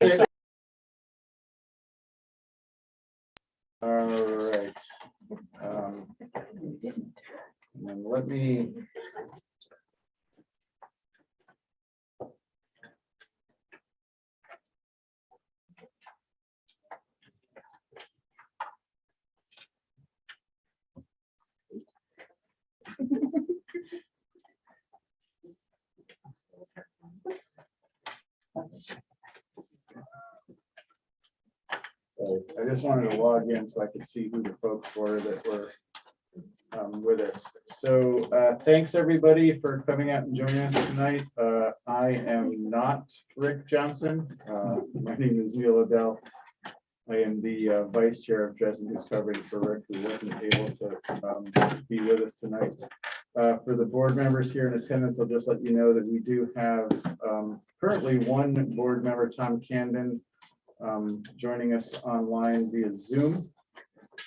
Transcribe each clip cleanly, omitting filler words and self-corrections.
All right. And then let me. I just wanted to log in so I could see who the folks were that were with us. So thanks everybody for coming out and joining us tonight. I am not Rick Johnson. My name is Neil Odell. I am the vice chair of Dresden, who's covering for Rick, who wasn't able to be with us tonight. For the board members here in attendance, I'll just let you know that we do have currently one board member, Tom Camden, joining us online via Zoom.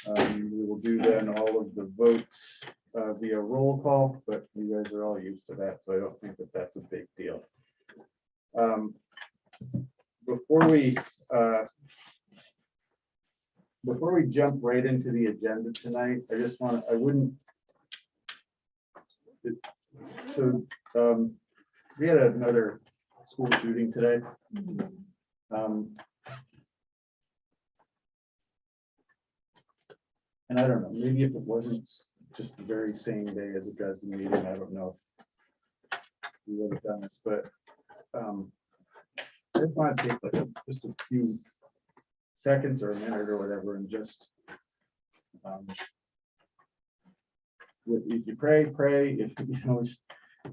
We will do then all of the votes via roll call, but you guys are all used to that, so I don't think that that's a big deal. Before we jump right into the agenda tonight, I just want to, we had another school shooting today. And I don't know, maybe if it wasn't just the very same day as a Dresden meeting, I don't know if we would have done this, but I just want to take like just a few seconds or a minute or whatever and just if you pray, if you know,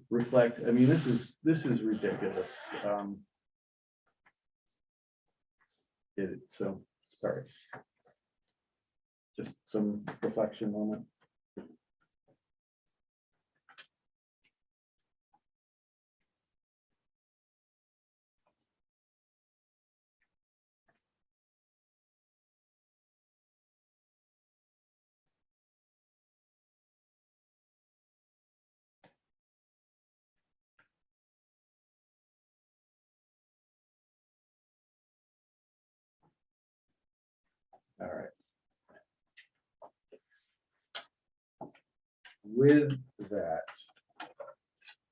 reflect. I mean, this is ridiculous. So sorry. Just some reflection moment. All right. With that,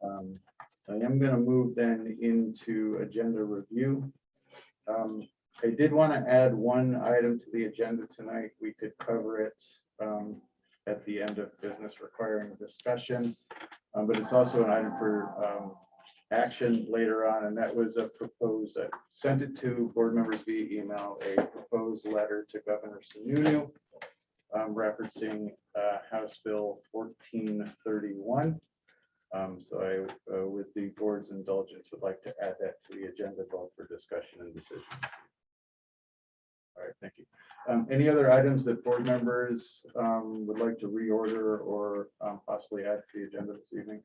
I am going to move then into agenda review. I did want to add one item to the agenda tonight. We could cover it at the end of business requiring a discussion, but it's also an item for action later on, and that was a proposed, I sent it to board members via email, a proposed letter to Governor Sununu referencing House Bill 1431. So I, with the board's indulgence, would like to add that to the agenda both for discussion and decision. All right, thank you. Any other items that board members would like to reorder or possibly add to the agenda this evening?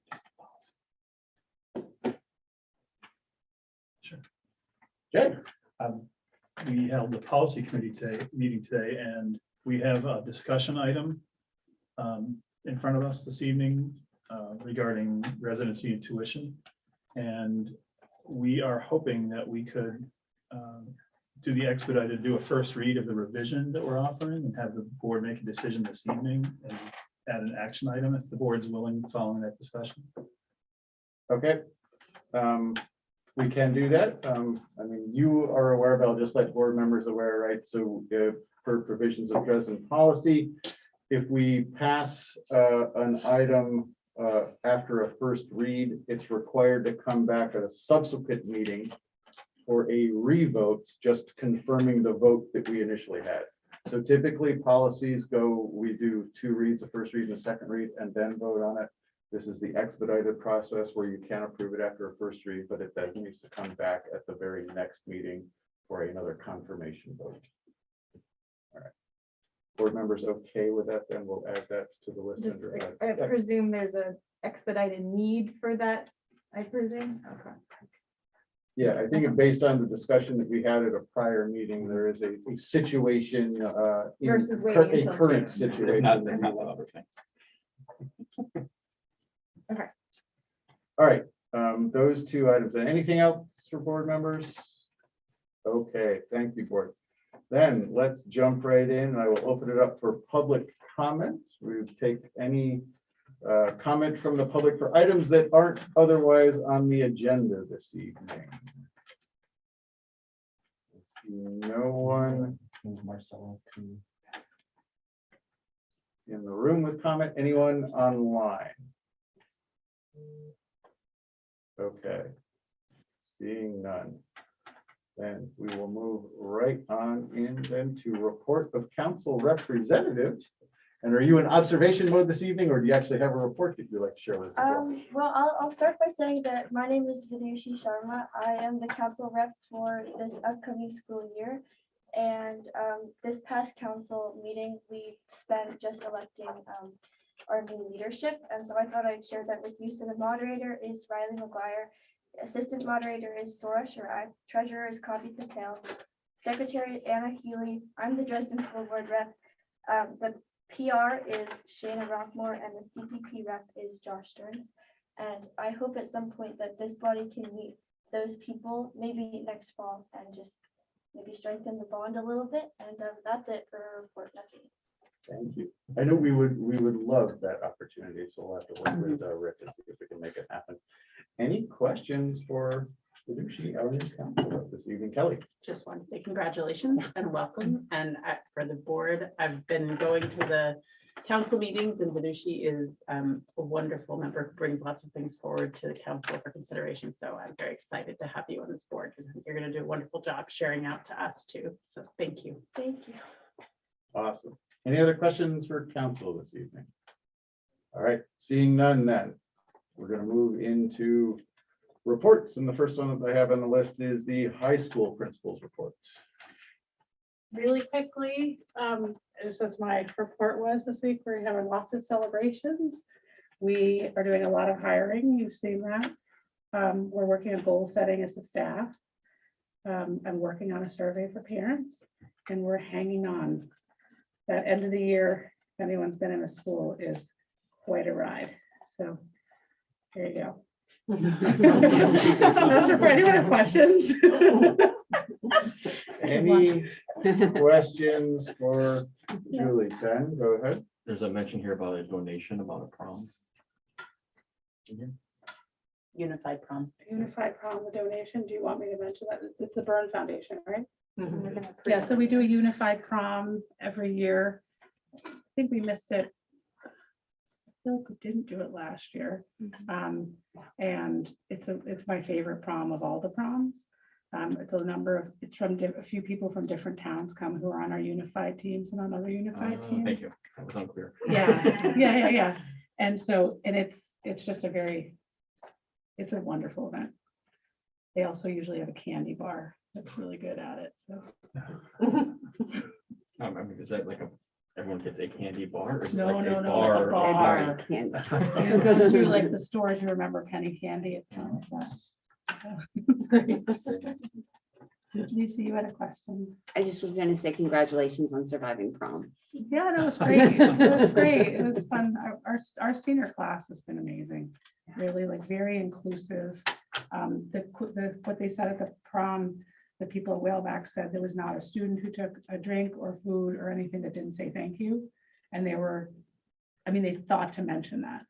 Sure. Jay? We held the policy committee meeting today, and we have a discussion item in front of us this evening regarding residency and tuition. And we are hoping that we could do the expedited, do a first read of the revision that we're offering and have the board make a decision this evening and add an action item if the board's willing following that discussion. Okay. We can do that. I mean, you are aware, but I'll just let board members aware, right? So for provisions of Dresden policy, if we pass an item after a first read, it's required to come back at a subsequent meeting for a revote, just confirming the vote that we initially had. So typically policies go, we do 2 reads, a first read and a second read, and then vote on it. This is the expedited process where you can approve it after a first read, but it then needs to come back at the very next meeting for another confirmation vote. All right. Board members okay with that? Then we'll add that to the list. I presume there's a expedited need for that, I presume. Okay. Yeah, I think based on the discussion that we had at a prior meeting, there is a situation Versus waiting a until current June. situation. That's not what I think. Okay. All right, those 2 items. And anything else for board members? Okay, thank you, board. Then let's jump right in. I will open it up for public comments. We would take any comment from the public for items that aren't otherwise on the agenda this evening. No one in the room with comment. Anyone online? Okay. Seeing none. Then we will move right on in then to report of council representatives. And are you in observation mode this evening, or do you actually have a report that you'd like to share with us? Well, I'll start by saying that my name is Vidushi Sharma. I am the council rep for this upcoming school year. And this past council meeting, we spent just electing our new leadership. And so I thought I'd share that with you. So the moderator is Riley McGuire. Assistant moderator is Sora Shirai. Treasurer is Kavi Patel. Secretary Anna Healy. I'm the Dresden School Board rep. The PR is Shana Rockmore, and the CPP rep is Josh Stearns. And I hope at some point that this body can meet those people, maybe next fall, and just maybe strengthen the bond a little bit. And that's it for our report. Nothing. Thank you. I know we would love that opportunity, so we'll have to work with Rick and see if we can make it happen. Any questions for Vidushi, our new council this evening? Kelly? Just want to say congratulations and welcome. And for the board, I've been going to the council meetings, and Vidushi is a wonderful member who brings lots of things forward to the council for consideration. So I'm very excited to have you on this board, because I think you're going to do a wonderful job sharing out to us too. So thank you. Thank you. Awesome. Any other questions for council this evening? All right, seeing none then, we're going to move into reports. And the first one that I have on the list is the high school principals report. Really quickly, just as my report was this week, we're having lots of celebrations. We are doing a lot of hiring. You've seen that. We're working on goal setting as a staff. I'm working on a survey for parents, and we're hanging on. That end of the year, if anyone's been in a school, is quite a ride. So there you go. That's it for anyone have questions. Any questions for Julie? Ken, go ahead. There's a mention here about a donation about a prom. Unified prom. Unified prom, the donation. Do you want me to mention that? It's the Burn Foundation, right? Mhm. Yeah, so we do a unified prom every year. I think we missed it. I feel like we didn't do it last year. And it's my favorite prom of all the proms. It's from a few people from different towns come who are on our unified teams and on other unified teams. Thank you. That was unclear. Yeah. And so, and it's just it's a wonderful event. They also usually have a candy bar that's really good at it, so. I mean, is that like everyone gets a candy bar? Or is it No, like no, a no, bar? a bar. You go through like the stores, you remember penny candy, it's kind of like that. So, it's great. Lisa, you had a question? I just was going to say congratulations on surviving prom. Yeah, that was great. It was great. It was fun. Our senior class has been amazing. Really, like, very inclusive. What they said at the prom, the people at Whaleback said there was not a student who took a drink or food or anything that didn't say thank you. And they thought to mention that.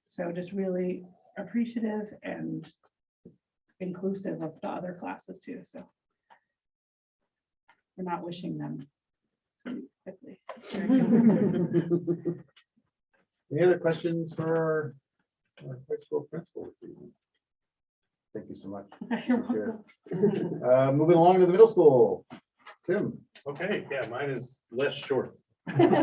So just really appreciative and inclusive of the other classes too. So we're not wishing them too quickly. Any other questions for our high school principal this evening? Thank you so much. You're welcome. Moving along to the middle school. Tim. Okay, yeah, mine is less short. Doesn't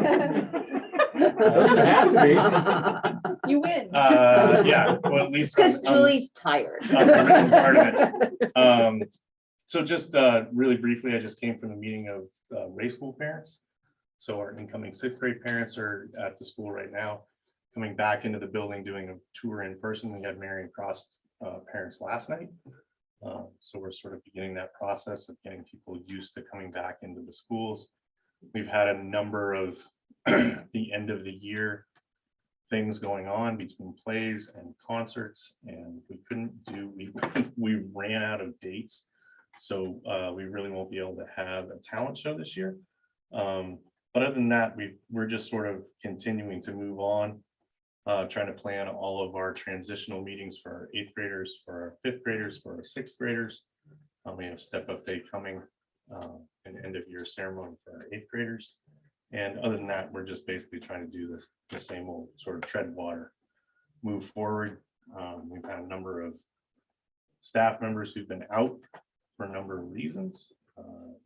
have to You win. Yeah, well, at least. Because Julie's tired. Part of it. So just really briefly, I just came from the meeting of Ray School parents. So our incoming 6th grade parents are at the school right now, coming back into the building, doing a tour in person. We had Marion Cross parents last night. So we're sort of beginning that process of getting people used to coming back into the schools. We've had a number of the end of the year things going on between plays and concerts, and we ran out of dates So we really won't be able to have a talent show this year. But other than that, we're just sort of continuing to move on, trying to plan all of our transitional meetings for our 8th graders, for our 5th graders, for our 6th graders. We have step up day coming, an end of year ceremony for our 8th graders. And other than that, we're just basically trying to do this, the same old sort of tread water, move forward. We've had a number of staff members who've been out for a number of reasons.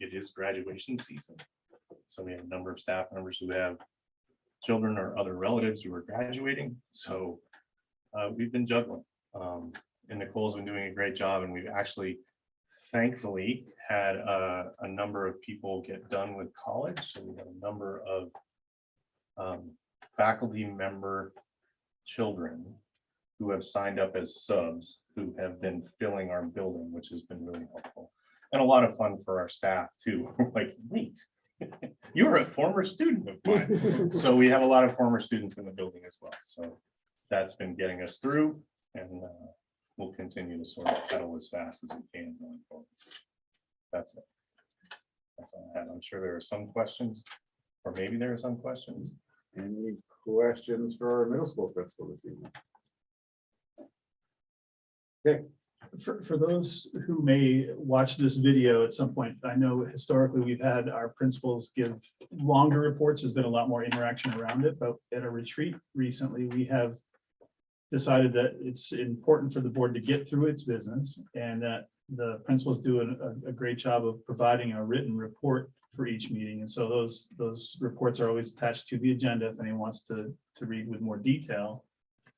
It is graduation season. So we have a number of staff members who have children or other relatives who are graduating. So we've been juggling. And Nicole's been doing a great job, and we've actually thankfully had a number of people get done with college. So we have a number of faculty member children who have signed up as subs, who have been filling our building, which has been really helpful. And a lot of fun for our staff too. Like, wait, you're a former student of mine. So we have a lot of former students in the building as well. So that's been getting us through, and we'll continue to sort of pedal as fast as we can going forward. That's it. That's all I have. I'm sure there are some questions, or maybe there are some questions. Any questions for our middle school principal this evening? Okay. For those who may watch this video at some point, I know historically we've had our principals give longer reports. There's been a lot more interaction around it, but at a retreat recently, we have decided that it's important for the board to get through its business, and that the principals do a great job of providing a written report for each meeting. And so those reports are always attached to the agenda if anyone wants to read with more detail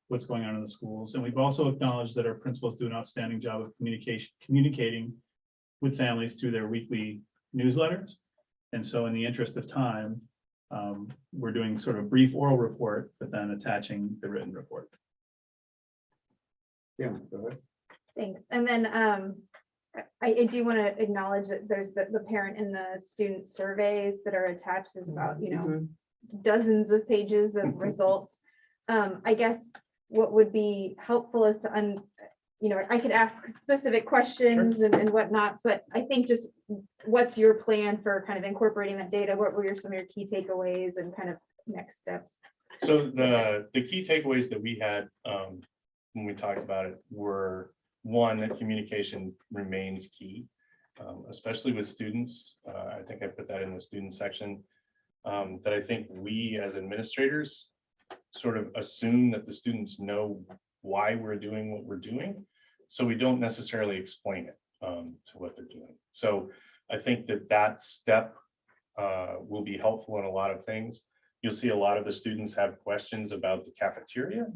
what's going on in the schools. And we've also acknowledged that our principals do an outstanding job of communicating with families through their weekly newsletters. And so in the interest of time, we're doing sort of a brief oral report, but then attaching the written report. Yeah, go ahead. Thanks. And then I do want to acknowledge that there's the parent and the student surveys that are attached. There's about, dozens of pages of results. I guess what would be helpful is to I could ask specific questions and whatnot, but I think just what's your plan for kind of incorporating that data? What were some of your key takeaways and kind of next steps? So the key takeaways that we had when we talked about it were, one, that communication remains key, especially with students. I think I put that in the student section, that I think we as administrators sort of assume that the students know why we're doing what we're doing. So we don't necessarily explain it to what they're doing. So I think that step will be helpful in a lot of things. You'll see a lot of the students have questions about the cafeteria.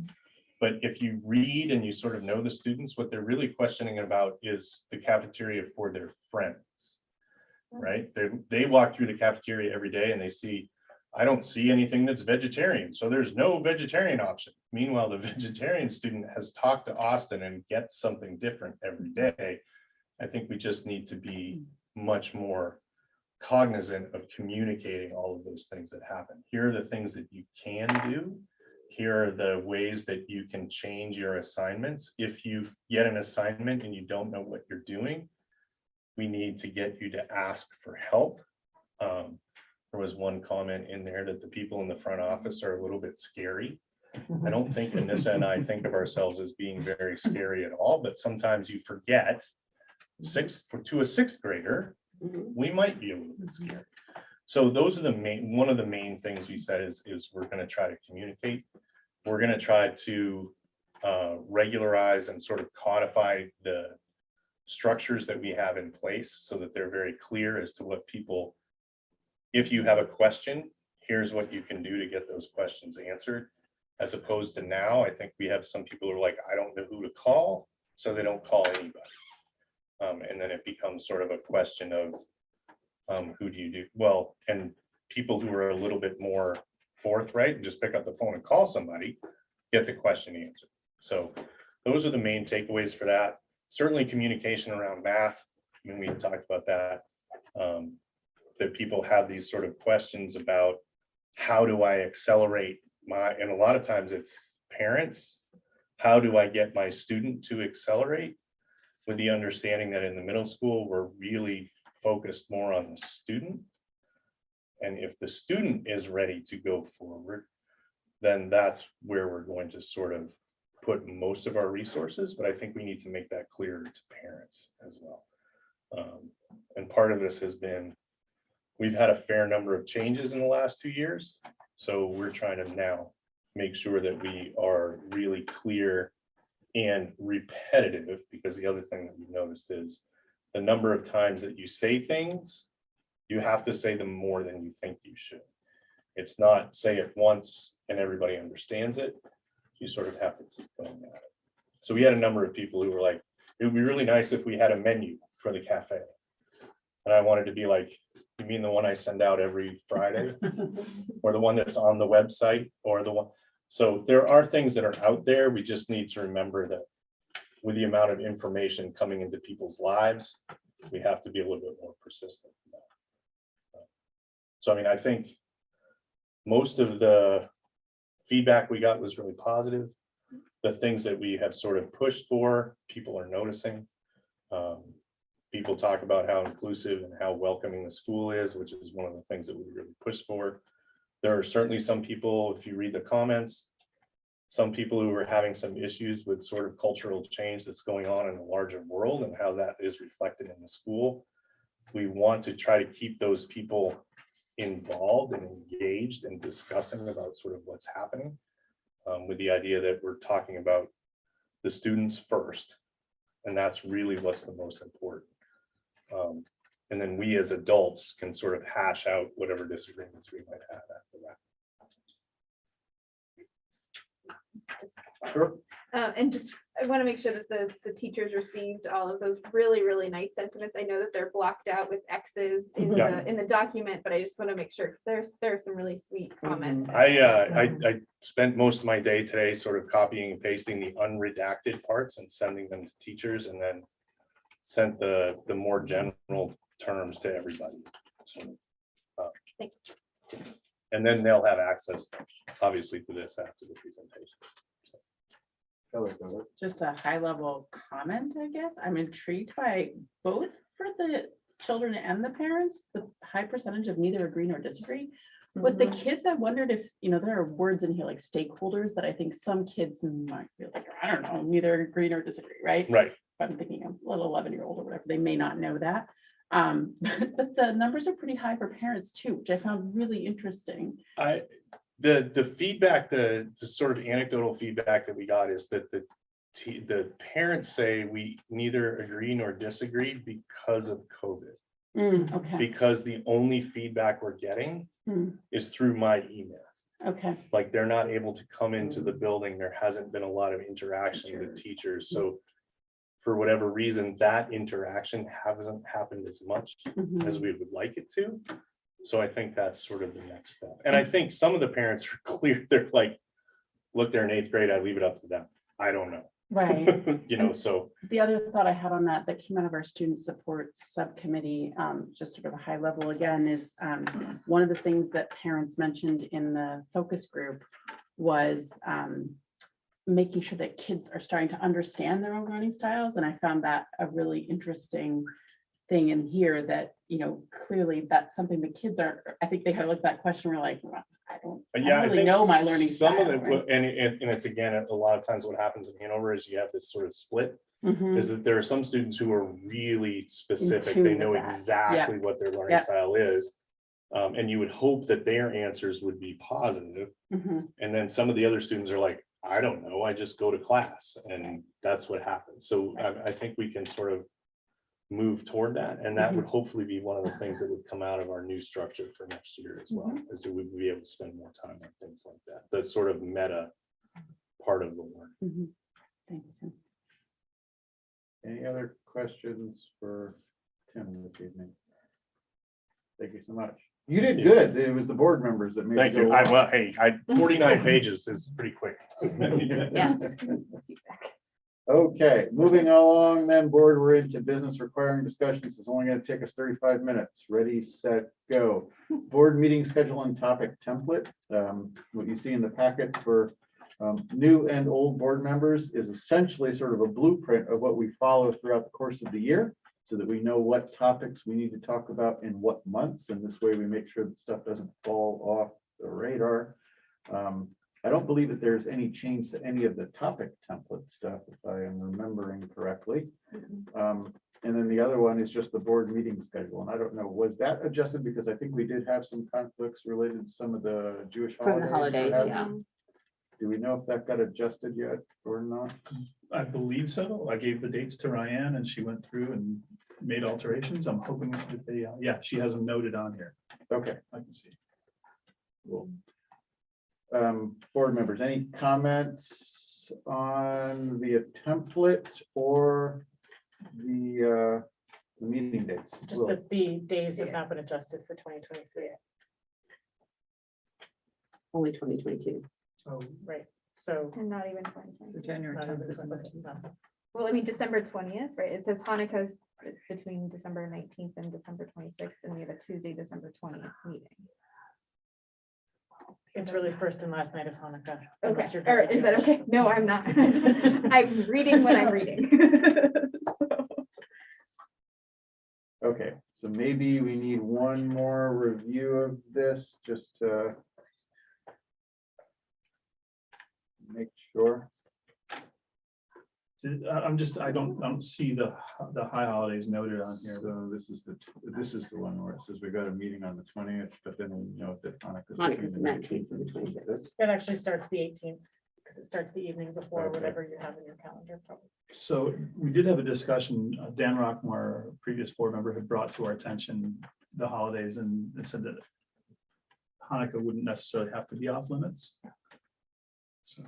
But if you read and you sort of know the students, what they're really questioning about is the cafeteria for their friends, right? They walk through the cafeteria every day and they see, I don't see anything that's vegetarian, so there's no vegetarian option. Meanwhile, the vegetarian student has talked to Austin and gets something different every day. I think we just need to be much more cognizant of communicating all of those things that happen. Here are the things that you can do. Here are the ways that you can change your assignments. If you get an assignment and you don't know what you're doing, we need to get you to ask for help. There was one comment in there that the people in the front office are a little bit scary. I don't think Anissa and I think of ourselves as being very scary at all, but sometimes you forget to a sixth grader, we might be a little bit scary. So those are one of the main things we said is we're going to try to communicate. We're going to try to regularize and sort of codify the structures that we have in place so that they're very clear as to what people, if you have a question, here's what you can do to get those questions answered. As opposed to now, I think we have some people who are like, I don't know who to call, so they don't call anybody. And then it becomes sort of a question of who do you do? Well, and people who are a little bit more forthright and just pick up the phone and call somebody, get the question answered. So those are the main takeaways for that. Certainly communication around math. I mean, we talked about that. That people have these sort of questions about how do I accelerate and a lot of times it's parents, how do I get my student to accelerate? with the understanding that in the middle school, we're really focused more on the student. And if the student is ready to go forward, then that's where we're going to sort of put most of our resources. But I think we need to make that clear to parents as well. And part of this has been, we've had a fair number of changes in the last 2 years. So we're trying to now make sure that we are really clear and repetitive, because the other thing that we noticed is the number of times that you say things, you have to say them more than you think you should. It's not say it once and everybody understands it. You sort of have to keep going at it. So we had a number of people who were like, it would be really nice if we had a menu for the cafe. And I wanted to be like, you mean the one I send out every Friday? Or the one that's on the website, or the one? So there are things that are out there. We just need to remember that with the amount of information coming into people's lives, we have to be a little bit more persistent. So, I mean, I think most of the feedback we got was really positive. The things that we have sort of pushed for, people are noticing. People talk about how inclusive and how welcoming the school is, which is one of the things that we really push for. There are certainly some people, if you read the comments, some people who are having some issues with sort of cultural change that's going on in the larger world and how that is reflected in the school. We want to try to keep those people involved and engaged and discussing about sort of what's happening, with the idea that we're talking about the students first. And that's really what's the most important. And then we as adults can sort of hash out whatever disagreements we might have after that. Sure. And just, I want to make sure that the teachers received all of those really, really nice sentiments. I know that they're blocked out with X's in the document, but I just want to make sure, because there are some really sweet comments. I spent most of my day today sort of copying and pasting the unredacted parts and sending them to teachers, and then sent the more general terms to everybody. So, and then they'll have access, obviously, to this after the presentation. Just a high level comment, I guess. I'm intrigued by both for the children and the parents, the high percentage of neither agree nor disagree. With the kids, I wondered if, there are words in here like stakeholders that I think some kids might be like, I don't know, neither agree nor disagree, right? Right. I'm thinking a little 11-year-old or whatever, they may not know that. But the numbers are pretty high for parents too, which I found really interesting. The feedback, the sort of anecdotal feedback that we got is that the parents say we neither agree nor disagree because of COVID. Okay. Because the only feedback we're getting is through my email. Okay. Like they're not able to come into the building. There hasn't been a lot of interaction with teachers. So for whatever reason, that interaction hasn't happened as much as we would like it to. So I think that's sort of the next step. And I think some of the parents are clear. They're like, look, they're in 8th grade. I leave it up to them. I don't know. Right. So the other thought I had on that came out of our student support subcommittee, just sort of a high level again, is one of the things that parents mentioned in the focus group was making sure that kids are starting to understand their own learning styles. And I found that a really interesting thing in here that, clearly that's something the kids are, I think they kind of looked at that question, we're like, I don't really know my learning some style. of the, and it's again, a lot of times what happens in Hanover is you have this sort of split, is that there are some students who are really specific. tune They with know that. exactly what their learning style is. And you would hope that their answers would be positive. And then some of the other students are like, I don't know, I just go to class, and that's what happens. So I think we can sort of move toward that, and that would hopefully be one of the things that would come out of our new structure for next year as well, is that we'd be able to spend more time on things like that, the sort of meta part of the work. Thanks, Tim. Any other questions for Tim this evening? Thank you so much. You did good. It was the board members that made. Thank you. Well, hey, 49 pages is pretty quick. Yeah. Okay, moving along then, board, we're into business requiring discussions. It's only going to take us 35 minutes. Ready, set, go. Board meeting schedule and topic template. What you see in the packet for New and old board members is essentially sort of a blueprint of what we follow throughout the course of the year, so that we know what topics we need to talk about in what months, and this way we make sure that stuff doesn't fall off the radar. I don't believe that there's any change to any of the topic template stuff, if I am remembering correctly. And then the other one is just the board meeting schedule, and I don't know, was that adjusted? Because I think we did have some conflicts related to some of the Jewish From the holidays. holidays, perhaps. yeah. Do we know if that got adjusted yet or not? I believe so. I gave the dates to Ryan and she went through and made alterations. I'm hoping that they, yeah, she has them noted on here. Okay. I can see. Cool. Board members, any comments on the template or the meeting dates? Just Will? that the days have not been adjusted for 2023. Only 2022. Oh, right. So. And not even 2020. January not 10th, even December 20, 10th. no. Well, I mean, December 20th, right? It says Hanukkah's between December 19th and December 26th, and we have a Tuesday, December 20th meeting. It's really first and last night of Hanukkah. Okay, unless you're or very is that Jewish. okay? No, I'm not. I'm reading what I'm reading. Okay, so maybe we need one more review of this, just to make sure. I don't see the high holidays noted on here. So this is the one where it says we got a meeting on the 20th, but then we know that Hanukkah's Hanukkah's between the 19th and the 26th. It actually starts the 18th because it starts the evening before Okay. whatever you have in your calendar. Probably. So we did have a discussion, Dan Rockmore, our previous board member, had brought to our attention the holidays and said that Hanukkah wouldn't necessarily have to be off limits. So,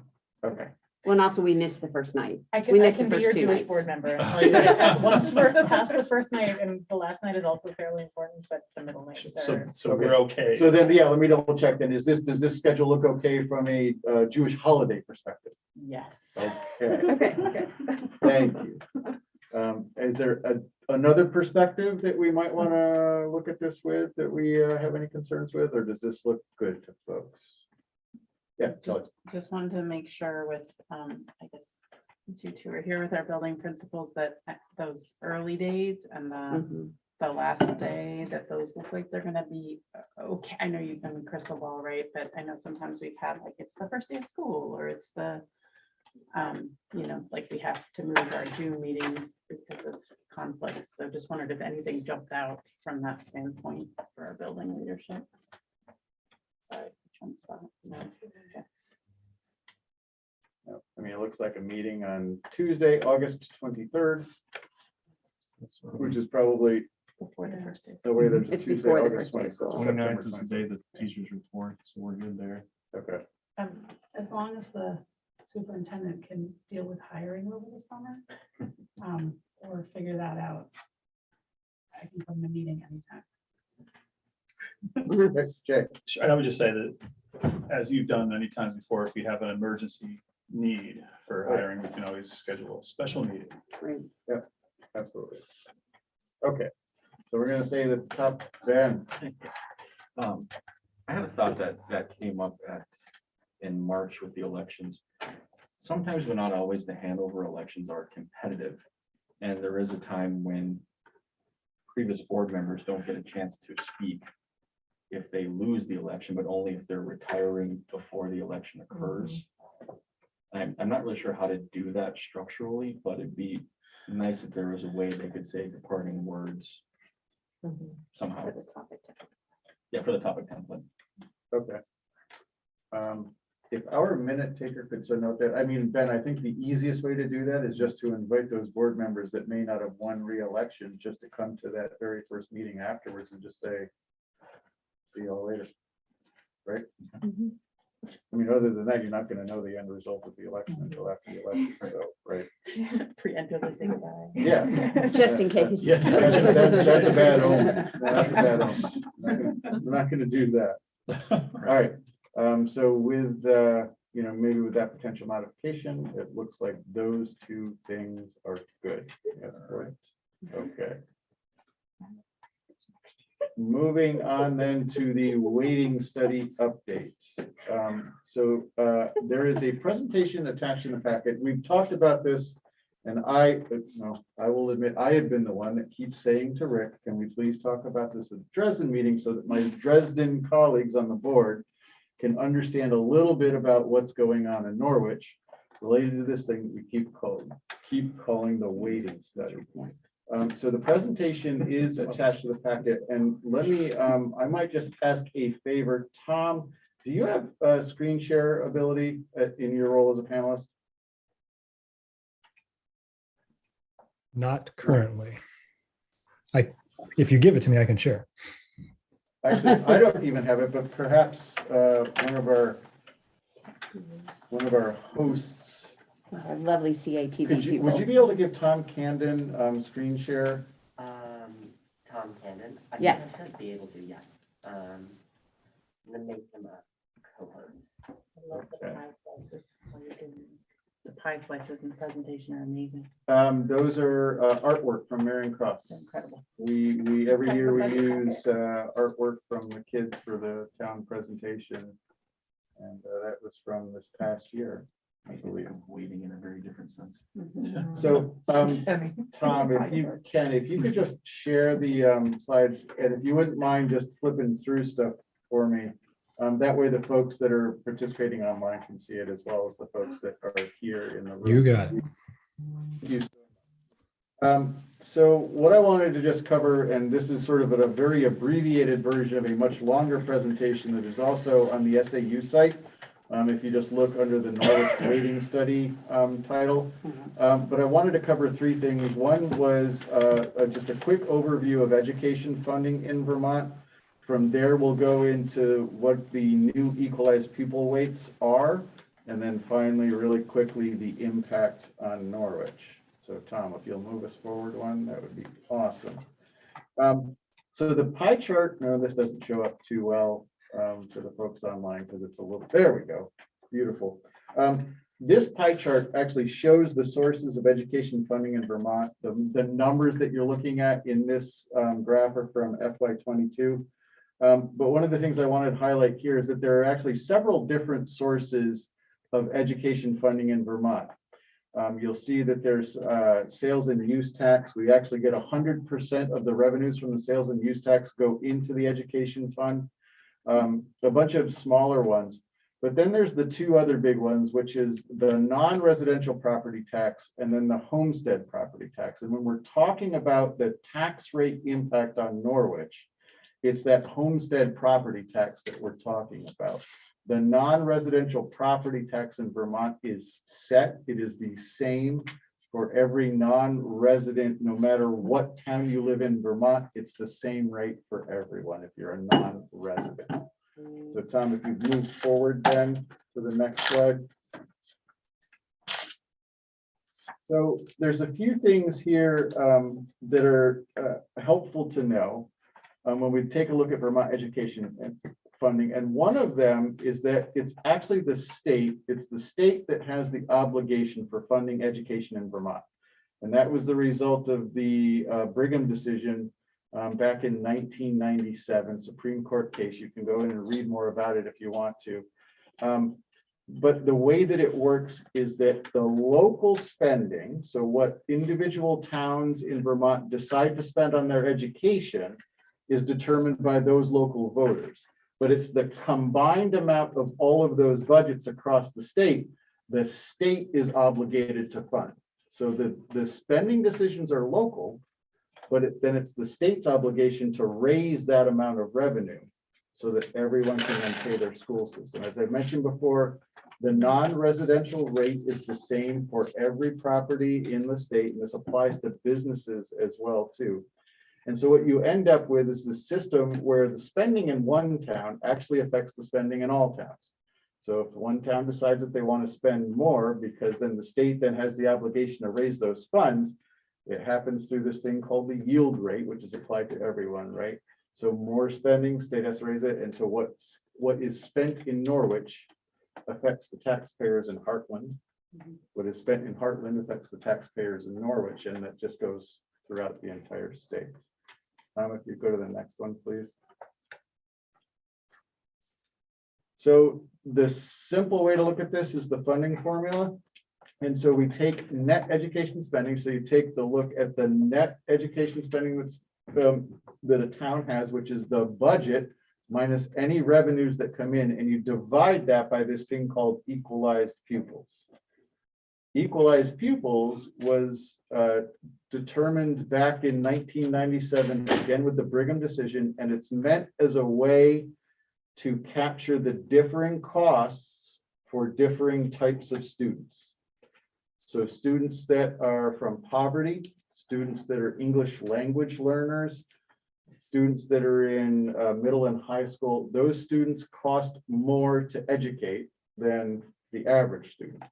Okay, Well, and also we missed the first night. I We can missed the be first your 2 Jewish nights. board member. And tell you that once we're past the first night, and the last night is also fairly important, but the middle nights are. so we're okay. so then, yeah, let me double check then. Does this schedule look okay from a Jewish holiday perspective? Yes. Okay, Okay, okay. thank you. Is there another perspective that we might want to look at this with, that we have any concerns with, or does this look good to folks? Yeah, Kelly. Just wanted to make sure with, I guess, since you two are here with our building principals, that those early days and Mhm. the last day, that those look like they're gonna be okay. I know you've been crystal ball, right? But I know sometimes we've had like, it's the first day of school, or it's the, like we have to move our June meeting because of conflicts. So just wondered if anything jumped out from that standpoint for our building leadership. Sorry, which one's fine? No, okay. No, I mean, it looks like a meeting on Tuesday, August 23rd, which is probably Before the first day. the way there's a It's Tuesday, before the August first day of 21st, school. September 29th is the 21st. day the teachers report, so we're good there. Okay, As long as the superintendent can deal with hiring over the summer, or figure that out. I can come to meeting anytime. next, Jay. I would just say that, as you've done many times before, if we have an emergency need for hiring, we can always schedule a special meeting. Right. Absolutely. Okay, so we're gonna say the top, Ben. I had a thought that came up in March with the elections. Sometimes, but not always, the Hanover elections are competitive. And there is a time when previous board members don't get a chance to speak if they lose the election, but only if they're retiring before the election occurs. I'm not really sure how to do that structurally, but it'd be nice if there was a way they could say departing words somehow. For the topic. Yeah, for the topic template. Okay. If our minute taker could send out that, I mean, Ben, I think the easiest way to do that is just to invite those board members that may not have won re-election, just to come to that very first meeting afterwards and just say, see y'all later. Right? I mean, other than that, you're not gonna know the end result of the election until after the election, so, right? Preemptively say goodbye. Yeah. Just in case. Yeah. That's a bad omen. That's a bad omen. We're not gonna do that. All right, so with, maybe with that potential modification, it looks like those two things are good. Yes, right. Okay. Moving on then to the weighting study update. There is a presentation attached in the packet. We've talked about this, and I will admit, I have been the one that keeps saying to Rick, can we please talk about this at the Dresden meeting so that my Dresden colleagues on the board can understand a little bit about what's going on in Norwich related to this thing that we keep calling the weighting study. So the presentation is attached to the packet, and let me, I might just ask a favor. Tom, do you have screen share ability in your role as a panelist? Not currently. If you give it to me, I can share. Actually, I don't even have it, but perhaps one of our hosts. Our lovely CATV Would you people. be able to give Tom Camden screen share? Tom Camden? I think Yes. I should be able to, yes. I'm gonna make him a co-host. I love the Okay. pie slices while you're doing it. The pie slices in the presentation are amazing. Those are artwork from Marion Cross. They're incredible. We every year we use artwork from the kids for the town presentation. And that was from this past year, I believe. Waiting in a very different sense. So, Tom, if you could just share the slides, and if you wouldn't mind just flipping through stuff for me. That way the folks that are participating online can see it as well as the folks that are here in the room. You got it. So what I wanted to just cover, and this is sort of a very abbreviated version of a much longer presentation that is also on the SAU site. If you just look under the Norwich Weighting Study title. But I wanted to cover three things. One was just a quick overview of education funding in Vermont. From there, we'll go into what the new equalized pupil weights are. And then finally, really quickly, the impact on Norwich. So Tom, if you'll move us forward one, that would be awesome. So the pie chart, no, this doesn't show up too well to the folks online because it's a little, there we go, beautiful. This pie chart actually shows the sources of education funding in Vermont. The numbers that you're looking at in this graph are from FY22. But one of the things I wanted to highlight here is that there are actually several different sources of education funding in Vermont. You'll see that there's sales and use tax. We actually get 100% of the revenues from the sales and use tax go into the education fund. A bunch of smaller ones, but then there's the two other big ones, which is the non-residential property tax and then the homestead property tax. And when we're talking about the tax rate impact on Norwich, it's that homestead property tax that we're talking about. The non-residential property tax in Vermont is set. It is the same for every non-resident, no matter what town you live in Vermont, it's the same rate for everyone if you're a non-resident. So Tom, if you move forward then to the next slide. So there's a few things here that are helpful to know when we take a look at Vermont education funding. And one of them is that it's actually the state that has the obligation for funding education in Vermont. And that was the result of the Brigham decision back in 1997, Supreme Court case. You can go in and read more about it if you want to. But the way that it works is that the local spending, so what individual towns in Vermont decide to spend on their education, is determined by those local voters. But it's the combined amount of all of those budgets across the state is obligated to fund. So the spending decisions are local, but then it's the state's obligation to raise that amount of revenue so that everyone can then pay their school system. As I mentioned before, the non-residential rate is the same for every property in the state, and this applies to businesses as well too. And so what you end up with is the system where the spending in one town actually affects the spending in all towns. So if one town decides that they want to spend more, because then the state then has the obligation to raise those funds, it happens through this thing called the yield rate, which is applied to everyone, right? So more spending, state has to raise it. And so what is spent in Norwich affects the taxpayers in Heartland. What is spent in Heartland affects the taxpayers in Norwich, and that just goes throughout the entire state. Tom, if you go to the next one, please. So the simple way to look at this is the funding formula. And so we take net education spending. So you take the look at the net education spending that's that a town has, which is the budget minus any revenues that come in, and you divide that by this thing called equalized pupils. Equalized pupils was determined back in 1997, again with the Brigham decision, and it's meant as a way to capture the differing costs for differing types of students. So students that are from poverty, students that are English language learners, students that are in middle and high school, those students cost more to educate than the average student.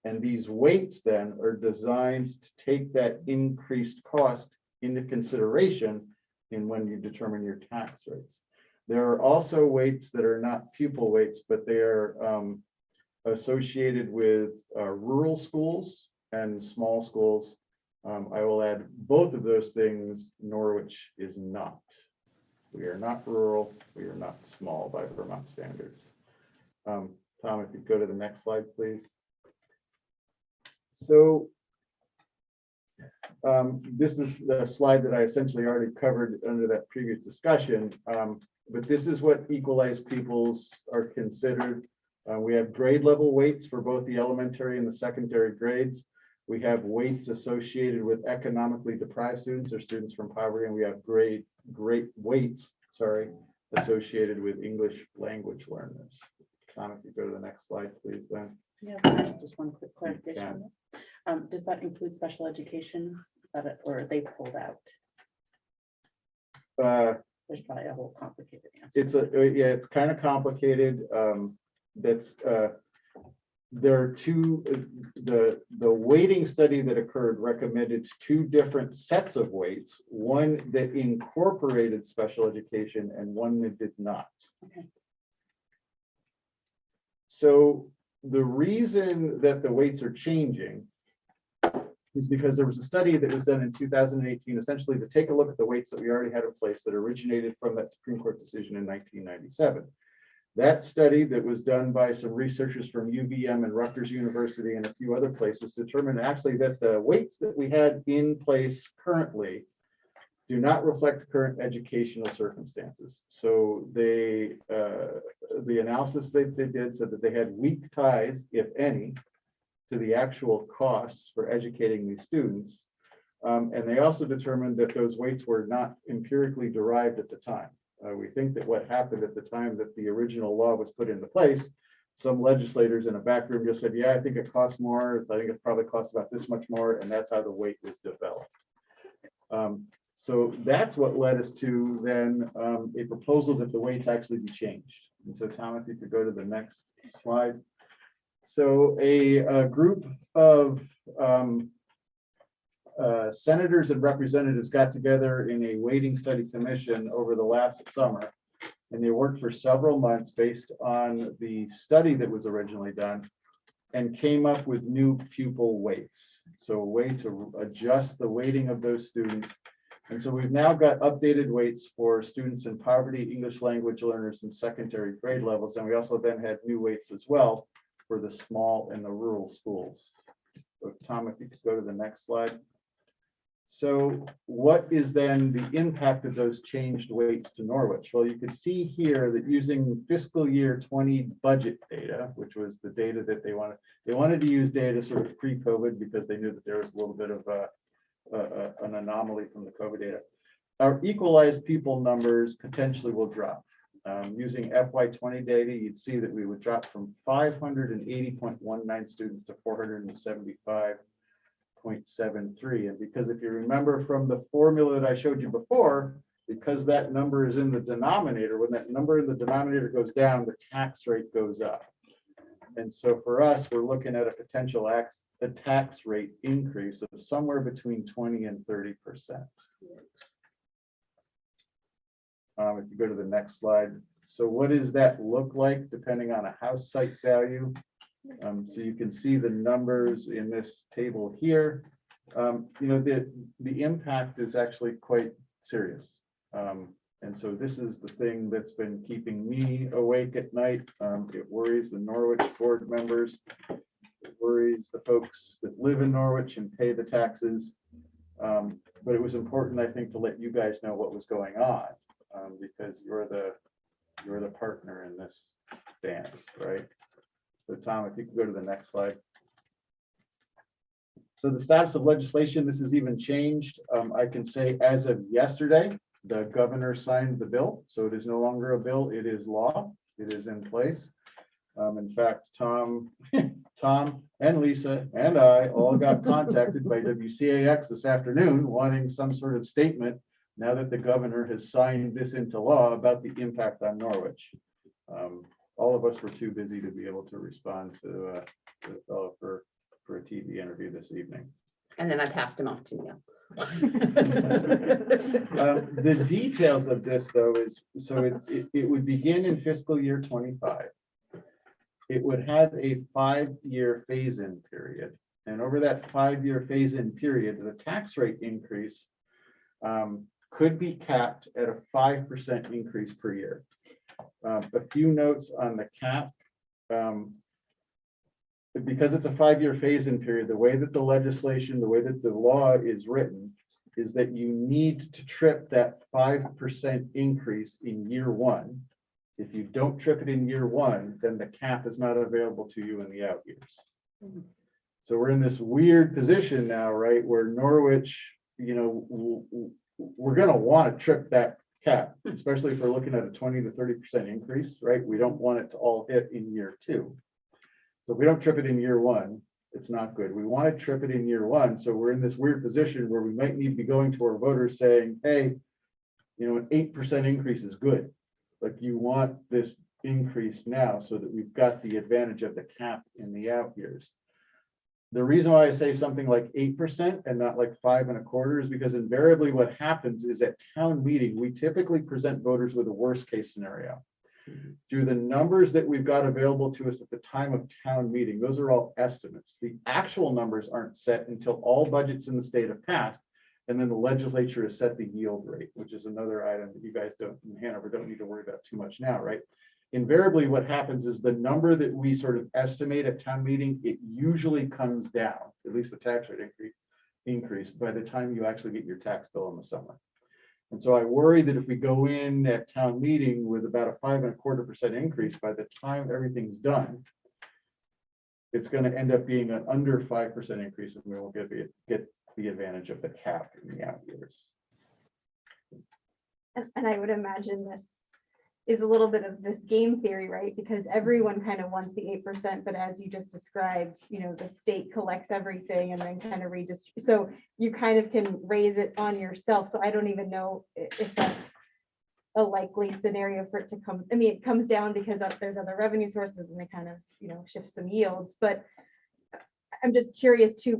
And these weights then are designed to take that increased cost into consideration in when you determine your tax rates. There are also weights that are not pupil weights, but they are associated with rural schools and small schools. I will add both of those things. Norwich is not. We are not rural. We are not small by Vermont standards. Tom, if you go to the next slide, please. So this is the slide that I essentially already covered under that previous discussion. But this is what equalized pupils are considered. We have grade level weights for both the elementary and the secondary grades. We have weights associated with economically deprived students or students from poverty, and we have great weights, associated with English language learners. Tom, if you go to the next slide, please, then. Yeah, that's just one quick clarification. Does that include special education? Is that it, or are they pulled out? There's probably a whole complicated answer. It's kind of complicated. There are two, the weighting study that occurred recommended two different sets of weights, one that incorporated special education and one that did not. Okay. So the reason that the weights are changing is because there was a study that was done in 2018, essentially to take a look at the weights that we already had in place that originated from that Supreme Court decision in 1997. That study that was done by some researchers from UVM and Rutgers University and a few other places determined actually that the weights that we had in place currently do not reflect current educational circumstances. So they, the analysis they did said that they had weak ties, if any, to the actual costs for educating these students. And they also determined that those weights were not empirically derived at the time. We think that what happened at the time that the original law was put into place, some legislators in a back room just said, yeah, I think it costs more. I think it probably costs about this much more. And that's how the weight was developed. So that's what led us to then a proposal that the weights actually be changed. And so Tom, if you could go to the next slide. So a group of senators and representatives got together in a weighting study commission over the last summer, and they worked for several months based on the study that was originally done and came up with new pupil weights. So a way to adjust the weighting of those students. And so we've now got updated weights for students in poverty, English language learners, and secondary grade levels. And we also then had new weights as well for the small and the rural schools. So Tom, if you could go to the next slide. So what is then the impact of those changed weights to Norwich? Well, you can see here that using fiscal year 20 budget data, which was the data that they wanted to use data sort of pre-COVID because they knew that there was a little bit of an anomaly from the COVID data. Our equalized pupil numbers potentially will drop. Using FY20 data, you'd see that we would drop from 580.19 students to 475.73. And because if you remember from the formula that I showed you before, because that number is in the denominator, when that number in the denominator goes down, the tax rate goes up. And so for us, we're looking at a potential tax rate increase of somewhere between 20 and 30%. If you go to the next slide. So what does that look like depending on a house site value? So you can see the numbers in this table here. The impact is actually quite serious. And so this is the thing that's been keeping me awake at night. It worries the Norwich board members. It worries the folks that live in Norwich and pay the taxes. But it was important, I think, to let you guys know what was going on, because you're the partner in this dance, right? So Tom, if you could go to the next slide. So the status of legislation, this has even changed. I can say as of yesterday, the governor signed the bill, so it is no longer a bill, it is law, it is in place. In fact, Tom and Lisa and I all got contacted by WCAX this afternoon wanting some sort of statement now that the governor has signed this into law about the impact on Norwich. All of us were too busy to be able to respond to the fellow for a TV interview this evening. And then I passed him off to Neil. The details of this, though, is so it would begin in fiscal year 25. It would have a 5-year phase-in period. And over that 5-year phase-in period, the tax rate increase could be capped at a 5% increase per year. A few notes on the cap. Because it's a 5-year phase-in period, the way that the legislation, the way that the law is written, is that you need to trip that 5% increase in year one. If you don't trip it in year one, then the cap is not available to you in the out years. So we're in this weird position now, right, where Norwich, we're going to want to trip that cap, especially if we're looking at a 20 to 30% increase, right? We don't want it to all hit in year two. So if we don't trip it in year one, it's not good. We want to trip it in year one. So we're in this weird position where we might need to be going to our voters saying, hey, an 8% increase is good. Like, you want this increase now so that we've got the advantage of the cap in the out years. The reason why I say something like 8% and not like 5 1/4 is because invariably what happens is at town meeting, we typically present voters with a worst case scenario. Through the numbers that we've got available to us at the time of town meeting, those are all estimates. The actual numbers aren't set until all budgets in the state have passed, and then the legislature has set the yield rate, which is another item that you guys in Hanover don't need to worry about too much now, right? Invariably, what happens is the number that we sort of estimate at town meeting, it usually comes down, at least the tax rate increase by the time you actually get your tax bill in the summer. And so I worry that if we go in at town meeting with about a 5 1/4% increase, by the time everything's done, it's going to end up being an under 5% increase, and we won't get the advantage of the cap in the out years. And I would imagine this is a little bit of this game theory, right? Because everyone kind of wants the 8%, but as you just described, the state collects everything and then kind of redistributes. So you kind of can raise it on yourself. So I don't even know if that's a likely scenario for it to come. I mean, it comes down because there's other revenue sources and they kind of, shift some yields. But I'm just curious too,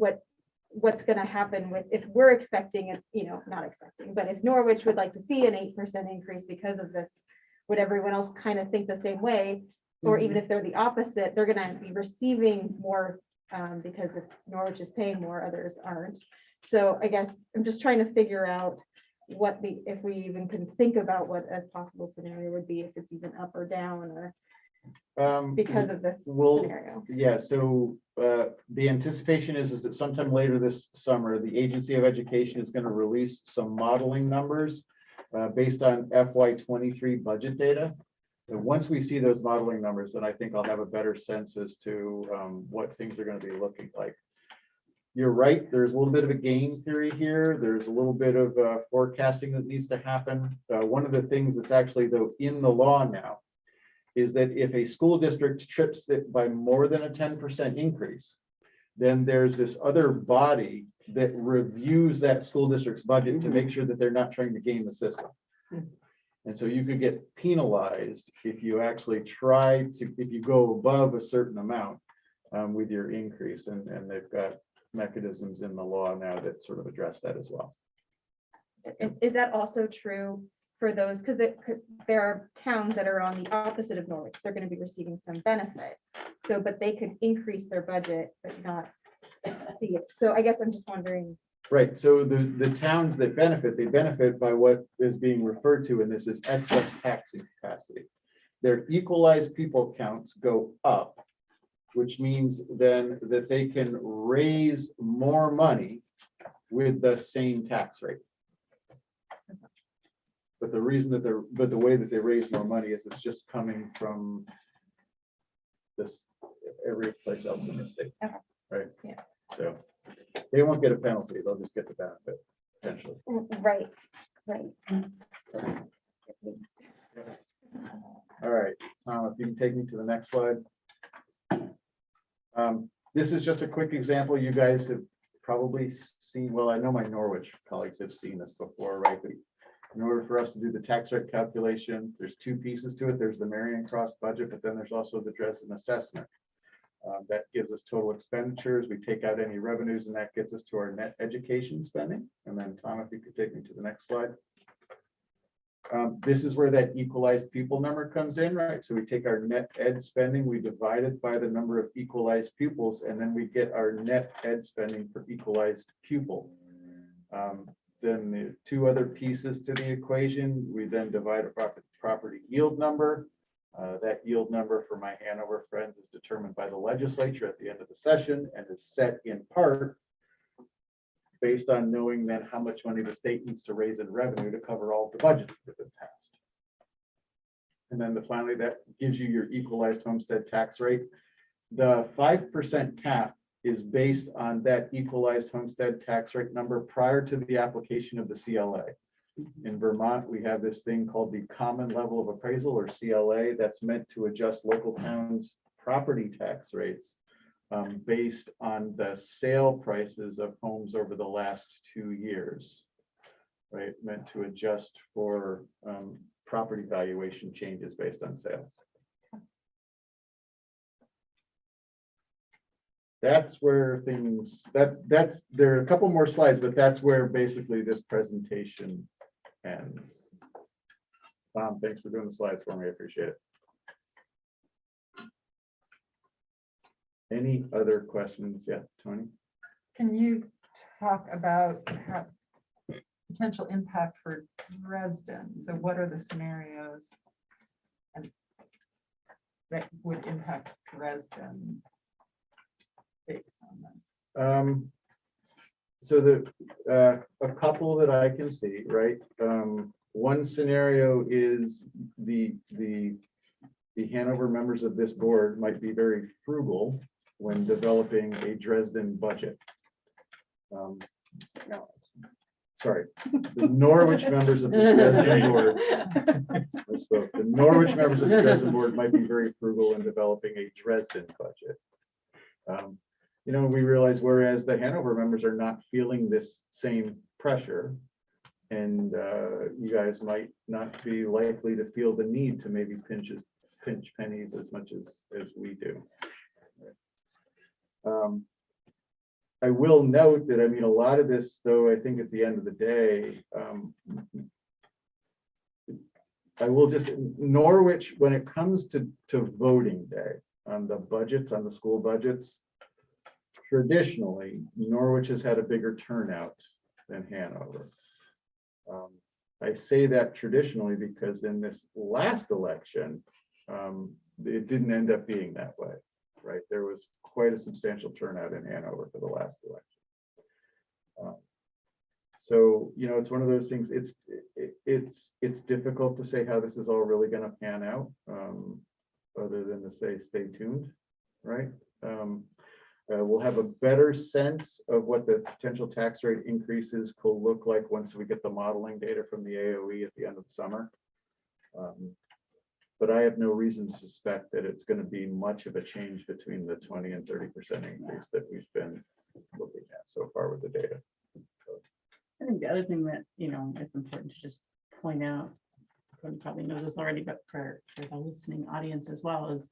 what's going to happen with, if we're expecting it, not expecting, but if Norwich would like to see an 8% increase because of this, would everyone else kind of think the same way? Or even if they're the opposite, they're going to be receiving more because if Norwich is paying more, others aren't. So I guess I'm just trying to figure out if we even can think about what a possible scenario would be, if it's even up or down or because of this scenario. Yeah, so the anticipation is that sometime later this summer, the Agency of Education is going to release some modeling numbers based on FY23 budget data. And once we see those modeling numbers, then I think I'll have a better sense as to what things are going to be looking like. You're right, there's a little bit of a game theory here. There's a little bit of forecasting that needs to happen. One of the things that's actually, though, in the law now is that if a school district trips it by more than a 10% increase, then there's this other body that reviews that school district's budget to make sure that they're not trying to game the system. And so you could get penalized if you actually if you go above a certain amount with your increase, and they've got mechanisms in the law now that sort of address that as well. Is that also true for those, because there are towns that are on the opposite of Norwich, they're going to be receiving some benefit. So, but they could increase their budget, but not see it. So I guess I'm just wondering, Right, so the towns that benefit, they benefit by what is being referred to in this as excess taxing capacity. Their equalized people counts go up, which means then that they can raise more money with the same tax rate. But the reason that the way that they raise more money is it's just coming from this, every place else in the state, Okay. right? Yeah. So they won't get a penalty, they'll just get the benefit, potentially. Right, right. All right, if you can take me to the next slide. This is just a quick example. You guys have probably seen, well, I know my Norwich colleagues have seen this before, right? But in order for us to do the tax rate calculation, there's two pieces to it. There's the Marion Cross budget, but then there's also the Dresden assessment. That gives us total expenditures. We take out any revenues and that gets us to our net education spending. And then Tom, if you could take me to the next slide. This is where that equalized pupil number comes in, right? So we take our net ed spending, we divide it by the number of equalized pupils, and then we get our net ed spending per equalized pupil. Then the two other pieces to the equation, we then divide a property yield number. That yield number for my Hanover friends is determined by the legislature at the end of the session and is set in part based on knowing then how much money the state needs to raise in revenue to cover all the budgets that have been passed. And then finally, that gives you your equalized homestead tax rate. The 5% cap is based on that equalized homestead tax rate number prior to the application of the CLA. In Vermont, we have this thing called the Common Level of Appraisal, or CLA, that's meant to adjust local towns' property tax rates based on the sale prices of homes over the last 2 years, right? Meant to adjust for property valuation changes based on sales. That's where things, there are a couple more slides, but that's where basically this presentation ends. Tom, thanks for doing the slides for me. I appreciate it. Any other questions yet, Tony? Can you talk about how potential impact for Dresden? So what are the scenarios that would impact Dresden based on this? So a couple that I can see, right? One scenario is the Hanover members of this board might be very frugal when developing a Dresden budget. No, sorry, the Norwich members of the Dresden board. I spoke. The Norwich members of the Dresden board might be very frugal in developing a Dresden budget. You know, we realize whereas the Hanover members are not feeling this same pressure, and you guys might not be likely to feel the need to maybe pinch pennies as much as we do. I will note that, I mean, a lot of this, though, I think at the end of the day, I will just, Norwich, when it comes to voting day on the budgets, on the school budgets, traditionally, Norwich has had a bigger turnout than Hanover. I say that traditionally because in this last election, it didn't end up being that way, right? There was quite a substantial turnout in Hanover for the last election. So, you know, it's one of those things, it's difficult to say how this is all really going to pan out, other than to say, stay tuned, right? We'll have a better sense of what the potential tax rate increases could look like once we get the modeling data from the AOE at the end of the summer. But I have no reason to suspect that it's going to be much of a change between the 20 and 30% increase that we've been looking at so far with the data. I think the other thing that, you know, it's important to just point out, everyone probably knows this already, but for the listening audience as well, is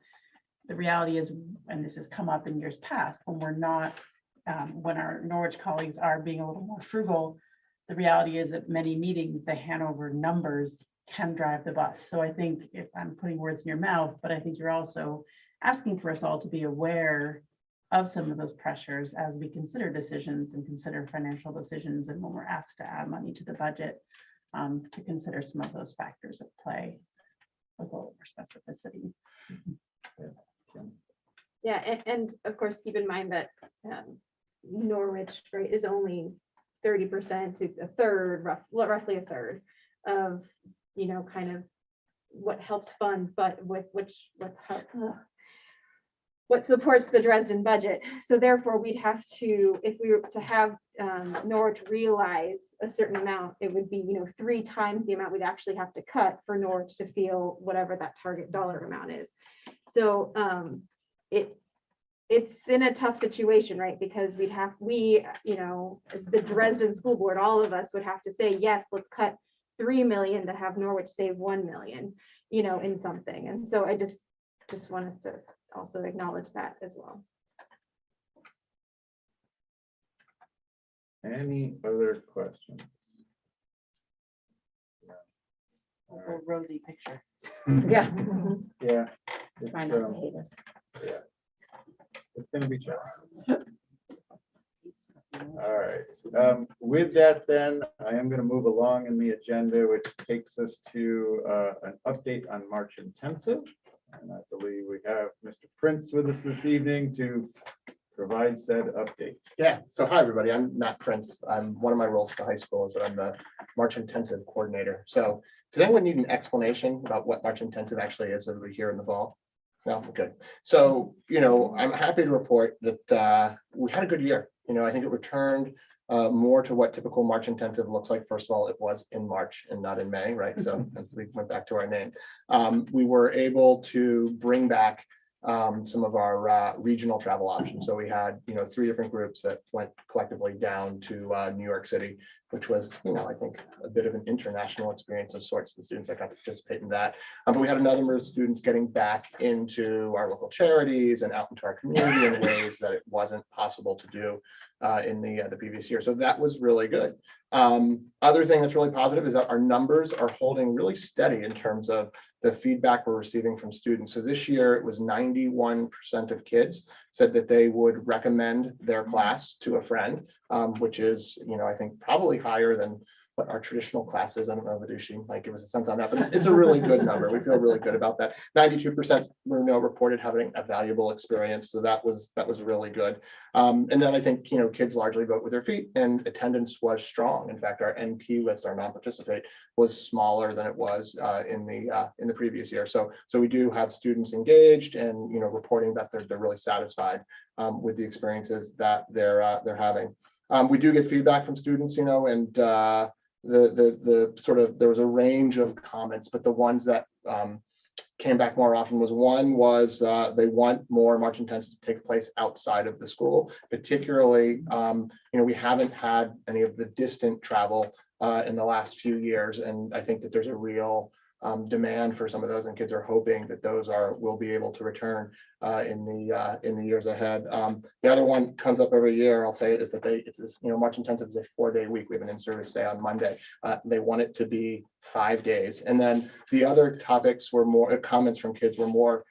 the reality is, and this has come up in years past, when we're not, when our Norwich colleagues are being a little more frugal, the reality is at many meetings, the Hanover numbers can drive the bus. So I think, if I'm putting words in your mouth, but I think you're also asking for us all to be aware of some of those pressures as we consider decisions and consider financial decisions, and when we're asked to add money to the budget, to consider some of those factors at play with a little more specificity. Yeah, and of course, keep in mind that Norwich, right, is only 30% to a third, roughly a third of, you know, kind of what helps fund, but with what supports the Dresden budget. So therefore, we'd have to, if we were to have Norwich realize a certain amount, it would be, you know, 3 times the amount we'd actually have to cut for Norwich to feel whatever that target dollar amount is. So it's in a tough situation, right? Because we, you know, as the Dresden School Board, all of us would have to say, yes, let's cut 3 million to have Norwich save 1 million, you know, in something. And so I just want us to also acknowledge that as well. Any other questions? A rosy picture. Yeah. Yeah. Try It's, not to hate us. it's gonna be challenging. All right, with that then, I am gonna move along in the agenda, which takes us to an update on March Intensive. And I believe we have Mr. Prince with us this evening to provide said update. Yeah, so hi, everybody. I'm Matt Prince. One of my roles at the high school is that I'm the March Intensive Coordinator. So does anyone need an explanation about what March Intensive actually is over here in the fall? No, okay. So, you know, I'm happy to report that we had a good year. You know, I think it returned more to what typical March Intensive looks like. First of all, it was in March and not in May, right? So as we went back to our name, we were able to bring back some of our regional travel options. So we had, you know, 3 different groups that went collectively down to New York City, which was, you know, I think a bit of an international experience of sorts for the students that got to participate in that. But we had another number of students getting back into our local charities and out into our community in ways that it wasn't possible to do in the previous year. So that was really good. Other thing that's really positive is that our numbers are holding really steady in terms of the feedback we're receiving from students. So this year it was 91% of kids said that they would recommend their class to a friend, which is, you know, I think probably higher than what our traditional class is. I don't know if Adushi might give us a sense on that, but it's a really good number. We feel really good about that. 92% were reported having a valuable experience. So that was really good. And then I think, you know, kids largely vote with their feet, and attendance was strong. In fact, our NP list, our non-participate, was smaller than it was in the previous year. So we do have students engaged and, you know, reporting that they're really satisfied with the experiences that they're having. We do get feedback from students, you know, and the sort of, there was a range of comments, but the ones that came back more often was they want more March Intensive to take place outside of the school, particularly, you know, we haven't had any of the distant travel in the last few years, and I think that there's a real demand for some of those, and kids are hoping that those will be able to return in the years ahead. The other one comes up every year. I'll say it is that you know, March Intensive is a 4-day week. We have an in-service day on Monday. They want it to be 5 days, and then the other topics were more comments from kids were more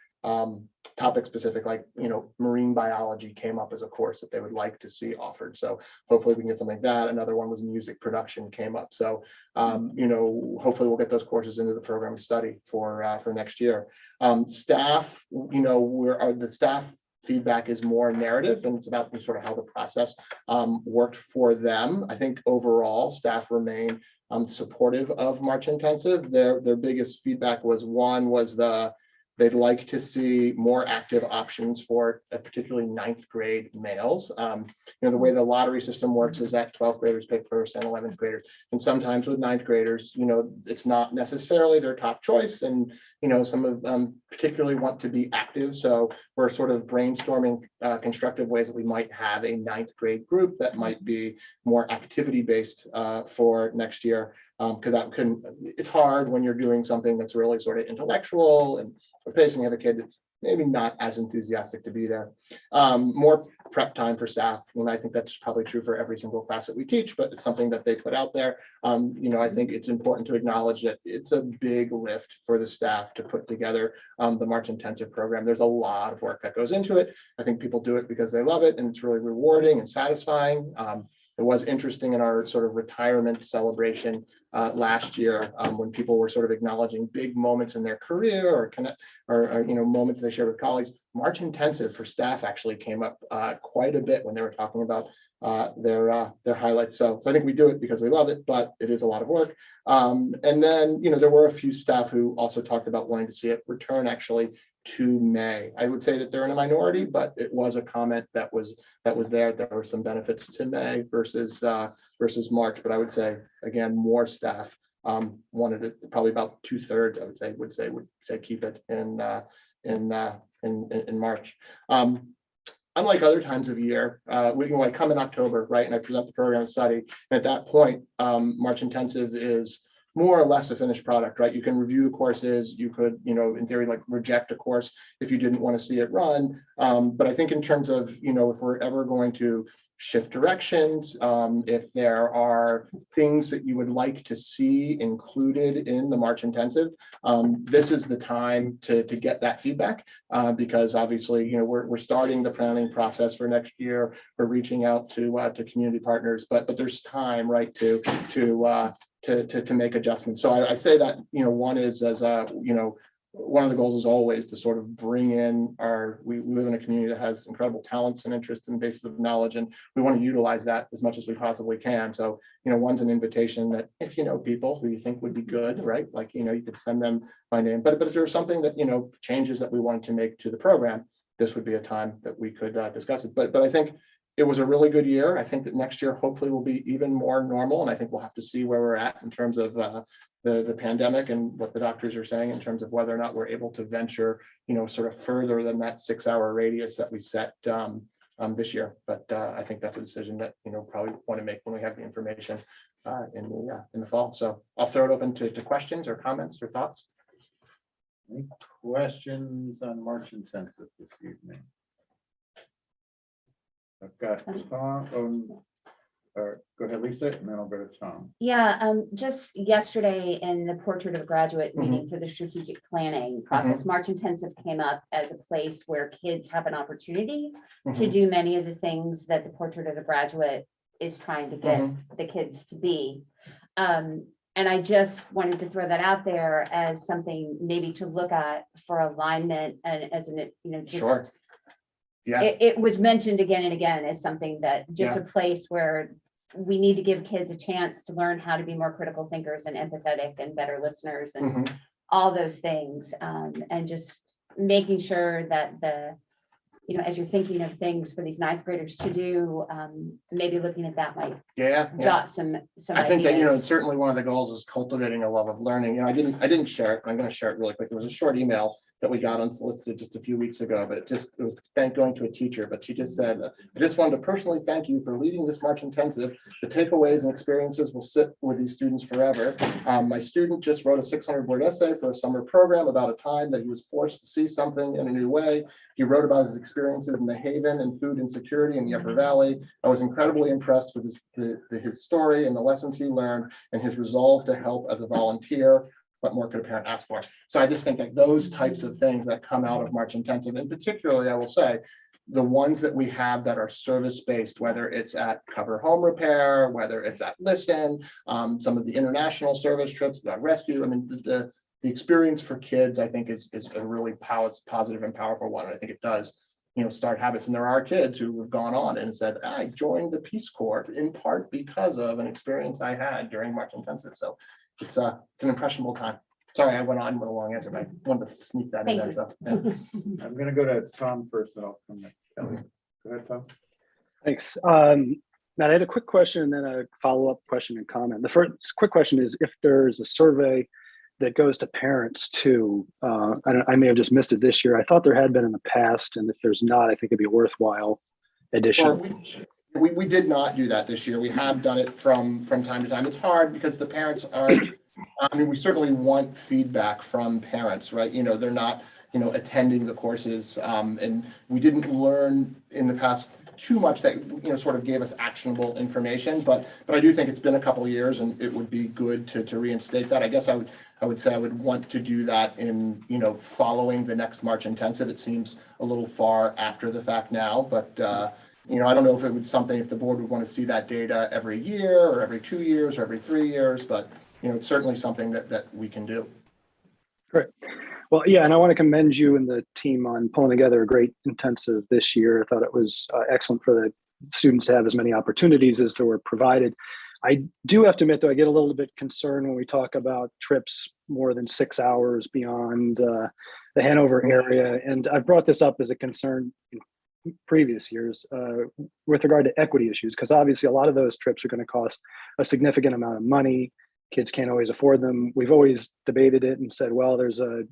topic specific, like, you know, marine biology came up as a course that they would like to see offered. So hopefully we can get something like that. Another one was music production came up. So, you know, hopefully we'll get those courses into the program study for next year. Staff, you know, the staff feedback is more narrative, and it's about sort of how the process worked for them. I think overall staff remain supportive of March Intensive. Their biggest feedback was they'd like to see more active options for particularly 9th grade males. You know, the way the lottery system works is that 12th graders pick first and 11th graders. And sometimes with 9th graders, you know, it's not necessarily their top choice. And, you know, some of them particularly want to be active. So we're sort of brainstorming constructive ways that we might have a 9th grade group that might be more activity based for next year. Because it's hard when you're doing something that's really sort of intellectual and pacing. You have a kid that's maybe not as enthusiastic to be there. More prep time for staff, and I think that's probably true for every single class that we teach, but it's something that they put out there. I think it's important to acknowledge that it's a big lift for the staff to put together the March Intensive program. There's a lot of work that goes into it. I think people do it because they love it, and it's really rewarding and satisfying. It was interesting in our sort of retirement celebration last year when people were sort of acknowledging big moments in their career or moments they share with colleagues. March Intensive for staff actually came up quite a bit when they were talking about their highlights. So I think we do it because we love it, but it is a lot of work. And then, there were a few staff who also talked about wanting to see it return actually to May. I would say that they're in a minority, but it was a comment that was there. There were some benefits to May versus March, but I would say, again, more staff wanted it, probably about 2/3, I would say keep it in March. Unlike other times of year, I come in October, right, and I present the program study, and at that point, March Intensive is more or less a finished product, right? You can review the courses, you could, in theory, like reject a course if you didn't want to see it run. But I think in terms of, if we're ever going to shift directions, if there are things that you would like to see included in the March Intensive, this is the time to get that feedback, because obviously, we're starting the planning process for next year. We're reaching out to community partners, but there's time, right, to make adjustments. So I say that, one is one of the goals is always to sort of bring in we live in a community that has incredible talents and interests and bases of knowledge, and we want to utilize that as much as we possibly can. So, one's an invitation that if you know people who you think would be good, right? Like, you could send them my name, but if there's something that, changes that we wanted to make to the program, this would be a time that we could discuss it. But I think it was a really good year. I think that next year hopefully will be even more normal, and I think we'll have to see where we're at in terms of the pandemic and what the doctors are saying in terms of whether or not we're able to venture, sort of further than that 6-hour radius that we set this year. But I think that's a decision that probably want to make when we have the information in the fall. So I'll throw it open to questions or comments or thoughts. Any questions on March Intensive this evening? I've got Tom. Go ahead, Lisa, and then I'll go to Tom. Yeah, just yesterday in the Portrait of a Graduate meeting for the strategic planning process, March Intensive came up as a place where kids have an opportunity to do many of the things that the Portrait of a Graduate is trying to get the kids to be. And I just wanted to throw that out there as something maybe to look at for alignment and as an, Sure. Yeah. It was mentioned again and again as something that just a place where we need to give kids a chance to learn how to be more critical thinkers and empathetic and better listeners and all those things. And just making sure that as you're thinking of things for these 9th graders to do, maybe looking at that might jot some I think ideas. that, certainly one of the goals is cultivating a love of learning. I didn't share it. I'm going to share it really quick. There was a short email that we got unsolicited just a few weeks ago, but it was going to a teacher, but she just said, I just wanted to personally thank you for leading this March Intensive. The takeaways and experiences will sit with these students forever. My student just wrote a 600-word essay for a summer program about a time that he was forced to see something in a new way. He wrote about his experiences in the Haven and food insecurity in the Upper Valley. I was incredibly impressed with his story and the lessons he learned and his resolve to help as a volunteer. What more could a parent ask for? So I just think that those types of things that come out of March Intensive, and particularly, I will say, the ones that we have that are service-based, whether it's at Cover Home Repair, whether it's at Listen, some of the international service trips, that rescue, I mean, the experience for kids, I think, is a really positive and powerful one. And I think it does, start habits. And there are kids who have gone on and said, I joined the Peace Corps in part because of an experience I had during March Intensive. So it's an impressionable time. Sorry, I went on with a long answer, but I wanted to sneak that in there. So, yeah. I'm going to go to Tom first, and I'll come back to Kelly. Go ahead, Tom. Thanks. Matt, I had a quick question and then a follow-up question and comment. The first quick question is if there's a survey that goes to parents too. I may have just missed it this year. I thought there had been in the past, and if there's not, I think it'd be a worthwhile addition. We did not do that this year. We have done it from time to time. It's hard because the parents aren't, we certainly want feedback from parents, right? They're not attending the courses. And we didn't learn in the past too much that, sort of gave us actionable information, but I do think it's been a couple of years and it would be good to reinstate that. I guess I would say I would want to do that in, following the next March intensive. It seems a little far after the fact now, but I don't know if it would something, if the board would want to see that data every year or every 2 years or every 3 years, but it's certainly something that we can do. Great. Well, yeah, and I want to commend you and the team on pulling together a great intensive this year. I thought it was excellent for the students to have as many opportunities as there were provided. I do have to admit, though, I get a little bit concerned when we talk about trips more than 6 hours beyond the Hanover area. And I've brought this up as a concern in previous years with regard to equity issues, because obviously a lot of those trips are going to cost a significant amount of money. Kids can't always afford them. We've always debated it and said, well, there's a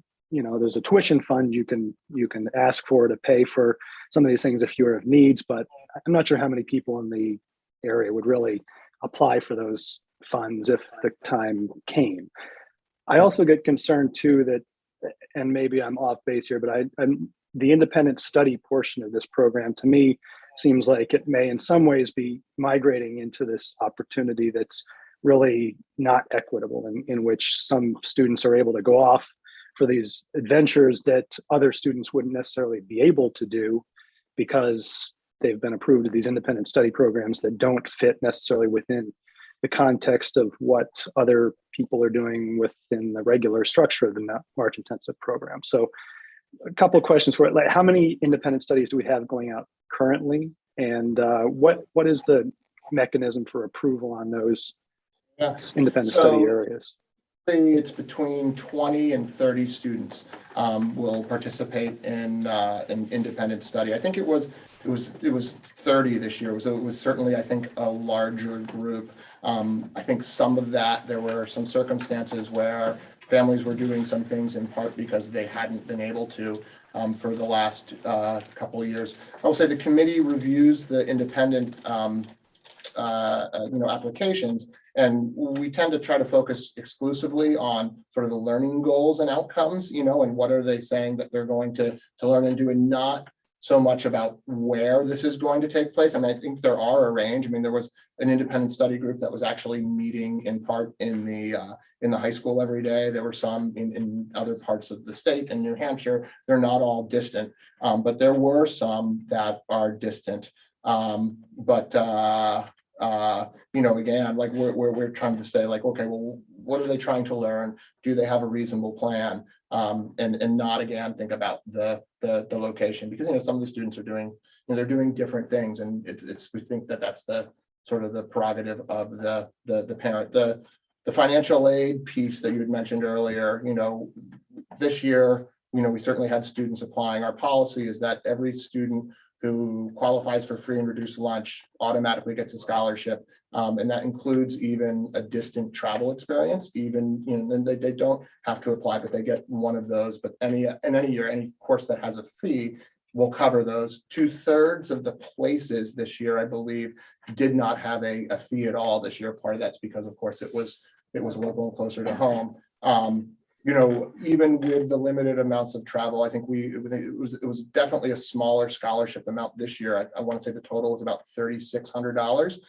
tuition fund you can ask for to pay for some of these things if you have needs, but I'm not sure how many people in the area would really apply for those funds if the time came. I also get concerned too that, and maybe I'm off base here, but the independent study portion of this program to me seems like it may in some ways be migrating into this opportunity that's really not equitable, in which some students are able to go off for these adventures that other students wouldn't necessarily be able to do because they've been approved of these independent study programs that don't fit necessarily within the context of what other people are doing within the regular structure of the March Intensive program. So a couple of questions for it. Like, how many independent studies do we have going out currently? And what is the mechanism for approval on those independent study areas? It's between 20 and 30 students will participate in an independent study. I think it was 30 this year. It was certainly, I think, a larger group. I think some of that, there were some circumstances where families were doing some things in part because they hadn't been able to for the last couple of years. I will say the committee reviews the independent applications, and we tend to try to focus exclusively on sort of the learning goals and outcomes, and what are they saying that they're going to learn and do, and not so much about where this is going to take place. I mean, I think there are a range. I mean, there was an independent study group that was actually meeting in part in the high school every day. There were some in other parts of the state in New Hampshire. They're not all distant, but there were some that are distant. Again, like we're trying to say, like, okay, well, what are they trying to learn? Do they have a reasonable plan? And not again think about the location, because some of the students are doing, they're doing different things, and we think that that's the sort of the prerogative of the parent. The financial aid piece that you had mentioned earlier, this year, we certainly had students applying. Our policy is that every student who qualifies for free and reduced lunch automatically gets a scholarship. And that includes even a distant travel experience, even, then they don't have to apply, but they get one of those. But in any year, any course that has a fee will cover those. 2/3 of the places this year, I believe, did not have a fee at all this year. Part of that's because, of course, it was local and closer to home. Even with the limited amounts of travel, I think it was definitely a smaller scholarship amount this year. I want to say the total was about $3,600.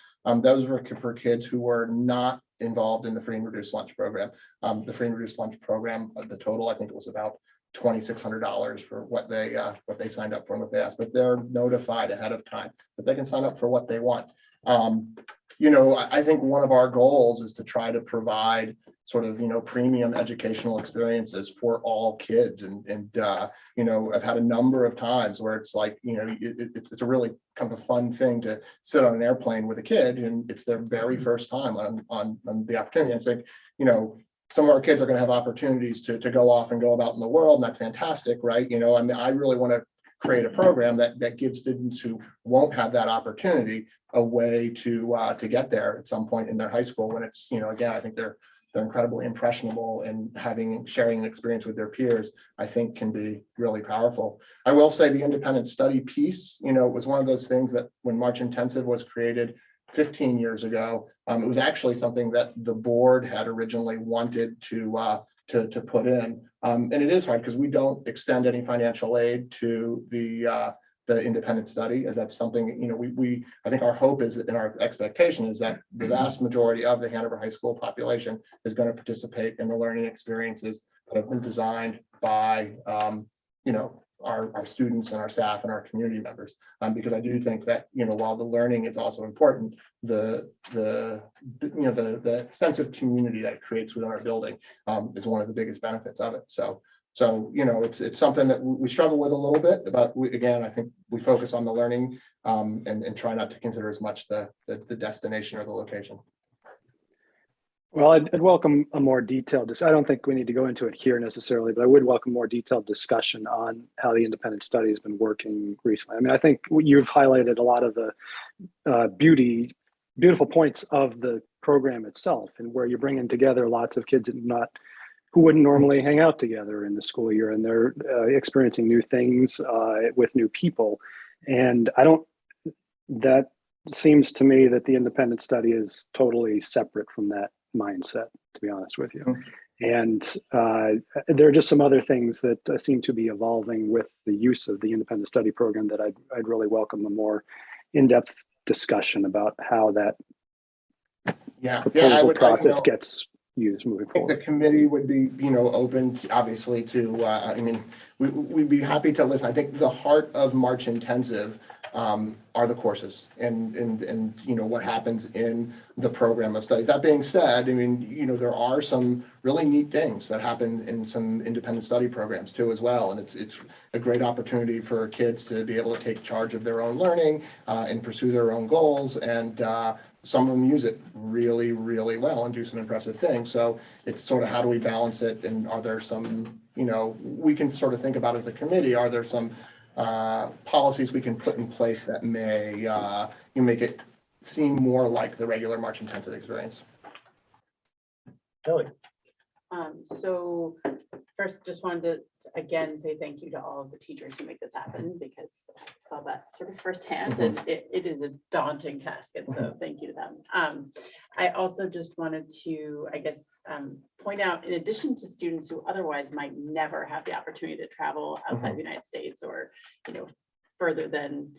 Those were for kids who were not involved in the free and reduced lunch program. The free and reduced lunch program, the total, I think it was about $2,600 for what they signed up for and what they asked, but they're notified ahead of time that they can sign up for what they want. I think one of our goals is to try to provide sort of, premium educational experiences for all kids. And I've had a number of times where it's like, it's a really kind of a fun thing to sit on an airplane with a kid, and it's their very first time on the opportunity. And so, some of our kids are going to have opportunities to go off and go about in the world, and that's fantastic, right? I really want to create a program that gives students who won't have that opportunity a way to get there at some point in their high school, when it's, again, I think they're incredibly impressionable, and sharing an experience with their peers, I think, can be really powerful. I will say the independent study piece, was one of those things that when March Intensive was created 15 years ago, it was actually something that the board had originally wanted to to put in. And it is hard because we don't extend any financial aid to the independent study. And that's something, you know, I think our hope is, and our expectation is that the vast majority of the Hanover High School population is going to participate in the learning experiences that have been designed by, you know, our students and our staff and our community members. Because I do think that, you know, while the learning is also important, the sense of community that it creates within our building is one of the biggest benefits of it. So, you know, it's something that we struggle with a little bit, but again, I think we focus on the learning and try not to consider as much the destination or the location. Well, I'd welcome a more detailed, I don't think we need to go into it here necessarily, but I would welcome more detailed discussion on how the independent study has been working recently. I mean, I think you've highlighted a lot of the beautiful points of the program itself, and where you're bringing together lots of kids who wouldn't normally hang out together in the school year, and they're experiencing new things with new people. And that seems to me that the independent study is totally separate from that mindset, to be honest with you. And there are just some other things that seem to be evolving with the use of the independent study program that I'd really welcome a more in-depth discussion about how that proposal process gets used moving I think forward. the committee would be, you know, open obviously to, I mean, we'd be happy to listen. I think the heart of March Intensive are the courses and, you know, what happens in the program of studies. That being said, I mean, you know, there are some really neat things that happen in some independent study programs too as well. And it's a great opportunity for kids to be able to take charge of their own learning and pursue their own goals. And some of them use it really, really well and do some impressive things. So it's sort of, how do we balance it? And are there some, you know, we can sort of think about as a committee, are there some policies we can put in place that may make it seem more like the regular March Intensive experience? Kelly. So first, just wanted to again say thank you to all of the teachers who make this happen, because I saw that sort of firsthand, and it is a daunting task, and so thank you to them. I also just wanted to, I guess, point out, in addition to students who otherwise might never have the opportunity to travel outside the United States, or, you know, further than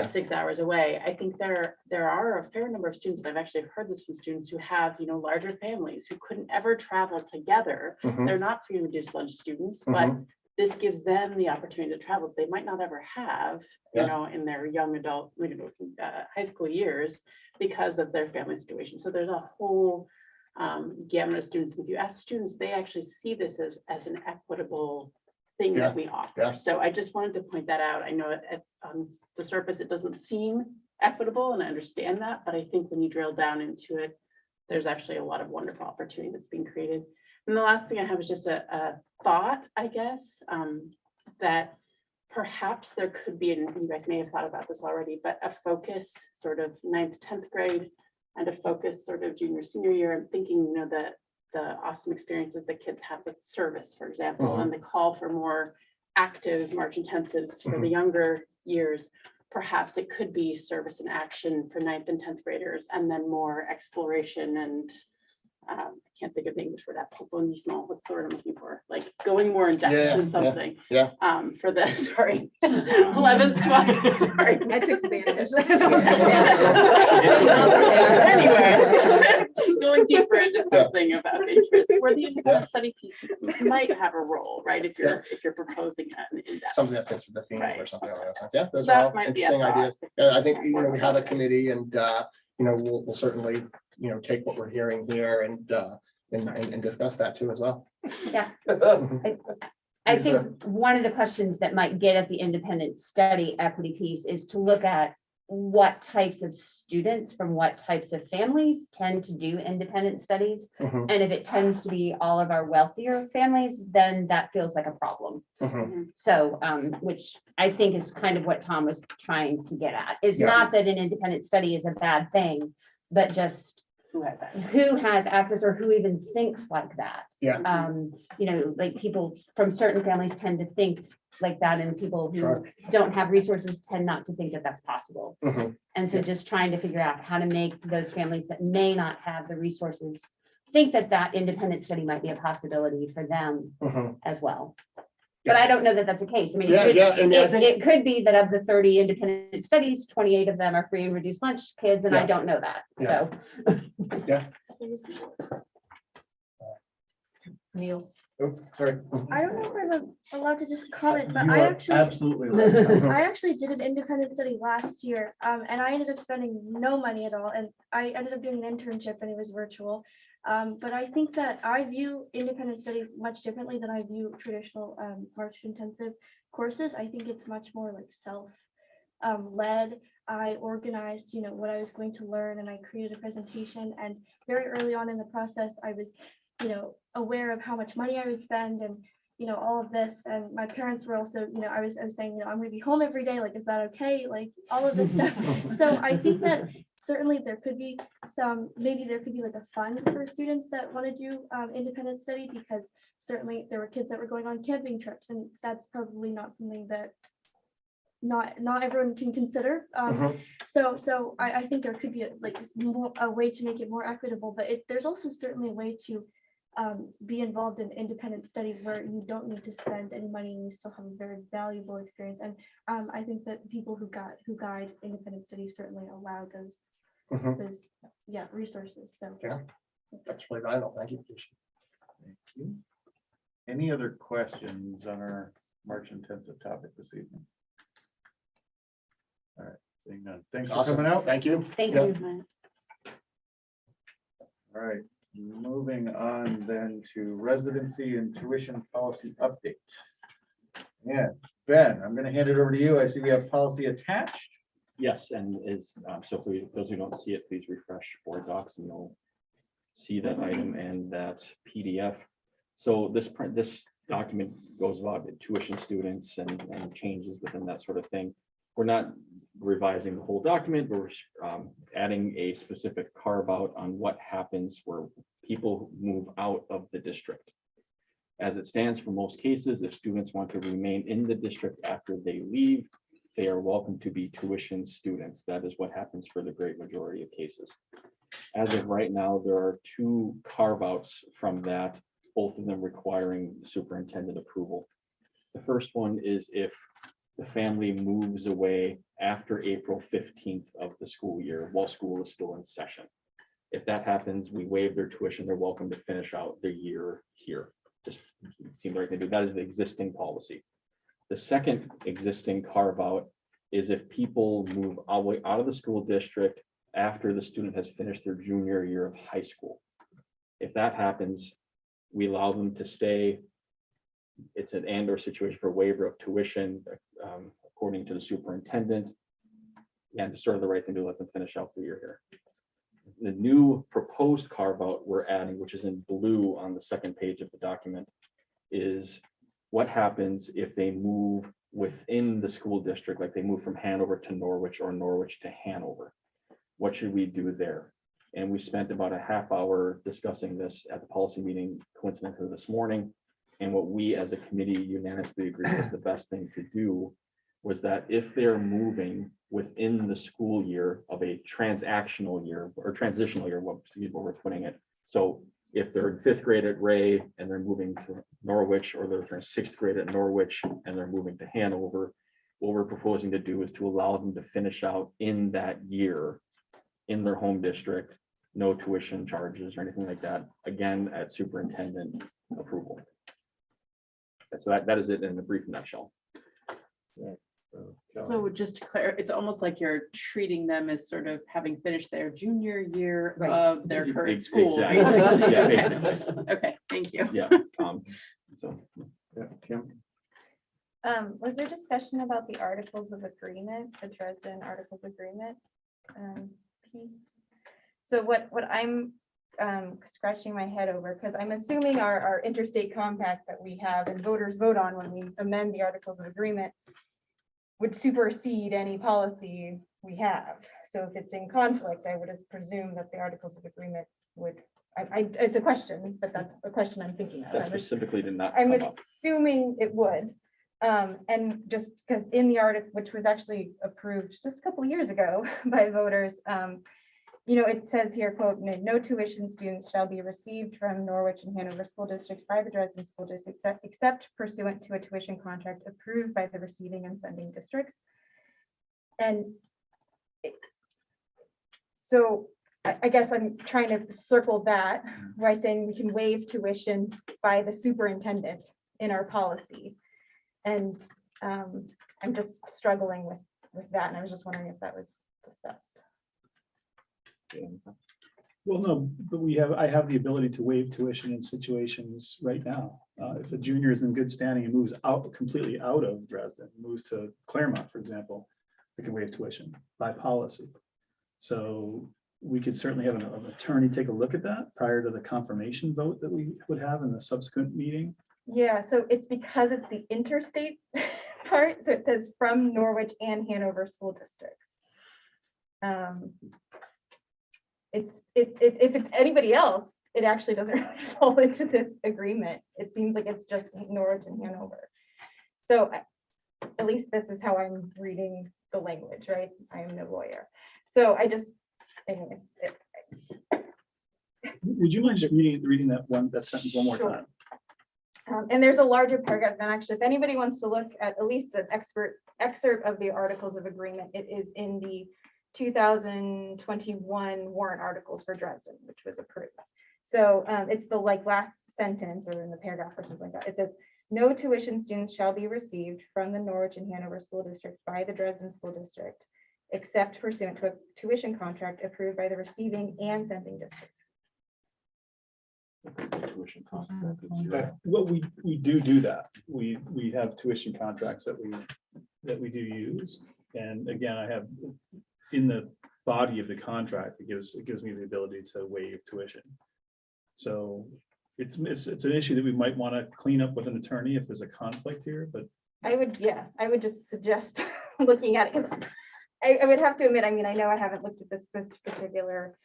6 hours away, I think there are a fair number of students, and I've actually heard this from students who have, you know, larger families who couldn't ever travel together. They're not free and reduced lunch students, but this gives them the opportunity to travel they might not ever have, you know, in their young adult, high school years, because of their family situation. So there's a whole gamut of students. If you ask students, they actually see this as an equitable thing that we offer. So I just wanted to point that out. I know on the surface it doesn't seem equitable, and I understand that, but I think when you drill down into it, there's actually a lot of wonderful opportunity that's being created. And the last thing I have is just a thought, I guess, that perhaps there could be, and you guys may have thought about this already, but a focus sort of 9th to 10th grade, and a focus sort of junior, senior year. I'm thinking, you know, the awesome experiences that kids have with service, for example, and the call for more active March Intensives for the younger years. Perhaps it could be service and action for 9th and 10th graders, and then more exploration and I can't think of the English word, approfondissement. What's the word I'm looking for? Like going more in depth in something. For the 11th, 12th, sorry. I took Spanish. Anyway, going deeper into something about interest, where the independent study piece might have a role, right? If you're proposing an in-depth. Something that fits with the theme or something like that. Yeah, those That are all might be a interesting thought. ideas. I think, you know, we have a committee, and you know, we'll certainly, you know, take what we're hearing here and discuss that too as well. Yeah. I think one of the questions that might get at the independent study equity piece is to look at what types of students from what types of families tend to do independent studies. And if it tends to be all of our wealthier families, then that feels like a problem. So, which I think is kind of what Tom was trying to get at. It's not that an independent study is a bad thing, but just who has access or who even thinks like that. You know, like people from certain families tend to think like that, and people who don't have resources tend not to think that that's possible. And so just trying to figure out how to make those families that may not have the resources think that that independent study might be a possibility for them Mhm. as well. But I don't know that that's the case. I mean, Yeah, yeah, and I think, it could be that of the 30 independent studies, 28 of them are free and reduced lunch kids, and I Yeah. don't know that, Yeah. so. Neil. Oh, sorry. I don't know if I'm allowed to just comment, but You I are actually, absolutely right. I actually did an independent study last year, and I ended up spending no money at all, and I ended up doing an internship and it was virtual. But I think that I view independent study much differently than I view traditional March intensive courses. I think it's much more like self led. I organized, what I was going to learn, and I created a presentation. And very early on in the process, I was, aware of how much money I would spend, and all of this. And my parents were also, I was saying, I'm gonna be home every day. Like, is that okay? Like all of this stuff. So I think that certainly there could be maybe there could be like a fund for students that want to do independent study, because certainly there were kids that were going on camping trips, and that's probably not something that not everyone can consider. So I think there could be a way to make it more equitable, but there's also certainly a way to be involved in independent study where you don't need to spend any money and you still have a very valuable experience. And I think that the people who guide independent study certainly allow those resources. So Yeah. That's really valuable. Thank you. Thank you. Any other questions on our March intensive topic this evening? All right, seeing none. Thanks for Awesome. coming out. Thank you. Thank Yeah. you. All right, moving on then to residency and tuition policy update. Yeah, Ben, I'm gonna hand it over to you. I see we have policy attached. Yes, and so for those who don't see it, please refresh board docs and you'll see that item and that PDF. So this document goes about tuition students and changes within that sort of thing. We're not revising the whole document, but we're adding a specific carve out on what happens where people move out of the district. As it stands for most cases, if students want to remain in the district after they leave, they are welcome to be tuition students. That is what happens for the great majority of cases. As of right now, there are two carve outs from that, both of them requiring superintendent approval. The first one is if the family moves away after April 15th of the school year while school is still in session. If that happens, we waive their tuition. They're welcome to finish out their year here. Just seems like they do. That is the existing policy. The second existing carve out is if people move out of the school district after the student has finished their junior year of high school. If that happens, we allow them to stay. It's an and/or situation for waiver of tuition according to the superintendent. And it's sort of the right thing to let them finish out the year here. The new proposed carve out we're adding, which is in blue on the second page of the document, is what happens if they move within the school district, like they move from Hanover to Norwich or Norwich to Hanover. What should we do there? And we spent about a half hour discussing this at the policy meeting coincidentally this morning. And what we as a committee unanimously agreed was the best thing to do was that if they're moving within the school year of a transactional year or transitional year, what we're putting it. So if they're in 5th grade at Ray and they're moving to Norwich, or they're in 6th grade at Norwich and they're moving to Hanover, what we're proposing to do is to allow them to finish out in that year in their home district, no tuition charges or anything like that, again, at superintendent approval. So that is it in a brief nutshell. So just to clarify, it's almost like you're treating them as sort of having finished their junior year Right. of their current school. Exactly. basically. Yeah, basically. Okay, thank you. Yeah. So, yeah, Kim? Was there discussion about the Articles of Agreement, the Dresden Articles of Agreement piece? So what I'm scratching my head over, because I'm assuming our interstate compact that we have and voters vote on when we amend the Articles of Agreement would supersede any policy we have. So if it's in conflict, I would have presumed that the Articles of Agreement would, it's a question, but that's a question I'm thinking of. That specifically did not I'm come up. assuming it would. And just because in the article, which was actually approved just a couple of years ago by voters, it says here, quote, no tuition students shall be received from Norwich and Hanover School Districts by the Dresden School District except pursuant to a tuition contract approved by the receiving and sending districts. And so I guess I'm trying to circle that by saying we can waive tuition by the superintendent in our policy. And I'm just struggling with that. And I was just wondering if that was discussed. Well, no, but I have the ability to waive tuition in situations right now. If a junior is in good standing and moves out completely out of Dresden, moves to Claremont, for example, I can waive tuition by policy. So we could certainly have an attorney take a look at that prior to the confirmation vote that we would have in the subsequent meeting. Yeah, so it's because it's the interstate part. So it says from Norwich and Hanover school districts. If it's anybody else, it actually doesn't really fall into this agreement. It seems like it's just Norwich and Hanover. So at least this is how I'm reading the language, right? I am no lawyer. So I just, anyways. Would you mind just reading that sentence one more Sure. time? And there's a larger paragraph, and actually, if anybody wants to look at least an excerpt of the Articles of Agreement, it is in the 2021 warrant articles for Dresden, which was approved. So it's the last sentence or in the paragraph or something like that. It says, no tuition students shall be received from the Norwich and Hanover School District by the Dresden School District, except pursuant to a tuition contract approved by the receiving and sending districts. Tuition contract is zero. Well, we do that. We have tuition contracts that we do use. And again, I have in the body of the contract, it gives me the ability to waive tuition. So it's an issue that we might want to clean up with an attorney if there's a conflict here, but I would just suggest looking at it, because I would have to admit, I mean, I know I haven't looked at this particular,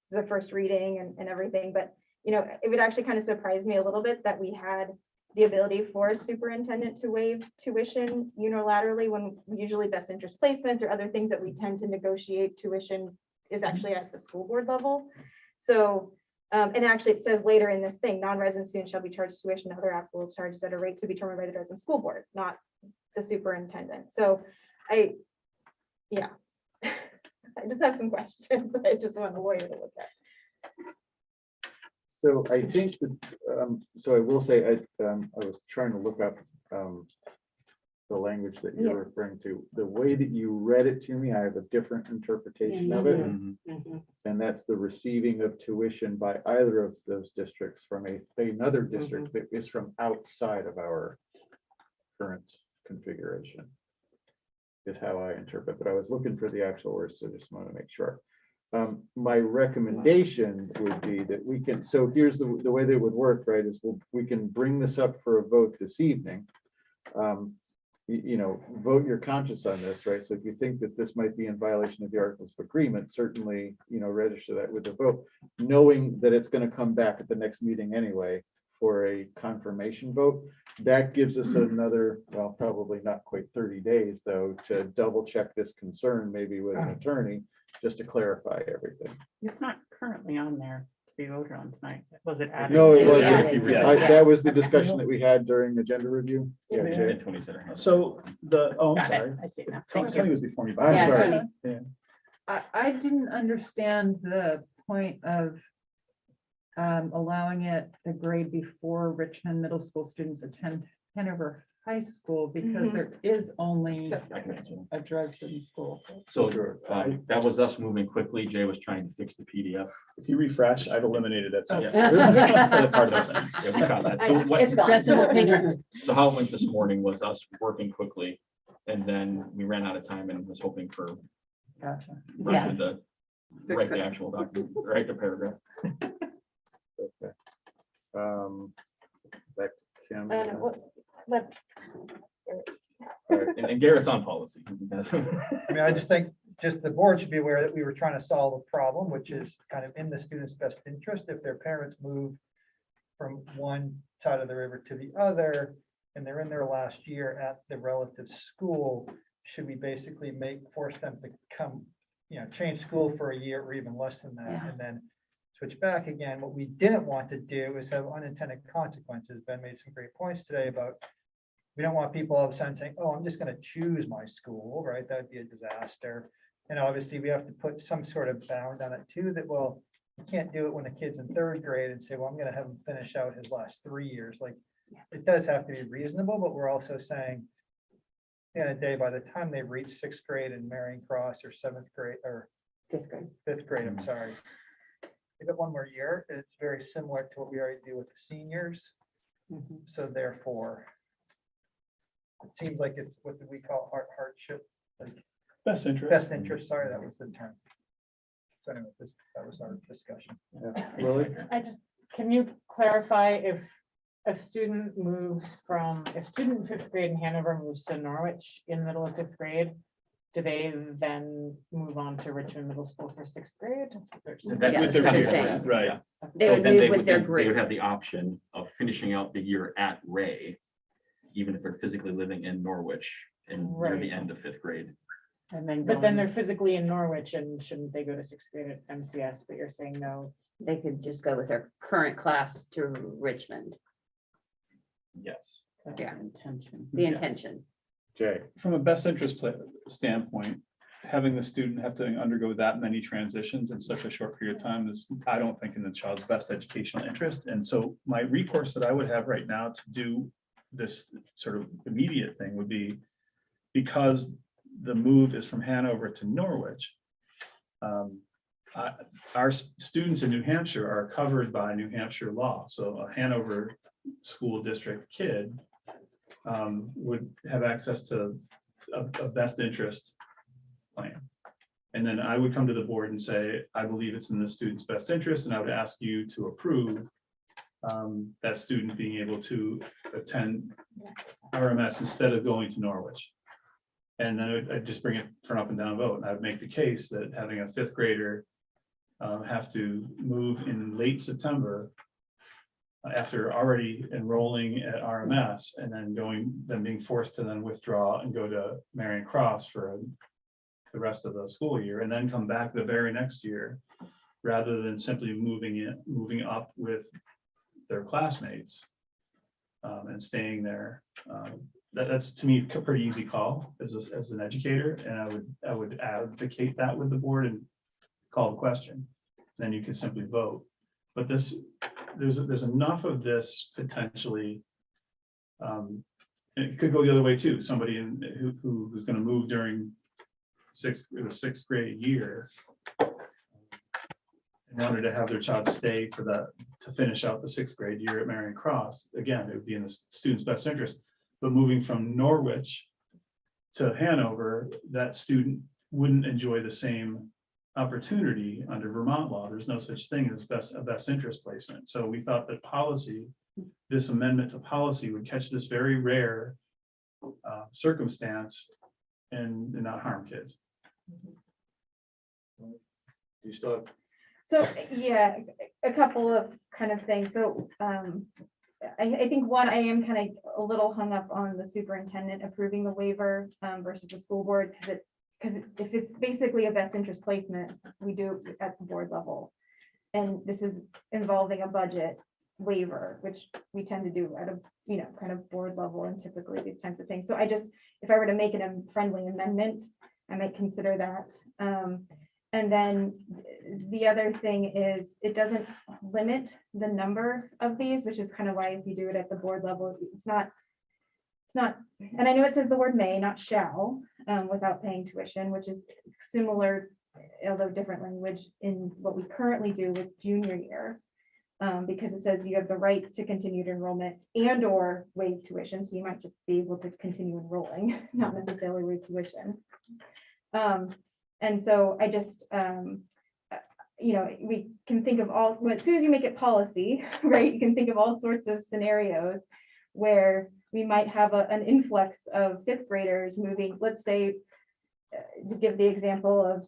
this is the first reading and everything, but it would actually kind of surprise me a little bit that we had the ability for a superintendent to waive tuition unilaterally when usually best interest placements or other things that we tend to negotiate tuition is actually at the school board level. So, and actually it says later in this thing, non-resident students shall be charged tuition and other applicable charges at a rate to be determined by the Dresden School Board, not the superintendent. So I just have some questions. I just want a lawyer to look at. So I think that, so I will say, I was trying to look up the language that you're referring to. The way that you read it to me, I have a different interpretation of it. And that's the receiving of tuition by either of those districts from another district that is from outside of our current configuration, is how I interpret, but I was looking for the actual words, so just want to make sure. My recommendation would be that we can, so here's the way that would work, right, is we can bring this up for a vote this evening. Vote your conscience on this, right? So if you think that this might be in violation of the Articles of Agreement, certainly, register that with a vote, knowing that it's going to come back at the next meeting anyway for a confirmation vote. That gives us another, well, probably not quite 30 days though, to double check this concern, maybe with an attorney, just to clarify everything. It's not currently on there to be voted on tonight. Was it added? No, it Yeah. wasn't. Yeah. That was the discussion that we had during agenda review. Yeah, Yeah. Jay. so I'm Got it. sorry. I see it now. Tony Thank you. was before me. I'm Yeah, sorry. Tony. I didn't understand the point of allowing it the grade before Richmond Middle School students attend Hanover High School, because there is only I can answer that. a Dresden school. So that was us moving quickly. Jay was trying to fix the PDF. If you refresh, I've eliminated that. Yes. For the part of the sentence. Yeah, we got that. So what- It's gone. So how it went this morning was us working quickly, and then we ran out of time and was hoping for Gotcha. Russia to write Fix the it. actual document, write the paragraph. Okay. Back to Kim. But All right. And Garrett's on policy. I mean, I just think the board should be aware that we were trying to solve a problem, which is kind of in the student's best interest. If their parents move from one side of the river to the other, and they're in their last year at the relative school, should we basically force them to come change school for a year or even less than that, Yeah. and then switch back again. What we didn't want to do is have unintended consequences. Ben made some great points today about, we don't want people all of a sudden saying, oh, I'm just gonna choose my school, right? That'd be a disaster. And obviously, we have to put some sort of bound on it too, that, well, you can't do it when a kid's in 3rd grade and say, well, I'm gonna have him finish out his last 3 years. Like, it does have to be reasonable, but we're also saying, in a day, by the time they've reached 6th grade in Marion Cross, or 7th grade, or 5th grade. 5th grade, I'm sorry. They got one more year. It's very similar to what we already do with the seniors. So therefore, it seems like it's, what do we call hardship? Like Best interest. best interest, sorry, that was the term. So anyway, that was our discussion. Lily? Can you clarify if a student moves from, if student in 5th grade in Hanover moves to Norwich in the middle of 5th grade, do they then move on to Richmond Middle School for 6th grade? That- Yeah, that's that's what kind I'm of saying. what- Right. yeah. They So would then move with their They group. would have the option of finishing out the year at Ray, even if they're physically living in Norwich and near the Right. end of 5th grade. And then, but then they're physically in Norwich and shouldn't they go to 6th grade at MCS? But you're saying no. They could just go with their current class to Richmond, Yes. That's Yeah. the intention. the intention. Jay? From a best interest standpoint, having the student have to undergo that many transitions in such a short period of time is, I don't think, in the child's best educational interest. And so my recourse that I would have right now to do this sort of immediate thing would be, because the move is from Hanover to Norwich, our students in New Hampshire are covered by New Hampshire law. So a Hanover school district kid would have access to a best interest plan. And then I would come to the board and say, I believe it's in the student's best interest, and I would ask you to approve that student being able to attend RMS instead of going to Norwich. And then I'd just bring it for an up and down vote. And I'd make the case that having a 5th grader have to move in late September after already enrolling at RMS, and then being forced to then withdraw and go to Marion Cross for the rest of the school year, and then come back the very next year, rather than simply moving up with their classmates and staying there. That's to me a pretty easy call as an educator, and I would advocate that with the board and call the question. Then you could simply vote. But there's enough of this potentially. And it could go the other way too. Somebody who's going to move during the 6th grade year and wanted to have their child stay to finish out the 6th grade year at Marion Cross. Again, it would be in the student's best interest. But moving from Norwich to Hanover, that student wouldn't enjoy the same opportunity under Vermont law. There's no such thing as a best interest placement. So we thought that this amendment to policy would catch this very rare circumstance and not harm kids. You still have? So, yeah, a couple of kind of things. So I think one, I am kind of a little hung up on the superintendent approving the waiver versus the school board, because if it's basically a best interest placement, we do it at the board level. And this is involving a budget waiver, which we tend to do at a, kind of board level and typically these types of things. So if I were to make it a friendly amendment, I might consider that. And then the other thing is it doesn't limit the number of these, which is kind of why if you do it at the board level, it's not, and I know it says the word may, not shall, without paying tuition, which is similar, although different language in what we currently do with junior year. Because it says you have the right to continued enrollment and or waive tuition. So you might just be able to continue enrolling, not necessarily waive tuition. And so I just, we can think of as soon as you make it policy, right, you can think of all sorts of scenarios where we might have an influx of 5th graders moving, let's say, to give the example of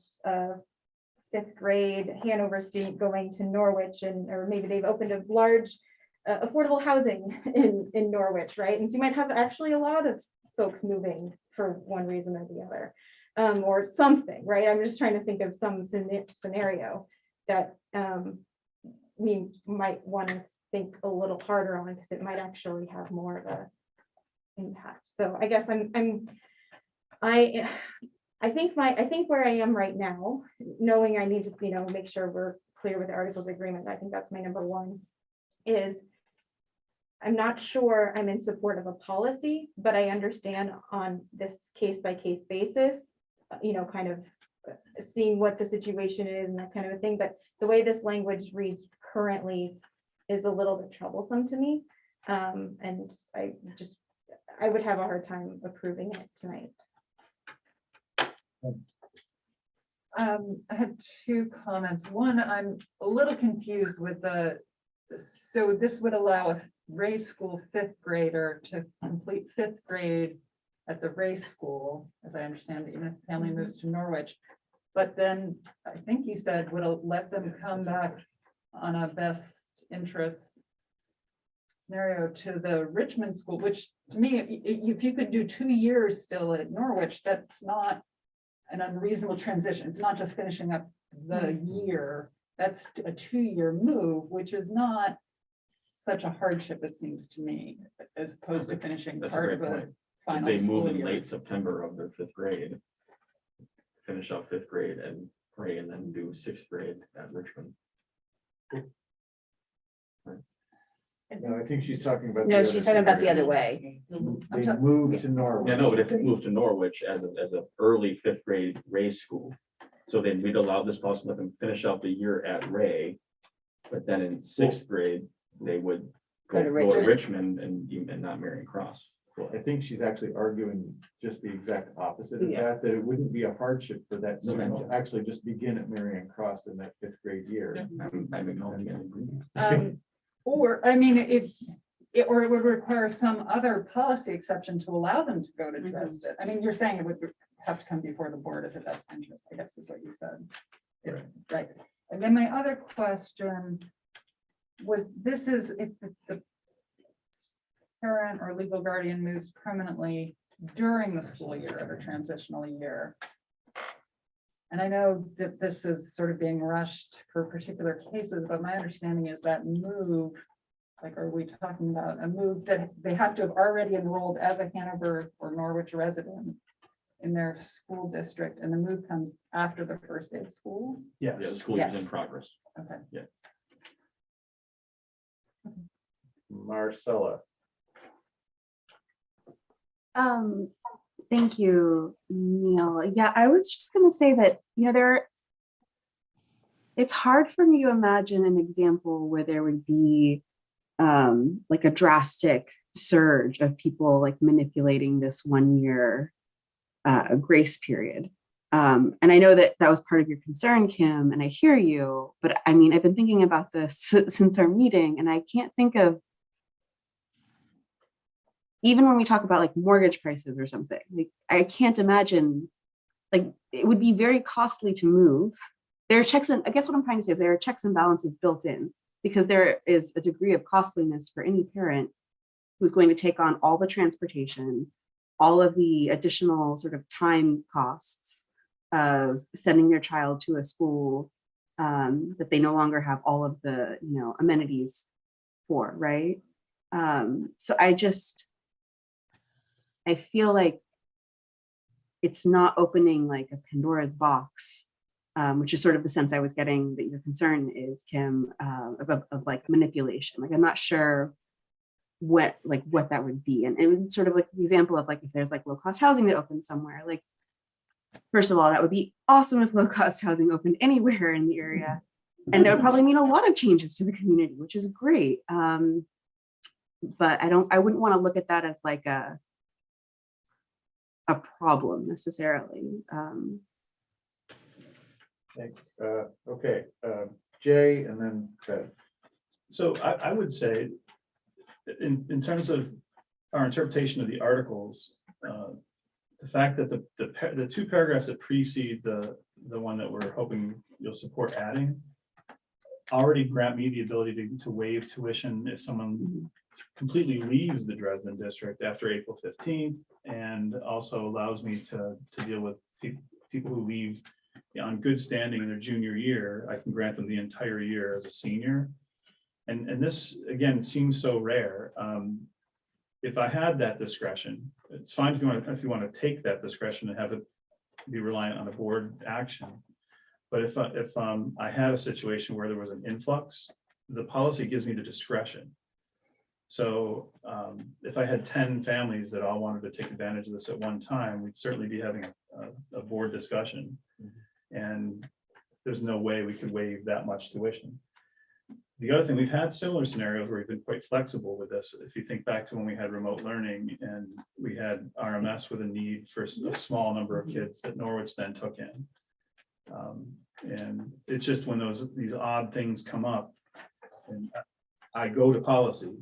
5th grade Hanover student going to Norwich, or maybe they've opened a large affordable housing in Norwich, right? And so you might have actually a lot of folks moving for one reason or the other. or something, right? I'm just trying to think of some scenario that we might want to think a little harder on, because it might actually have more of a impact. So I guess I think where I am right now, knowing I need to, make sure we're clear with the articles of agreement, I think that's my number one, is I'm not sure I'm in support of a policy, but I understand on this case by case basis, kind of seeing what the situation is and that kind of a thing. But the way this language reads currently is a little bit troublesome to me. And I would have a hard time approving it tonight. I had two comments. One, I'm a little confused with so this would allow a Ray School fifth grader to complete fifth grade at the Ray School, as I understand it, even if the family moves to Norwich. But then I think you said would let them come back on a best interest scenario to the Richmond School, which to me, if you could do 2 years still at Norwich, that's not an unreasonable transition. It's not just finishing up the year. That's a 2-year move, which is not such a hardship, it seems to me, as opposed to finishing That's a part great of a point. If final they move school in year. late September of their fifth grade, finish up fifth grade and pray, and then do sixth grade at Richmond. No, I think she's talking about. No, she's talking about the other way. They moved to Norwich. Yeah, no, but if they move to Norwich as a early fifth grade Ray school, so then we'd allow this policy to let them finish out the year at Ray. But then in sixth grade, they would go to Richmond and not Marion Cross. Well, I think she's actually arguing just the exact opposite of that it wouldn't be a hardship for that student to actually just begin at Marion Cross in that fifth grade year. I'm acknowledging it. Or, I mean, it would require some other policy exception to allow them to go to Dresden. I mean, you're saying it would have to come before the board as a best interest, I guess is what you said. Right. And then my other question was, this is if the parent or legal guardian moves permanently during the school year of a transitional year. And I know that this is sort of being rushed for particular cases, but my understanding is that move, like, are we talking about a move that they have to have already enrolled as a Hanover or Norwich resident in their school district, and the move comes after the first day of school? Yes. Yeah, the school year is in progress. Okay. Yeah. Marcella. Thank you, Neil. Yeah, I was just going to say that, it's hard for me to imagine an example where there would be like a drastic surge of people like manipulating this 1 year grace period. And I know that that was part of your concern, Kim, and I hear you, but I mean, I've been thinking about this since our meeting, and I can't think of, even when we talk about like mortgage prices or something, like I can't imagine, like it would be very costly to move. There are checks and I guess what I'm trying to say is there are checks and balances built in, because there is a degree of costliness for any parent who's going to take on all the transportation, all of the additional sort of time costs of sending their child to a school that they no longer have all of the amenities for, right? So I feel like it's not opening like a Pandora's box, which is sort of the sense I was getting that your concern is, Kim, of like manipulation. Like, I'm not sure what that would be. And it was sort of like the example of like, if there's like low cost housing that opens somewhere, like, first of all, that would be awesome if low cost housing opened anywhere in the area. And that would probably mean a lot of changes to the community, which is great. But I wouldn't want to look at that as like a problem necessarily. Okay, Jay, and then Ted. So I would say, in terms of our interpretation of the articles, the fact that the two paragraphs that precede the one that we're hoping you'll support adding already grant me the ability to waive tuition if someone completely leaves the Dresden district after April 15th, and also allows me to deal with people who leave on good standing in their junior year, I can grant them the entire year as a senior. And this, again, seems so rare. If I had that discretion, it's fine if you want to take that discretion and have it be reliant on a board action. But if I had a situation where there was an influx, the policy gives me the discretion. So if I had 10 families that all wanted to take advantage of this at one time, we'd certainly be having a board discussion. And there's no way we could waive that much tuition. The other thing, we've had similar scenarios where we've been quite flexible with this. If you think back to when we had remote learning and we had RMS with a need for a small number of kids that Norwich then took in. And it's just when these odd things come up and I go to policy,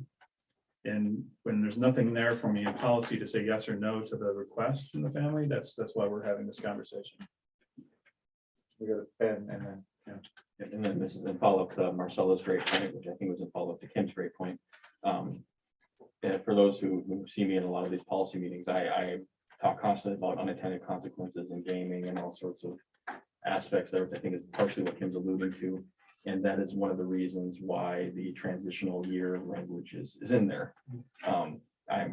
and when there's nothing there for me in policy to say yes or no to the request from the family, that's why we're having this conversation. We got a pen and then, And then this is in follow-up to Marcella's great point, which I think was in follow-up to Kim's great point. And for those who see me in a lot of these policy meetings, I talk constantly about unintended consequences in gaming and all sorts of aspects there, which I think is partially what Kim's alluding to. And that is one of the reasons why the transitional year language is in there. I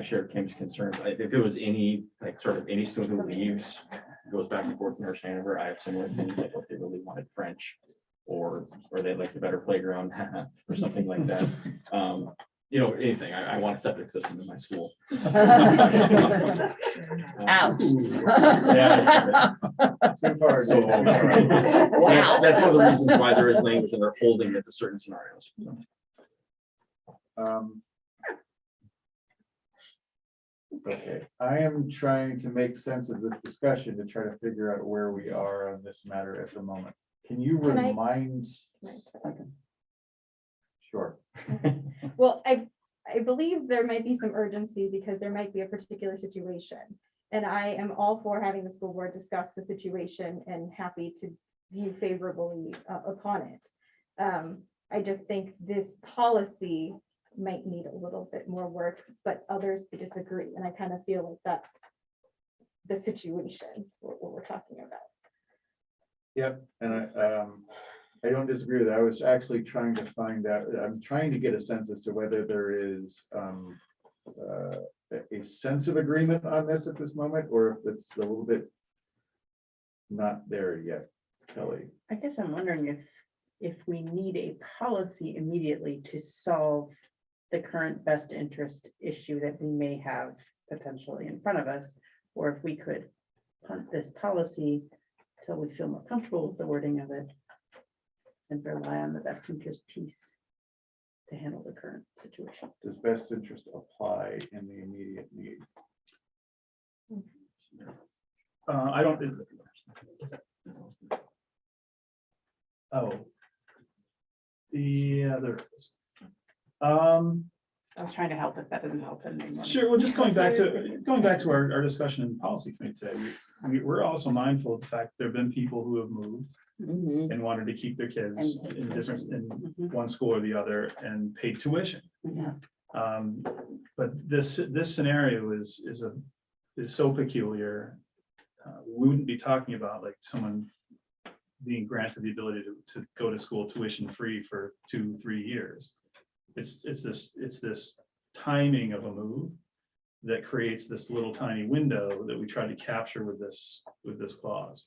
share Kim's concerns. If it was any, like sort of any student who leaves, goes back and forth in North Hanover, I have similar opinions, like if they really wanted French or they'd like a better playground or something like that. You know, anything. I want a septic system in my school. Ouch. Yeah, too far. so, that's one of the reasons why there is language and they're holding it to certain scenarios. Okay, I am trying to make sense of this discussion to try to figure out where we are on this matter at the moment. Can you Can I- remind? Sure. Well, I believe there might be some urgency because there might be a particular situation. And I am all for having the school board discuss the situation and happy to view favorably upon it. I just think this policy might need a little bit more work, but others disagree. And I kind of feel like that's the situation, what we're talking about. Yep, and I don't disagree with that. I was actually trying to find out, I'm trying to get a sense as to whether there is a sense of agreement on this at this moment, or if it's a little bit not there yet, Kelly. I guess I'm wondering if we need a policy immediately to solve the current best interest issue that we may have potentially in front of us, or if we could punt this policy till we feel more comfortable with the wording of it and rely on the best interest piece to handle the current situation. Does best interest apply in the immediate need? I don't. Oh. Yeah, there it is. I was trying to help if that doesn't help anymore. Sure, well, just going back to our discussion in policy committee today, we're also mindful of the fact there have been people who have moved and wanted to keep their kids in one school or the other and paid tuition. Yeah. But this scenario is so peculiar. We wouldn't be talking about like someone being granted the ability to go to school tuition free for 2-3 years. It's this timing of a move that creates this little tiny window that we try to capture with this clause.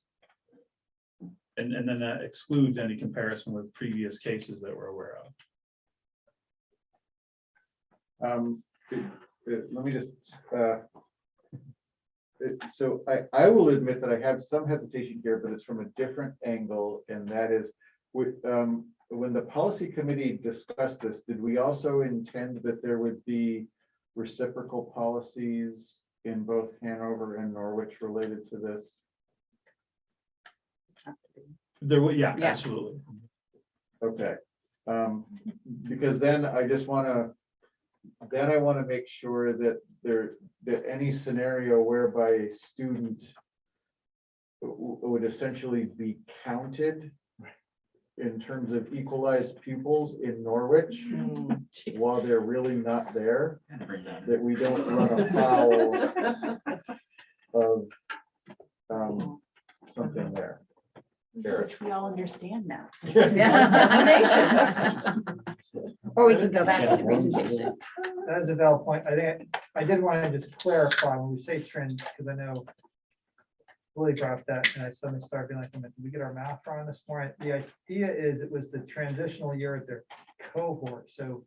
And then that excludes any comparison with previous cases that we're aware of. Let me just, so I will admit that I have some hesitation here, but it's from a different angle, and that is with, when the policy committee discussed this, did we also intend that there would be reciprocal policies in both Hanover and Norwich related to this? There would, yeah, Yeah. absolutely. Okay, because then I just want to make sure that any scenario whereby a student would essentially be counted in terms of equalized pupils in Norwich while they're really not there, that we don't run afoul of Which we all understand now. Or we can go back to the presentation. That is a valid point. I think I did want to just clarify when we say trend, because I know Willie brought up that, and I suddenly started being like, did we get our math wrong this morning? The idea is it was the transitional year at their cohort. So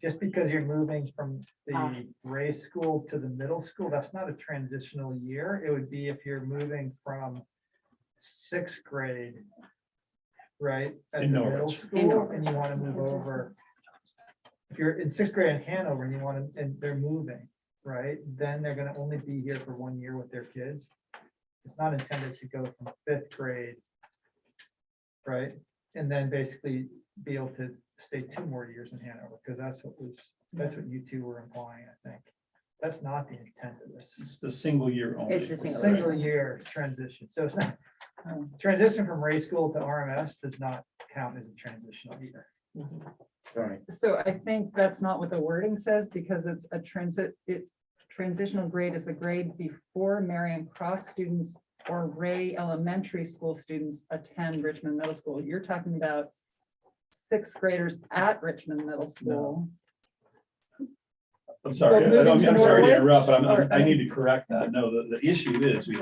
just because you're moving from the grade school to the middle school, that's not a transitional year. It would be if you're moving from 6th grade, right, at In the middle Norwich. school, and you want to move over. If you're in 6th grade in Hanover and you want to, and they're moving, right, then they're going to only be here for 1 year with their kids. It's not intended to go from 5th grade, right, and then basically be able to stay 2 more years in Hanover, because that's what you two were implying, I think. That's not the intent of this. It's the single year only. It's the Single year transition. So it's not, transition from Ray School to RMS does not count as a transitional year. Tony, So I think that's not what the wording says, because it's a transitional grade is the grade before Marion Cross students or Ray Elementary School students attend Richmond Middle School. You're talking about 6th graders at Richmond Middle School. I'm sorry, Well, moving to I'm sorry to Norwich, interrupt, but or- I need to correct that. No, the issue is we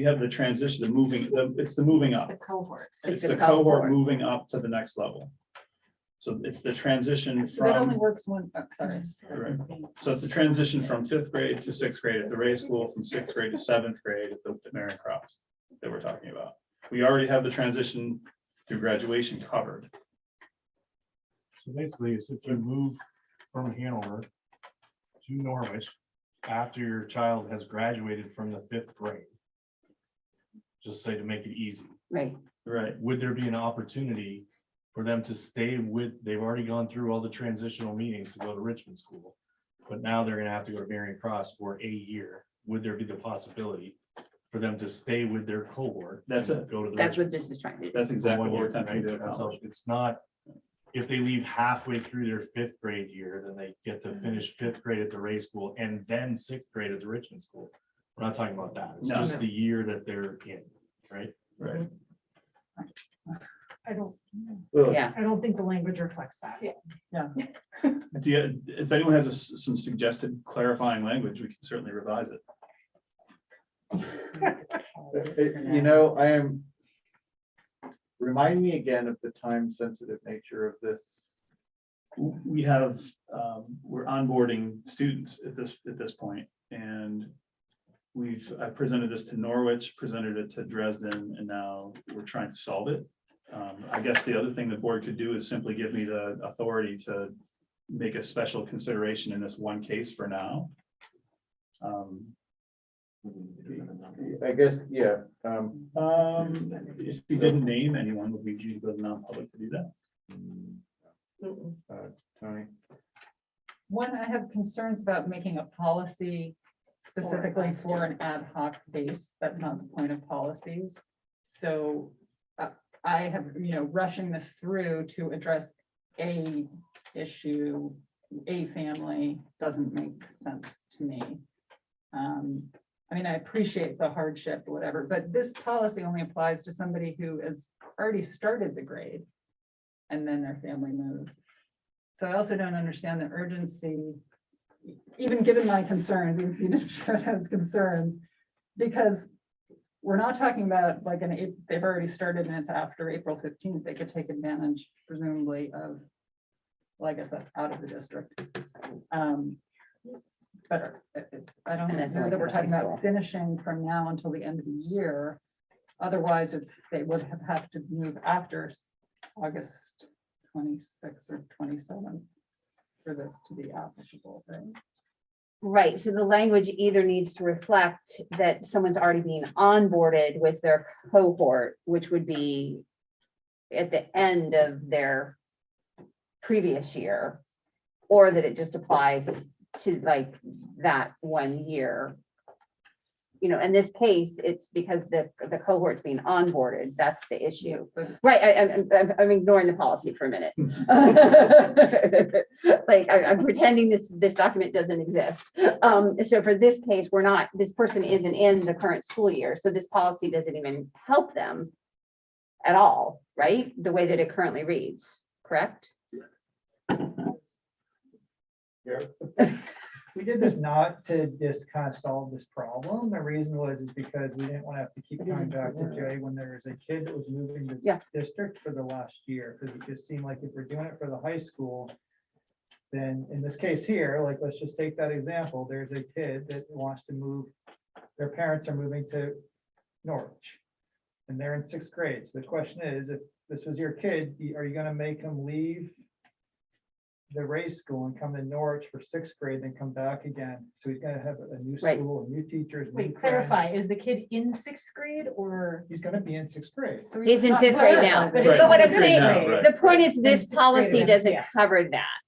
have the transition, it's the moving up. The cohort. It's the cohort moving up to the next level. So it's the transition So that only from, works one, oh, sorry. right. So it's the transition from 5th grade to 6th grade at the Ray School, from 6th grade to 7th grade at the Marion Cross that we're talking about. We already have the transition through graduation covered. So basically, it's if you move from Hanover to Norwich after your child has graduated from the 5th grade, just say to make it easy, Right. Right. would there be an opportunity for them to stay with, they've already gone through all the transitional meetings to go to Richmond School, but now they're gonna have to go to Marion Cross for a year. Would there be the possibility for them to stay with their cohort? That's and it. Go to the. That's what Richmond this is trying to do. That's exactly what we're School, attempting to right? That's how- accomplish. It's not, if they leave halfway through their 5th grade year, then they get to finish 5th grade at the Ray School and then 6th grade at the Richmond School. We're not talking about that. It's No. just the year that they're in, right? Right. I don't, well, Yeah. I don't think the language reflects that. Do you, if anyone has some suggested clarifying language, we can certainly revise it. you know, I am, remind me again of the time sensitive nature of this. We have, we're onboarding students at this point, and I've presented this to Norwich, presented it to Dresden, and now we're trying to solve it. I guess the other thing the board could do is simply give me the authority to make a special consideration in this one case for now. I guess, yeah. If we didn't name anyone, would we need to go to non-public to do that? Tony, One, I have concerns about making a policy specifically for an ad hoc base. That's not the point of policies. So I have, rushing this through to address a issue, a family doesn't make sense to me. I mean, I appreciate the hardship or whatever, but this policy only applies to somebody who has already started the grade and then their family moves. So I also don't understand the urgency, even given my concerns, even if you didn't share those concerns, because we're not talking about like they've already started and it's after April 15th. They could take advantage presumably of, well, I guess that's out of the district. But I don't And that's know only that for we're the high talking about school. finishing from now until the end of the year. Otherwise, they would have to move after August 26th or 27th for this to be applicable, right? Right, so the language either needs to reflect that someone's already being onboarded with their cohort, which would be at the end of their previous year, or that it just applies to like that 1 year. you know, in this case, it's because the cohort's being onboarded. That's the issue. Right, I'm ignoring the policy for a minute. Like, I'm pretending this document doesn't exist. So for this case, this person isn't in the current school year, so this policy doesn't even help them at all, right? The way that it currently reads, correct? We did this not to just kind of solve this problem. The reason was is because we didn't want to have to keep coming back to Jay when there was a kid that was moving to Yeah. district for the last year. Because it just seemed like if we're doing it for the high school, then in this case here, like, let's just take that example. There's a kid that wants to move, their parents are moving to Norwich. And they're in 6th grade. So the question is, if this was your kid, are you gonna make him leave the Ray school and come to Norwich for 6th grade, then come back again? So he's gonna have a new Right. school, new teachers. new Wait, clarify, friends. is the kid in 6th grade or? He's gonna be in 6th grade. So He's in not 5th grade clarify, now. but But he's what in I'm fifth saying, grade. right. the point is In this 6th grade policy events, doesn't yes. cover that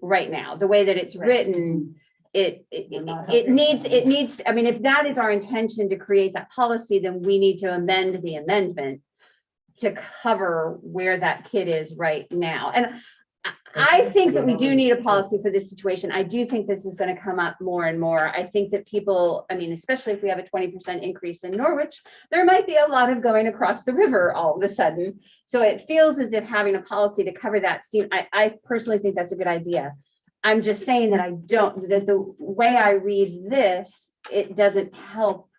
right now. The way that it's Right. written, it not needs, I mean, if that is our intention to create that policy, then we need to amend the amendment to cover where that kid is right now. And I think that we do need a policy for this situation. I do think this is going to come up more and more. I think that people, I mean, especially if we have a 20% increase in Norwich, there might be a lot of going across the river all of a sudden. So it feels as if having a policy to cover that, I personally think that's a good idea. I'm just saying that that the way I read this, it doesn't help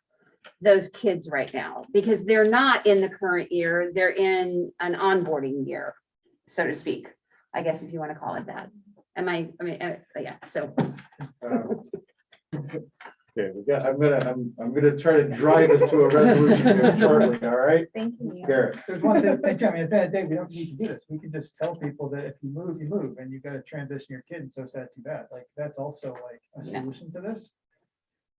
those kids right now because they're not in the current year. They're in an onboarding year, so to speak. I guess if you want to call it that. Yeah, so. Okay, I'm gonna try to drive us to a resolution here shortly, all right? Thank you. Garrett, There's one thing, I mean, at the end of the day, we don't need to do this. We can just tell people that if you move, and you gotta transition your kid, and so sad, too bad. Like, that's also like a Yeah. solution to this.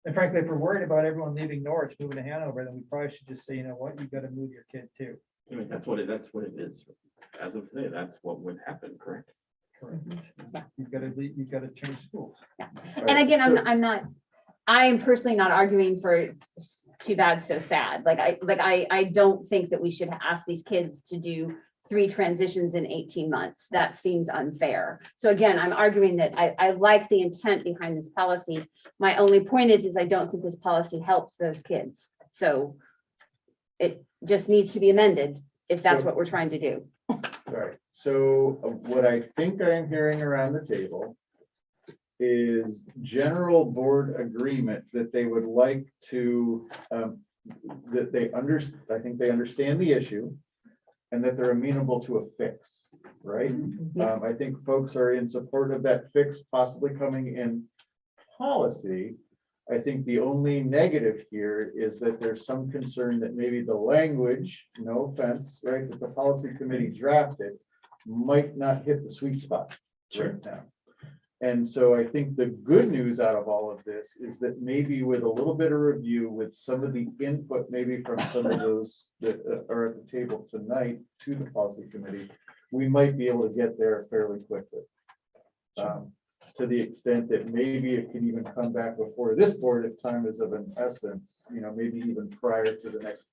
And frankly, if we're worried about everyone leaving Norwich, moving to Hanover, then we probably should just say, you know what, you gotta move your kid too. I mean, that's what it is. As of today, that's what would happen, correct? Correct. You've gotta change schools. And again, I am personally not arguing for too bad, so sad. I don't think that we should ask these kids to do 3 transitions in 18 months. That seems unfair. So again, I'm arguing that I like the intent behind this policy. My only point is I don't think this policy helps those kids. So it just needs to be amended if that's So- what we're trying to do. all right, so what I think I'm hearing around the table is general board agreement that they would like to, I think they understand the issue and that they're amenable to a fix, right? Yeah. I think folks are in support of that fix possibly coming in policy. I think the only negative here is that there's some concern that maybe the language, no offense, right, that the policy committee drafted might not hit the sweet spot right now. And so I think the good news out of all of this is that maybe with a little bit of review, with some of the input, maybe from some of those that are at the table tonight to the policy committee, we might be able to get there fairly quickly. To the extent that maybe it can even come back before this board if time is of an essence, you know, maybe even prior to the next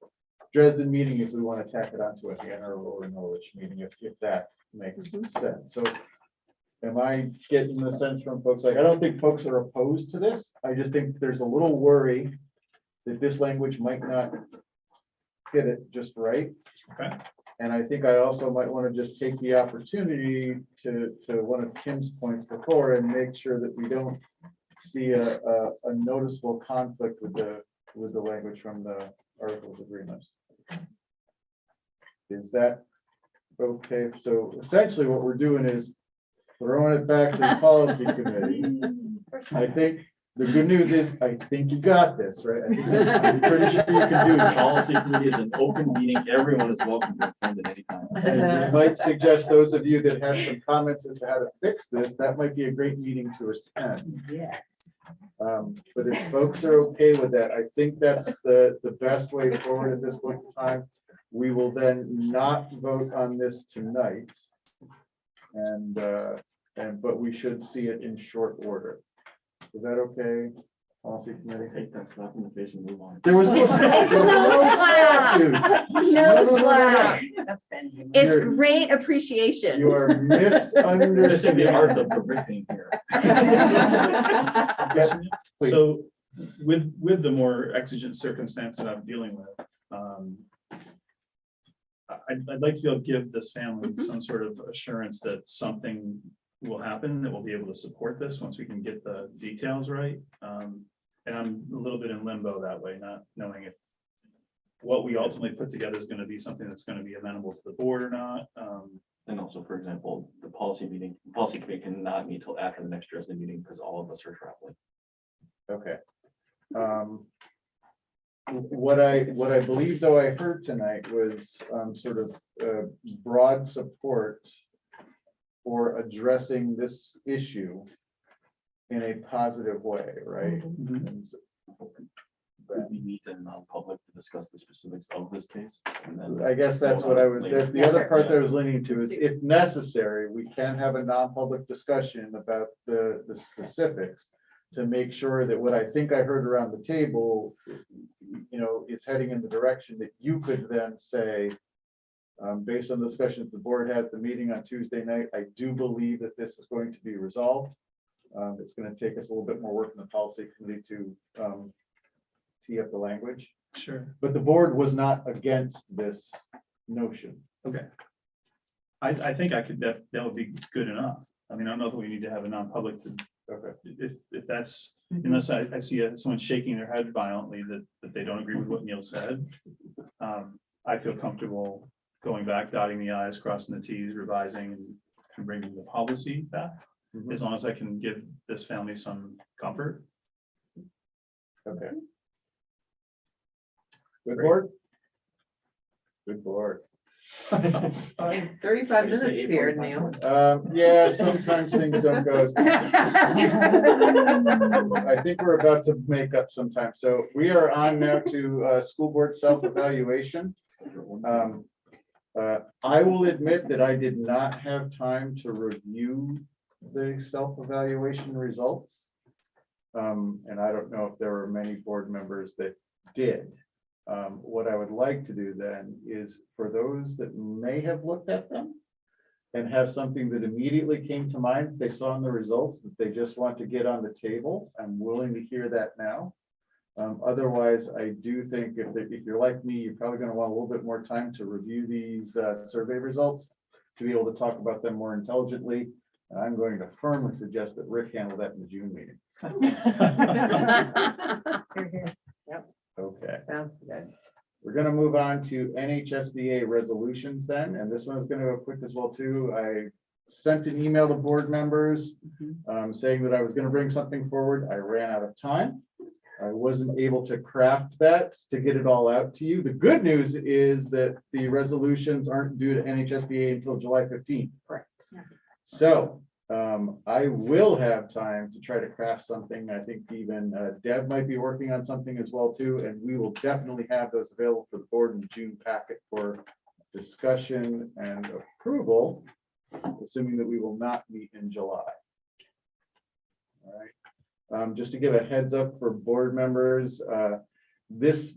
Dresden meeting, if we want to tack it onto a Hanover or Norwich meeting, if that makes sense. So am I getting the sense from folks? Like, I don't think folks are opposed to this. I just think there's a little worry that this language might not hit it just right. Okay. And I think I also might want to just take the opportunity to one of Kim's points before and make sure that we don't see a noticeable conflict with the language from the Articles of Agreement. Is that okay? So essentially what we're doing is throwing it back to the policy committee. I think the good news is, I think you got this, right? I think I'm pretty sure you can do The it. policy committee is an open meeting. Everyone is welcome to attend at any time. And you might suggest those of you that have some comments as to how to fix this, that might be a great meeting to attend. Yes. But if folks are okay with that, I think that's the best way forward at this point in time. We will then not vote on this tonight. But we should see it in short order. Is that okay? Policy committee. Take that slap in the face and move on. There was no. It's no slap. No slap. That's been. It's You're- great appreciation. You are Missing the art misunderstanding. of the riffing here. Yes, please. So with the more exigent circumstance that I'm dealing with, I'd like to be able to give this family some sort of assurance that something will happen, that we'll be able to support this once we can get the details right. And I'm a little bit in limbo that way, not knowing if what we ultimately put together is going to be something that's going to be amenable to the board or not. And also, for example, the policy committee cannot meet till after the next Dresden meeting because all of us are traveling. Okay. What I believe, though, I heard tonight was sort of broad support for addressing this issue in a positive way, right? And so- Could we meet in non-public to discuss the specifics of this case? And then I guess that's what I was, the other part that I was leaning to is if necessary, we can have a non-public discussion about the specifics to make sure that what I think I heard around the table, you know, is heading in the direction that you could then say, based on the discussions the board had at the meeting on Tuesday night, I do believe that this is going to be resolved. It's going to take us a little bit more work in the policy committee to tee up the language. Sure. But the board was not against this notion. Okay. I think I could, that would be good enough. I mean, I don't know if we need to have a non-public to, Okay. if that's, unless I see someone shaking their head violently that they don't agree with what Neil said. I feel comfortable going back, dotting the i's, crossing the t's, revising and bringing the policy back, as long as I can give this family some comfort. Okay. Good board? Good board. 35 minutes here, Neil. Yeah, sometimes things don't go as. I think we're about to make up some time. So we are on now to school board self-evaluation. I will admit that I did not have time to review the self-evaluation results. And I don't know if there were many board members that did. What I would like to do then is for those that may have looked at them and have something that immediately came to mind, they saw in the results that they just want to get on the table. I'm willing to hear that now. Otherwise, I do think if you're like me, you're probably going to want a little bit more time to review these survey results to be able to talk about them more intelligently. And I'm going to firmly suggest that Rick handle that in the June meeting. Yep. Okay. Sounds good. We're going to move on to NHSBA resolutions then, and this one is going to go quick as well too. I sent an email to board members saying that I was going to bring something forward. I ran out of time. I wasn't able to craft that to get it all out to you. The good news is that the resolutions aren't due to NHSBA until July 15th. Correct. So I will have time to try to craft something. I think even Deb might be working on something as well too, and we will definitely have those available for the board in the June packet for discussion and approval, assuming that we will not meet in July. All right. Just to give a heads up for board members, the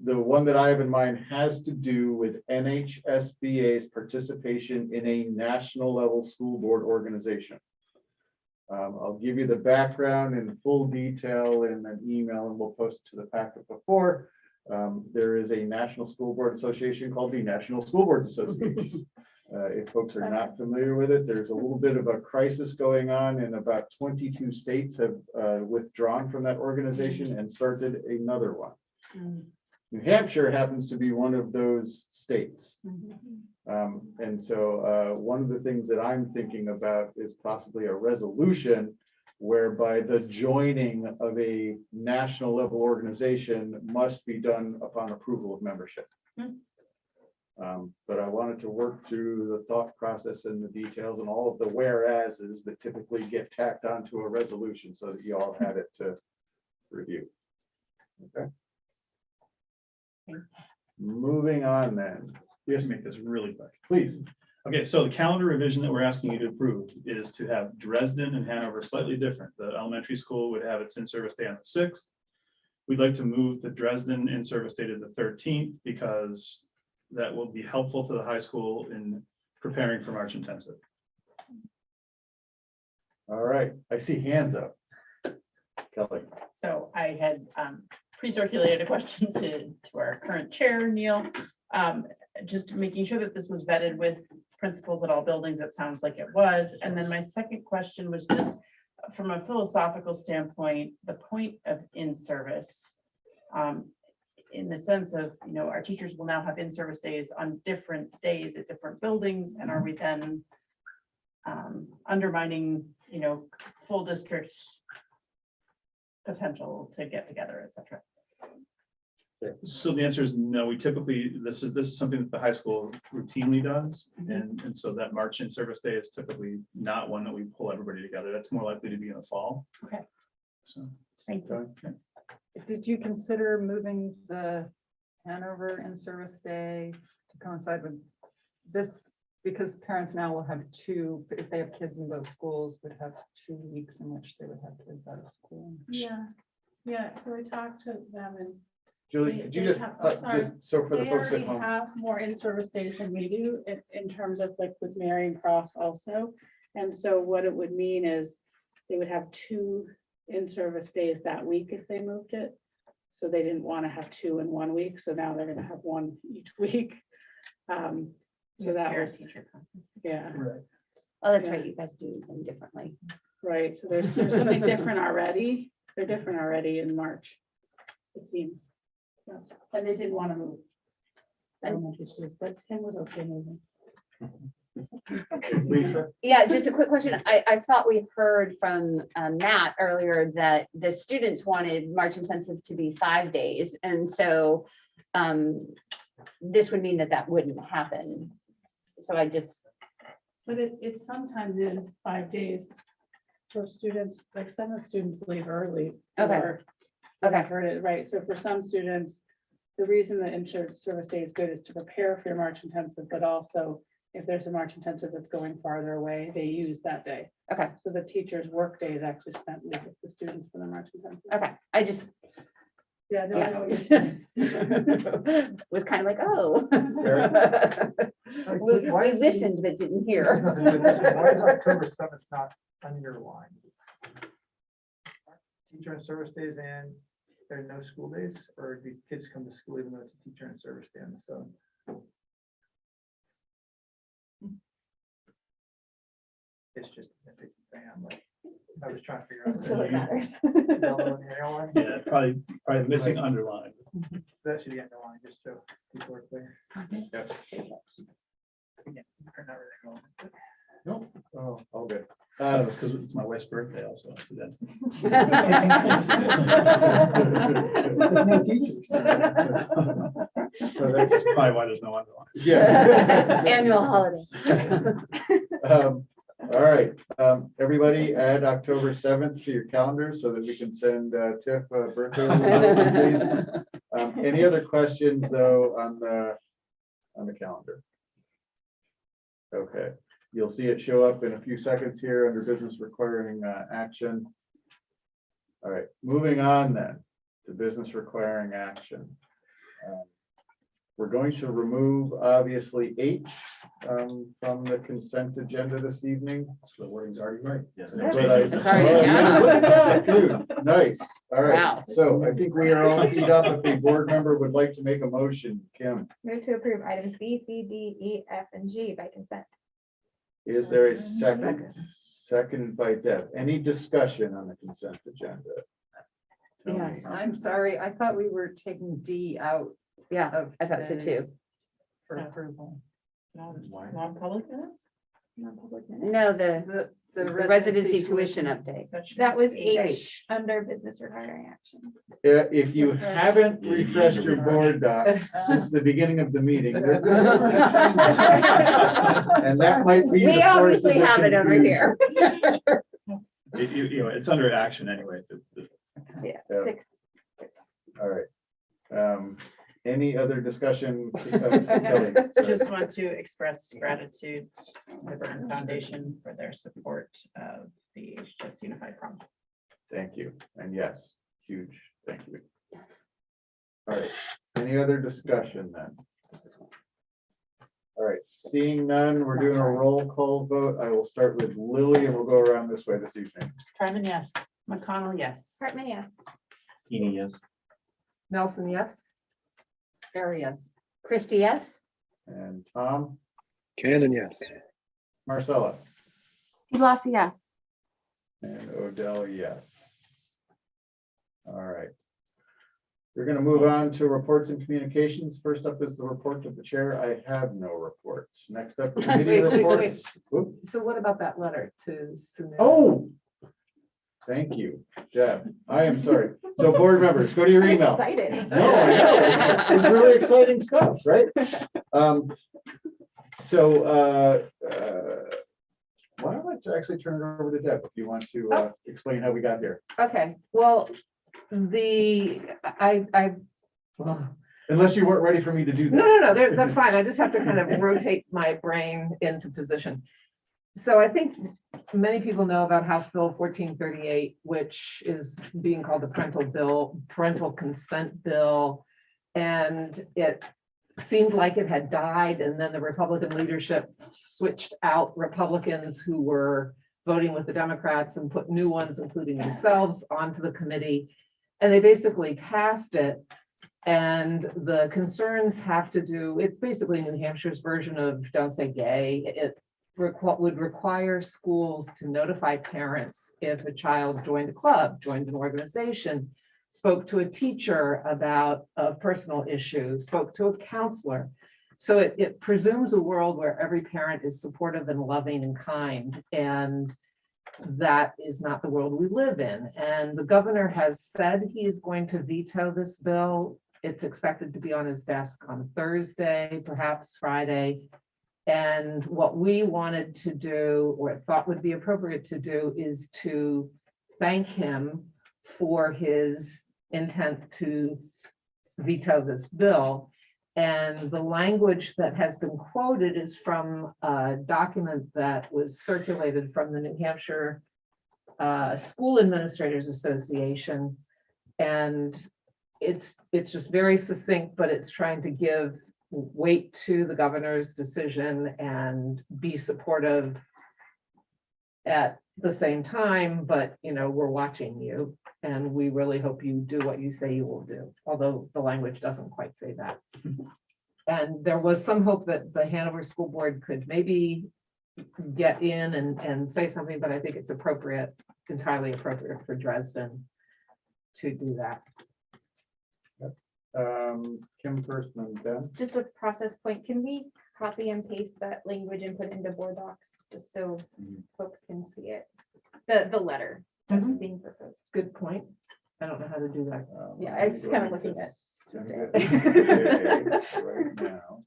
one that I have in mind has to do with NHSBA's participation in a national level school board organization. I'll give you the background in full detail in an email and we'll post it to the packet before. There is a National School Board Association called the National School Boards Association. If folks are not familiar with it, there's a little bit of a crisis going on and about 22 states have withdrawn from that organization and started another one. New Hampshire happens to be one of those states. And so one of the things that I'm thinking about is possibly a resolution whereby the joining of a national level organization must be done upon approval of membership. But I wanted to work through the thought process and the details and all of the whereases that typically get tacked onto a resolution so that you all had it to review. Okay. Moving on then. We have to make this really quick. Please. Okay, so the calendar revision that we're asking you to approve is to have Dresden and Hanover slightly different. The elementary school would have its in-service day on the 6th. we'd like to move the Dresden in-service date to the 13th because that will be helpful to the high school in preparing for March intensive. All right, I see hands up. Kelly. So I had pre-circulated a question to our current chair, Neil. Just making sure that this was vetted with principals at all buildings. It sounds like it was. And then my second question was just from a philosophical standpoint, the point of in-service, in the sense of, you know, our teachers will now have in-service days on different days at different buildings. And are we then undermining, you know, full district potential to get together, et cetera? So the answer is no. We typically, this is something that the high school routinely does. And so that March in-service day is typically not one that we pull everybody together. That's more likely to be in the fall. Okay. So. Thank you. Did you consider moving the Hanover in-service day to coincide with this? Because parents now will have two, if they have kids in both schools, would have 2 weeks in which they would have kids out of school. Yeah, so I talked to them and Julie, could you just, so for the they folks at already home. have more in-service days than we do in terms of like with Marion Cross also. And so what it would mean is they would have 2 in-service days that week if they moved it. So they didn't want to have 2 in 1 week. So now they're going to have 1 each week. So that was, yeah. Right. Oh, that's right. You guys do them differently. Right. So there's something different already. They're different already in March, it seems. Yeah. And they didn't want to move. Elementary schools, but Tim was okay moving. Lisa? Yeah, just a quick question. I thought we heard from Matt earlier that the students wanted March intensive to be 5 days. And so this would mean that that wouldn't happen. So I just. But it sometimes is 5 days for students, like some students leave early. Okay. Okay. Heard it, right. So for some students, the reason the in-service day is good is to prepare for your March intensive, but also if there's a March intensive that's going farther away, they use that day. Okay. So the teacher's work day is actually spent with the students for the March intensive. Okay, I just. Yeah. No, I know what you're saying. Was kind of like, oh. We listened but didn't hear. Why is October 7th not underlined? Teacher and service days and there are no school days, or do kids come to school even though it's a teacher and service day on the 7th? It's just a nitpicky thing. I'm like, I was trying to figure out. Until it matters. Yellow and yellow. Yeah, probably missing underline. So that should be underlined, just so people are clear. Yes. Yeah, or not really going. No. Oh, all good. It's because it's my wife's birthday also. So that's. No teachers. So that's That's probably why there's no underline. Yeah. Annual holiday. All right, everybody add October 7th to your calendar so that we can send Tiff a birthday. Please. Any other questions though on the calendar? Okay, you'll see it show up in a few seconds here under business requiring action. All right, moving on then to business requiring action. We're going to remove obviously H from the consent agenda this evening. So the wording's already right. Yes. But I- It's already yeah, down. look at that, dude. Nice. All right. Wow. So I think we are all teed up. If the board member would like to make a motion, Kim, Move to approve items B, C, D, E, F, and G by consent. is there a second? Seconded by Deb. Any discussion on the consent agenda? Tony? Yes, I'm sorry. I thought we were taking D out. Yeah, I thought so too. today's For approval. Non-public minutes? Non-public minutes. No, the residency tuition update. That was H under business requiring action. Yeah, if you haven't refreshed your board doc since the beginning of the meeting, they're good. And that might be. We the source of obviously the have it over confusion. here. You know, it's under action anyway. Yeah, Yeah. 6. All right. Any other discussion? Kelly? Just want to express gratitude to the Burton Foundation for their support of the HHS Unified Prom. Thank you. And yes, huge thank you. All right, any other discussion then? All right, seeing none, we're doing a roll call vote. I will start with Lily and we'll go around this way this evening. Tryman, yes. McConnell, yes. Hartman, yes. Heaney, yes. Nelson, yes. Barry, yes. Christie, yes? And Tom, Cannon, yes. Marcella, DeBlasio, yes. and Odell, yes. All right. We're gonna move on to reports and communications. First up is the report of the chair. I have no reports. Next up, committee Wait. reports. Oop. So what about that letter to Sunil? Oh, thank you, Deb. I am sorry. So board members, go to your email. Excited. No, I know. It's really exciting stuff, right? Why don't I actually turn it over to Deb if you want to explain how we got here? Okay, well, Unless you weren't ready for me to do that. No, that's fine. I just have to kind of rotate my brain into position. So I think many people know about House Bill 1438, which is being called the parental consent bill. And it seemed like it had died, and then the Republican leadership switched out Republicans who were voting with the Democrats and put new ones, including themselves, onto the committee. And they basically passed it. And the concerns have to do, it's basically New Hampshire's version of Don't Say Gay. It would require schools to notify parents if a child joined a club, joined an organization, spoke to a teacher about a personal issue, spoke to a counselor. So it presumes a world where every parent is supportive and loving and kind. And that is not the world we live in. And the governor has said he is going to veto this bill. It's expected to be on his desk on Thursday, perhaps Friday. And what we wanted to do, or thought would be appropriate to do, is to thank him for his intent to veto this bill. And the language that has been quoted is from a document that was circulated from the New Hampshire School Administrators Association. And it's just very succinct, but it's trying to give weight to the governor's decision and be supportive at the same time, but we're watching you and we really hope you do what you say you will do, although the language doesn't quite say that. And there was some hope that the Hanover School Board could maybe get in and say something, but I think it's entirely appropriate for Dresden to do that. Kim first and then Ben. Just a process point, can we copy and paste that language and put it into board docs, just so folks can see it? The letter that's being proposed. Good point. I don't know how to do that. Yeah, I just kind of looking at. Right now.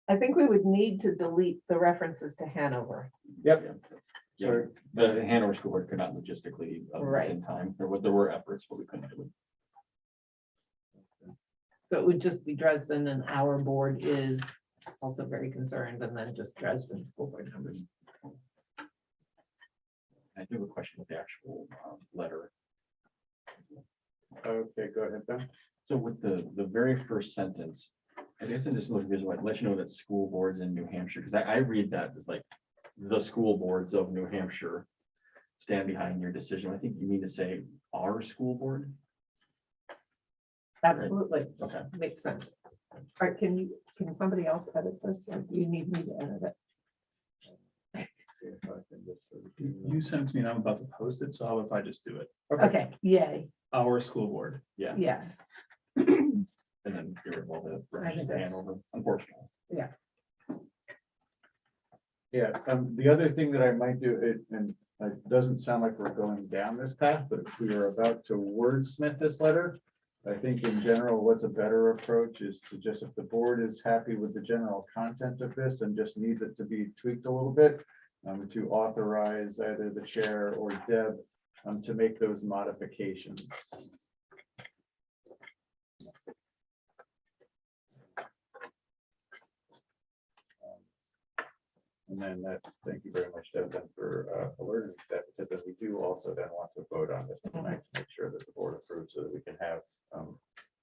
I think we would need to delete the references to Hanover. Yep. Yeah, the Hanover School Board could not logistically Right. in time. There were efforts, but we couldn't do it. So it would just be Dresden, and our board is also very concerned, and then just Dresden School Board members. I do have a question with the actual letter. Okay, go ahead, Ben. So with the very first sentence, I guess I'm just looking visual, let you know that school boards in New Hampshire, because I read that as like the school boards of New Hampshire stand behind your decision. I think you need to say our school board. Absolutely. Okay. Makes sense. All right, can somebody else edit this, or do you need me to edit it? You sent me and I'm about to post it, so how if I just do it? Okay, yay, Our school board. Yeah. yes, And then get rid of all the I think references to that's- Hanover, unfortunately. yeah. Yeah, the other thing that I might do, it doesn't sound like we're going down this path, but if we are about to wordsmith this letter, I think in general, what's a better approach is to just, if the board is happy with the general content of this and just needs it to be tweaked a little bit, to authorize either the chair or Deb to make those modifications. And then that, thank you very much, Devin, for alerting that, because then we do also then want to vote on this tonight to make sure that the board approves so that we can have,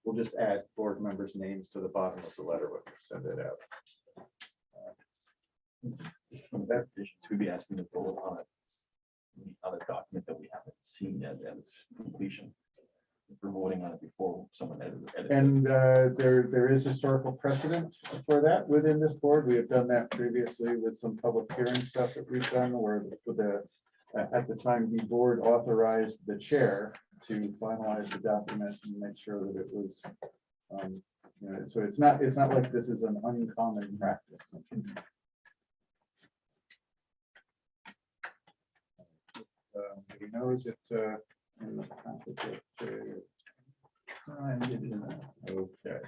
we'll just add board members' names to the bottom of the letter when we send it out. That should be asking to vote on a document that we haven't seen yet as completion. If we're voting on it before someone edits it. And there is historical precedent for that within this board. We have done that previously with some public hearing stuff that we've done where at the time, the board authorized the chair to finalize the document and make sure that it was, so it's not like this is an uncommon practice. He knows it in the packet. Try and get it in there. Okay.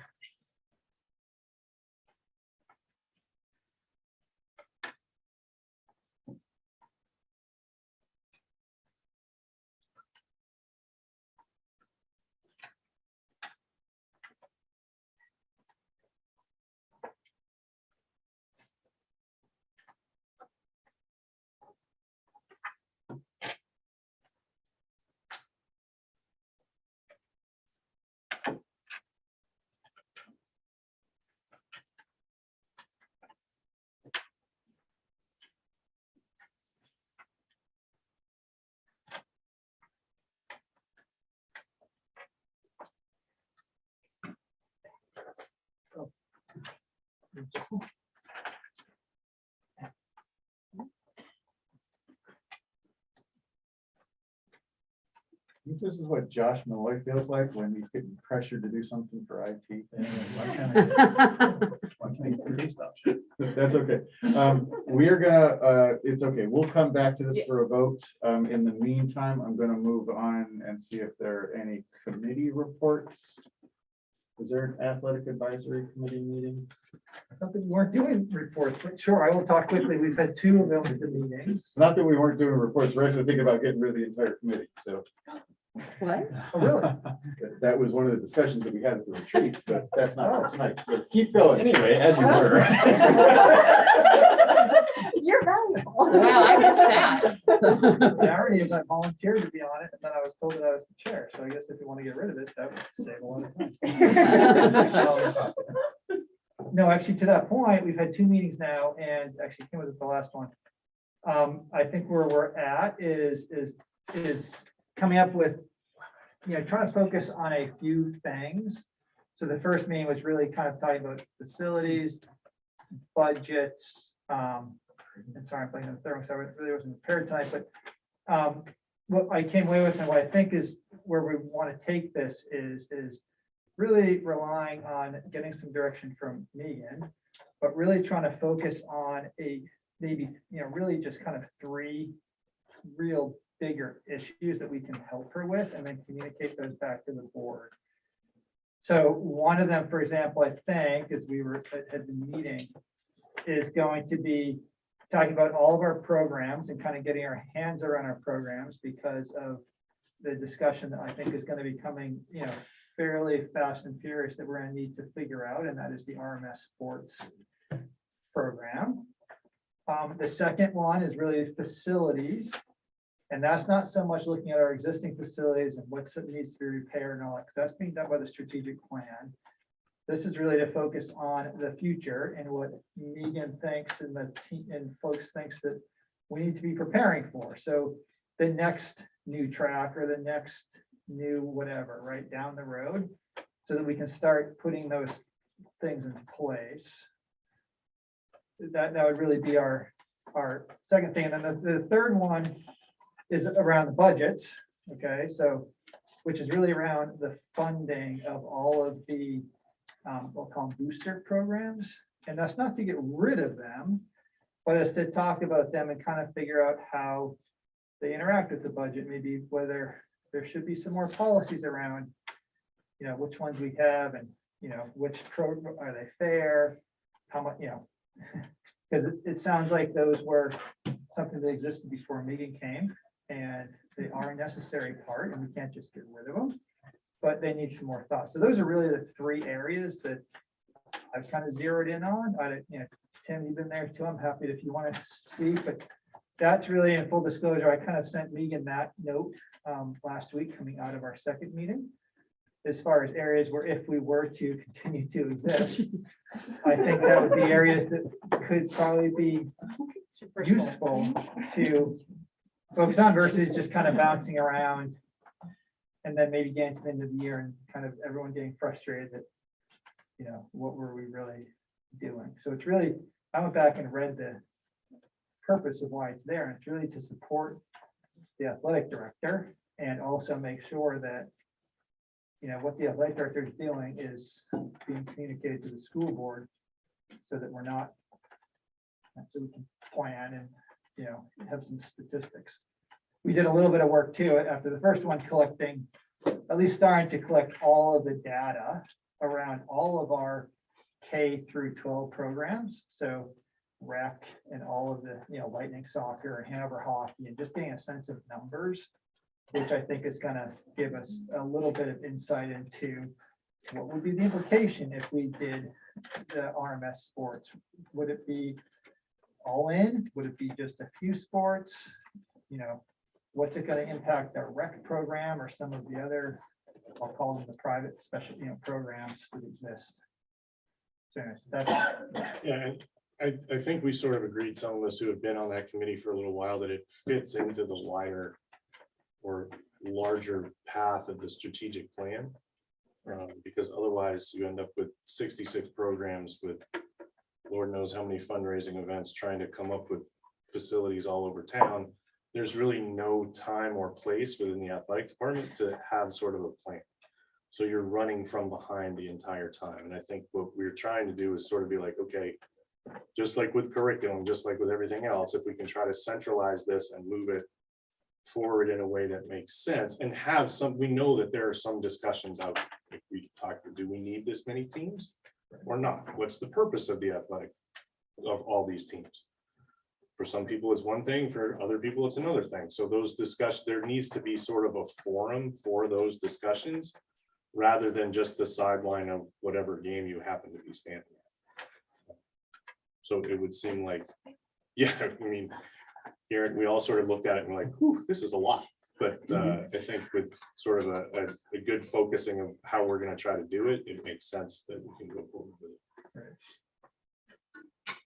This is what Josh Malloy feels like when he's getting pressured to do something for IT. That's okay. We're gonna, it's okay. We'll come back to this for a vote. In the meantime, I'm gonna move on and see if there are any committee reports. Is there an athletic advisory committee meeting? I thought that we weren't doing reports, but sure, I will talk quickly. We've had 2 of them at the meetings. It's not that we weren't doing reports. We're actually thinking about getting rid of the entire committee, so. What? Oh, really? That was one of the discussions that we had at the retreat, but that's not for tonight. So keep going. Anyway, as you were. You're valuable. Wow, I missed that. The irony is I volunteered to be on it, and then I was told that I was the chair. So I guess if you want to get rid of it, that would save a lot of time. No, actually, to that point, we've had 2 meetings now, and actually Kim was at the last one. I think where we're at is coming up with, trying to focus on a few things. So the first meeting was really kind of talking about facilities, budgets. And sorry, I'm playing the third one, so I really wasn't prepared tonight, but what I came away with and what I think is where we want to take this is really relying on getting some direction from Megan, but really trying to focus on maybe, really just kind of 3 real bigger issues that we can help her with and then communicate those back to the board. So one of them, for example, I think, as we had been meeting, is going to be talking about all of our programs and kind of getting our hands around our programs because of the discussion that I think is going to be coming, fairly fast and furious that we're going to need to figure out, and that is the RMS sports program. The second one is really facilities. And that's not so much looking at our existing facilities and what needs to be repaired and all that, because that's being done by the strategic plan. This is really to focus on the future and what Megan thinks and the team and folks thinks that we need to be preparing for. So the next new track or the next new whatever, right down the road, so that we can start putting those things in place. That would really be our second thing. And then the third one is around the budgets. Okay, so which is really around the funding of all of the we'll call them booster programs. And that's not to get rid of them, but it's to talk about them and kind of figure out how they interact with the budget, maybe whether there should be some more policies around, which ones we have and, which program are they fair, how much, because it sounds like those were something that existed before Megan came, and they are a necessary part, and we can't just get rid of them, but they need some more thought. So those are really the 3 areas that I've kind of zeroed in on. Tim, you've been there too. I'm happy if you want to speak, but that's really, in full disclosure, I kind of sent Megan that note last week coming out of our second meeting. As far as areas where if we were to continue to exist, I think that would be areas that could probably be useful to focus on versus just kind of bouncing around. And then maybe getting to the end of the year and kind of everyone getting frustrated that, what were we really doing? So it's really, I went back and read the purpose of why it's there. And it's really to support the athletic director and also make sure that, what the athletic director is doing is being communicated to the school board so that we're not, so we can plan and, have some statistics. We did a little bit of work too, after the first one, collecting, at least starting to collect all of the data around all of our K through 12 programs. So rec and all of the, Lightning soccer and Hanover hockey, and just getting a sense of numbers, which I think is gonna give us a little bit of insight into what would be the implication if we did the RMS sports. Would it be all in? Would it be just a few sports? What's it going to impact our rec program or some of the other, I'll call them the private special, programs that exist. So anyways, that's, Yeah, and I think we sort of agreed, some of us who have been on that committee for a little while, that it fits into the wider or larger path of the strategic plan. Because otherwise you end up with 66 programs with Lord knows how many fundraising events, trying to come up with facilities all over town. There's really no time or place within the athletic department to have sort of a plan. So you're running from behind the entire time. And I think what we're trying to do is sort of be like, okay, just like with curriculum, just like with everything else, if we can try to centralize this and move it forward in a way that makes sense and have some, we know that there are some discussions out, if we talk, do we need this many teams or not? What's the purpose of the athletic, of all these teams? For some people, it's one thing, for other people, it's another thing. So those discussions, there needs to be sort of a forum for those discussions rather than just the sideline of whatever game you happen to be standing at. So it would seem like, yeah, I mean, Garrett, we all sort of looked at it and we're like, whew, this is a lot. But I think with sort of a good focusing of how we're going to try to do it, it makes sense that we can go forward with it.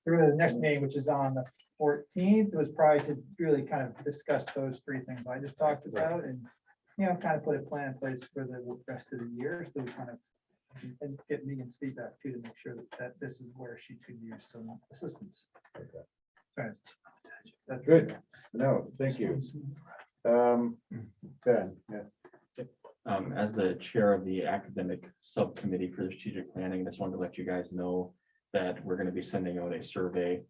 the next meeting, which is on the 14th, was probably to really kind of discuss those three things I just talked about and, kind of put a plan in place for the rest of the year. So we kind of, and get Megan's feedback too, to make sure that this is where she could use some assistance. Okay. That's good. No, thank you. Ben, yeah. As the chair of the academic subcommittee for the strategic planning, I just wanted to let you guys know that we're going to be sending out a survey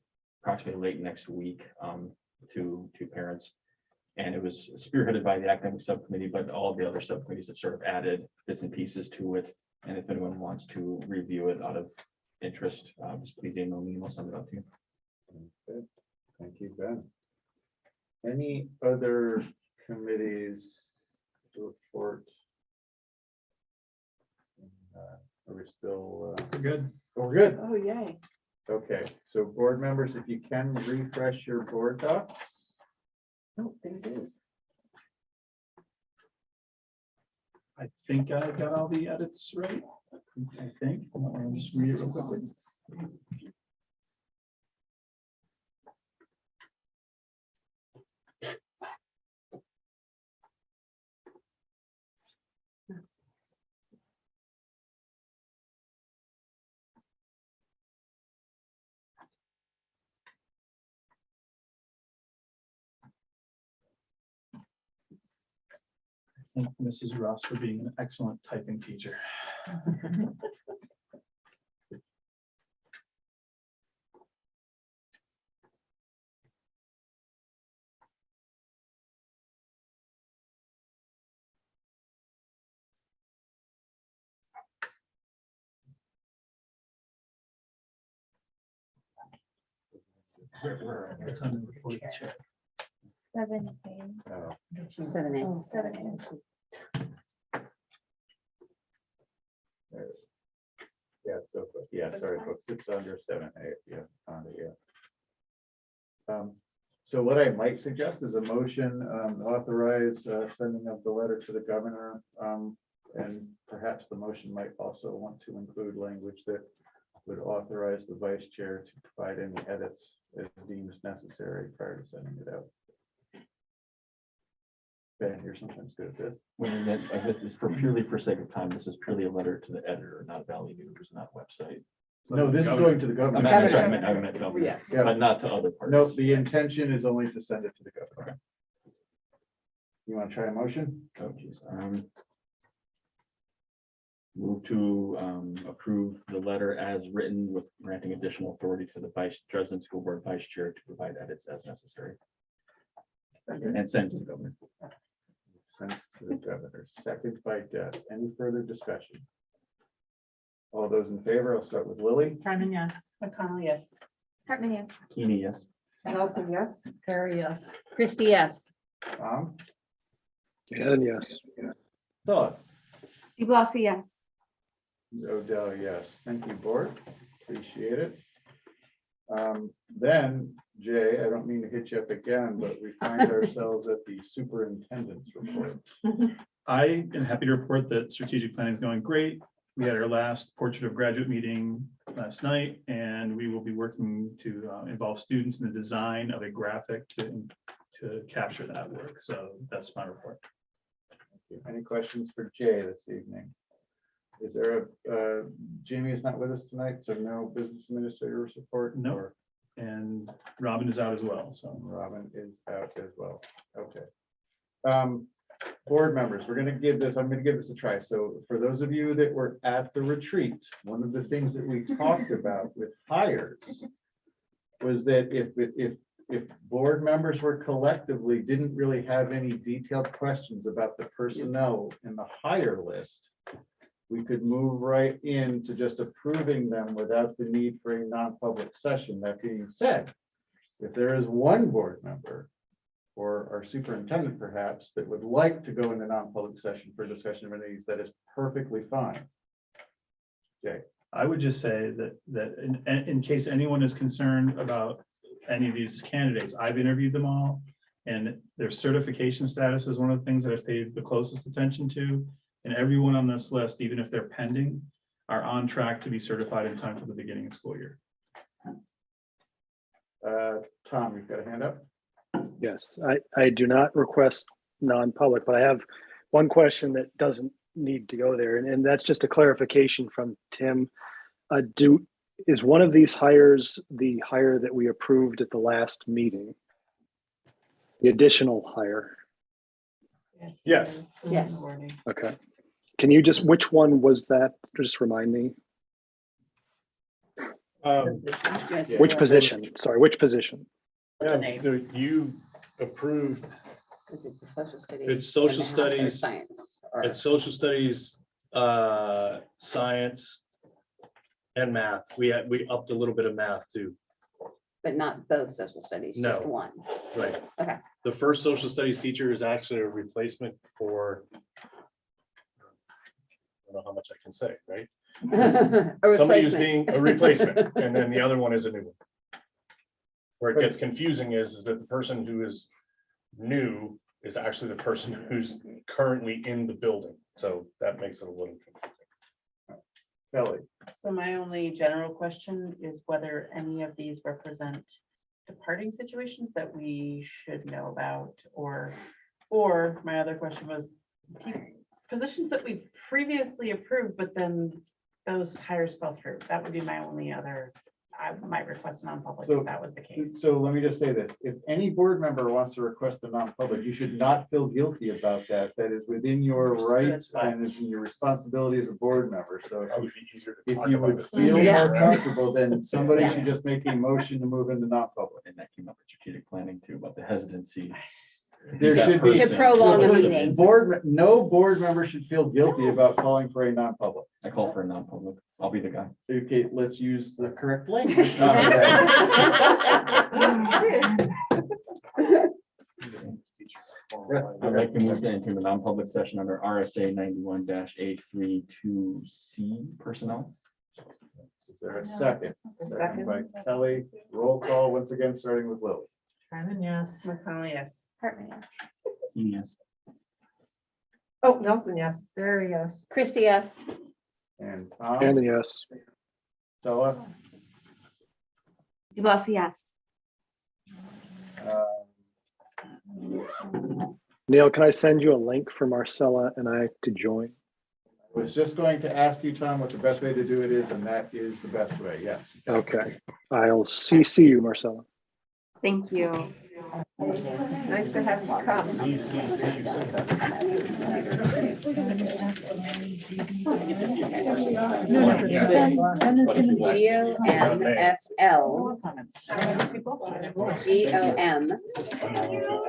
approximately late next week to parents. And it was spearheaded by the academic subcommittee, but all the other subcommittees have sort of added bits and pieces to it. And if anyone wants to review it out of interest, just please email me and I'll send it out to you. Good. Thank you, Ben. Any other committees to report? Are we still? We're good. We're good. Oh, yay. Okay, so board members, if you can refresh your board docs. Oh, there it is. I think I got all the edits right. I think. I'll just read it real quickly. Thank Mrs. Ross for being an excellent typing teacher. It's on number 42. 7A. Oh, 7A. Oh, 7A. yeah, so, yeah, sorry, folks, it's under 7A, yeah, found it, yeah. So what I might suggest is a motion, authorize sending of the letter to the governor. And perhaps the motion might also want to include language that would authorize the vice chair to provide any edits as deemed necessary prior to sending it out. Ben, you're sometimes good at this. When you meant, I meant this for purely for sake of time, this is purely a letter to the editor, not Valley News, not website. No, this is going to the governor. I'm sorry, I meant governor, Yes. Yeah. but not to other parties. No, the intention is only to send it to the governor. You want to try a motion? Oh, geez. Move to approve the letter as written with granting additional authority to the Dresden School Board Vice Chair to provide edits as necessary. And send to the governor. Sent to the governor, second by Deb. Any further discussion? All those in favor, I'll start with Lily. Carmen, yes. McConnell, yes. Hartman, yes. Keeney, yes. Nelson, yes. Carrie, yes. Christie, yes. Tom? And yes. Todd? DeBlasio, yes. Odell, yes. Thank you, board. Appreciate it. Then, Jay, I don't mean to hit you up again, but we find ourselves at the superintendent's report. I am happy to report that strategic planning is going great. We had our last portrait of graduate meeting last night, and we will be working to involve students in the design of a graphic to capture that work. So that's my report. Any questions for Jay this evening? Is there Jamie is not with us tonight, so no business administrator support? No. Or And Robin is out as well, so. Robin is out as well. Okay. Board members, I'm gonna give this a try. So for those of you that were at the retreat, one of the things that we talked about with hires was that if board members were collectively didn't really have any detailed questions about the personnel in the hire list, we could move right into just approving them without the need for a non-public session. That being said, if there is one board member or our superintendent perhaps that would like to go into non-public session for discussion of these, that is perfectly fine. Jay. I would just say that in case anyone is concerned about any of these candidates, I've interviewed them all, and their certification status is one of the things that I've paid the closest attention to. And everyone on this list, even if they're pending, are on track to be certified in time for the beginning of school year. Tom, you've got a hand up? Yes, I do not request non-public, but I have one question that doesn't need to go there. And that's just a clarification from Tim. Is one of these hires the hire that we approved at the last meeting? The additional hire? Yes. Yes. Okay. Can you just, which one was that? Just remind me. Which position? Sorry, which position? So you approved, Is it the social studies? It's social and the health or studies. Science. or- it's social studies, science, and math. We upped a little bit of math too. But not both social studies, just No. one. Right. Okay. The first social studies teacher is actually a replacement for, I don't know how much I can say, right? A Somebody who's replacement. being a replacement, and then the other one is a new one. Where it gets confusing is that the person who is new is actually the person who's currently in the building. So that makes it a little confusing. Kelly. So my only general question is whether any of these represent departing situations that we should know about, or my other question was positions that we previously approved, but then those hires fell through. That would be my only other, I might request non-public So- if that was the case. So let me just say this, if any board member wants to request a non-public, you should not feel guilty about that. That is within your rights and is in your responsibility as a board member. So That would be easier to if talk you about. would feel Yeah. more comfortable, then somebody Yeah. should just make a motion to move into non-public. And that came up with strategic planning too, about the hesitancy. There That should be. person- To prolong a meeting. No board member should feel guilty about calling for a non-public. I call for a non-public. I'll be the guy. Okay, let's use the correct language. I'd like to move into the non-public session under RSA 91-A32C personnel. Is there a second? Second. By Kelly, roll call, once again, starting with Lily. Sherman, yes. McConnell, yes. Hartman, yes. Yes. Oh, Nelson, yes. Very yes. Christie, yes. And Tom, And yes. Stella, DeBlassi, yes. Neil, can I send you a link for Marcella and I to join? I was just going to ask you, Tom, what the best way to do it is, and that is the best way, yes. Okay, I'll CC you, Marcella. Thank you. Nice to have you come.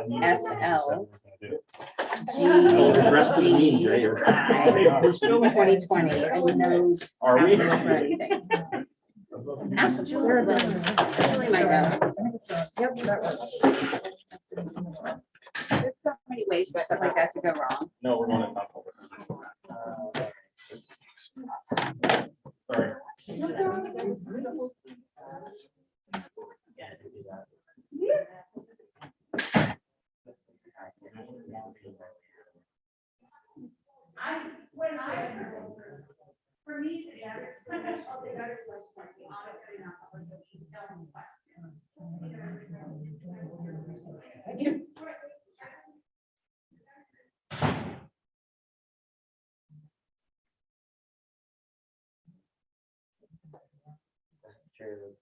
GOMFL, The rest of the meeting, Jay, or- 2020, and no. Are we? capital for anything. Ask Julie. Julie might know. Yep, that works. There's so many ways for stuff like that to go wrong. No, we're going to non-public. Sorry. For me, That's true.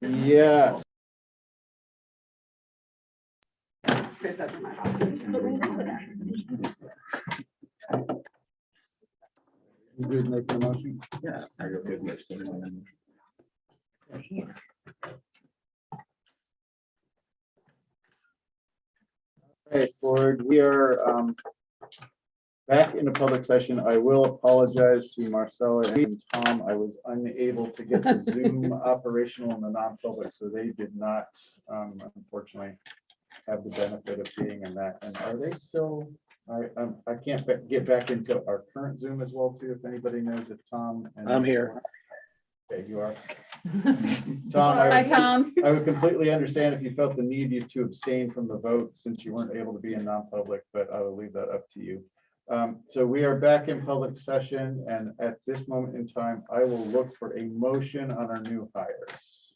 Yes. You good make the motion? Yes. I go with this. Okay, board, we are back in a public session. I will apologize to Marcella and Tom. I was unable to get the Zoom operational in the non-public, so they did not, unfortunately, have the benefit of being in that. And are they still, I can't get back into our current Zoom as well, too, if anybody knows if Tom. I'm here. Okay, you are. Tom, Hi, Tom. I would completely understand if you felt the need to abstain from the vote since you weren't able to be in non-public, but I will leave that up to you. So we are back in public session, and at this moment in time, I will look for a motion on our new hires.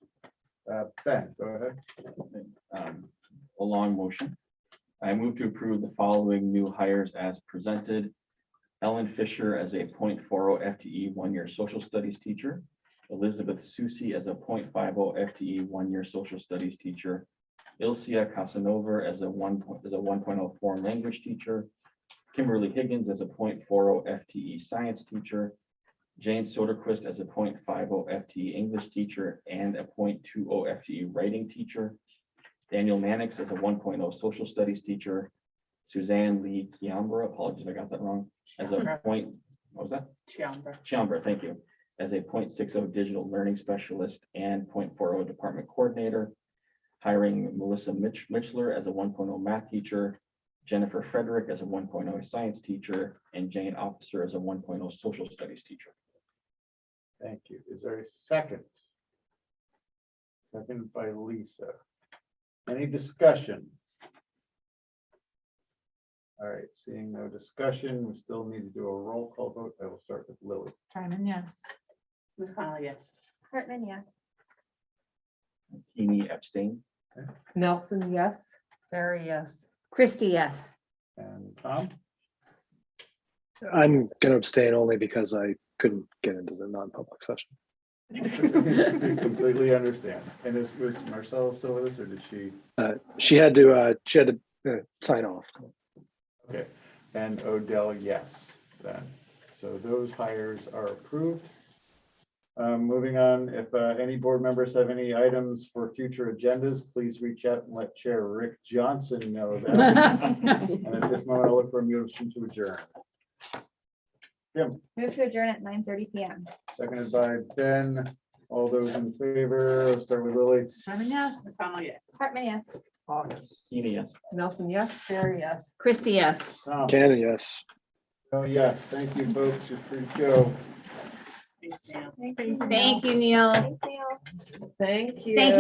Ben, go ahead. A long motion. I move to approve the following new hires as presented. Ellen Fisher as a 0.40 FTE one-year social studies teacher. Elizabeth Susi as a 0.50 FTE one-year social studies teacher. Ilcia Casanova as a 1.0 foreign language teacher. Kimberly Higgins as a 0.40 FTE science teacher. Jane Soderquist as a 0.50 FTE English teacher and a 0.20 FTE writing teacher. Daniel Mannix as a 1.0 social studies teacher. Suzanne Lee Chiambra, apologies, I got that wrong, as a what was that? Chiambra, thank you. As a 0.60 digital learning specialist and 0.40 department coordinator. Hiring Melissa Mitchler as a 1.0 math teacher. Jennifer Frederick as a 1.0 science teacher, and Jane Officer as a 1.0 social studies teacher. Thank you. Is there a second? Second by Lisa. Any discussion? All right, seeing no discussion, we still need to do a roll call vote. I will start with Lily. Simon, yes. Ms. Connolly, yes. Hartman, yes. Keeney abstain. Nelson, yes. Barry, yes. Christie, yes. And Tom? I'm gonna abstain only because I couldn't get into the non-public session. Completely understand. And was Marcella still with us, or did she? She had to sign off. Okay, and Odell, yes, then. So those hires are approved. Moving on, if any board members have any items for future agendas, please reach out and let Chair Rick Johnson know that. And at this moment, I'll look for a motion to adjourn. Jim, Move to adjourn at 9:30 p.m. seconded by Ben. All those in favor, let's start with Lily. Simon, yes. Ms. Connolly, yes. Hartman, yes. Keeney, yes. Nelson, yes. Barry, yes. Christie, yes. Tom? Canada, yes. Oh, yes, thank you, folks. You're free to go. Thanks, Sam. Thank you, Neil. Thank you. Thank you. Thank you.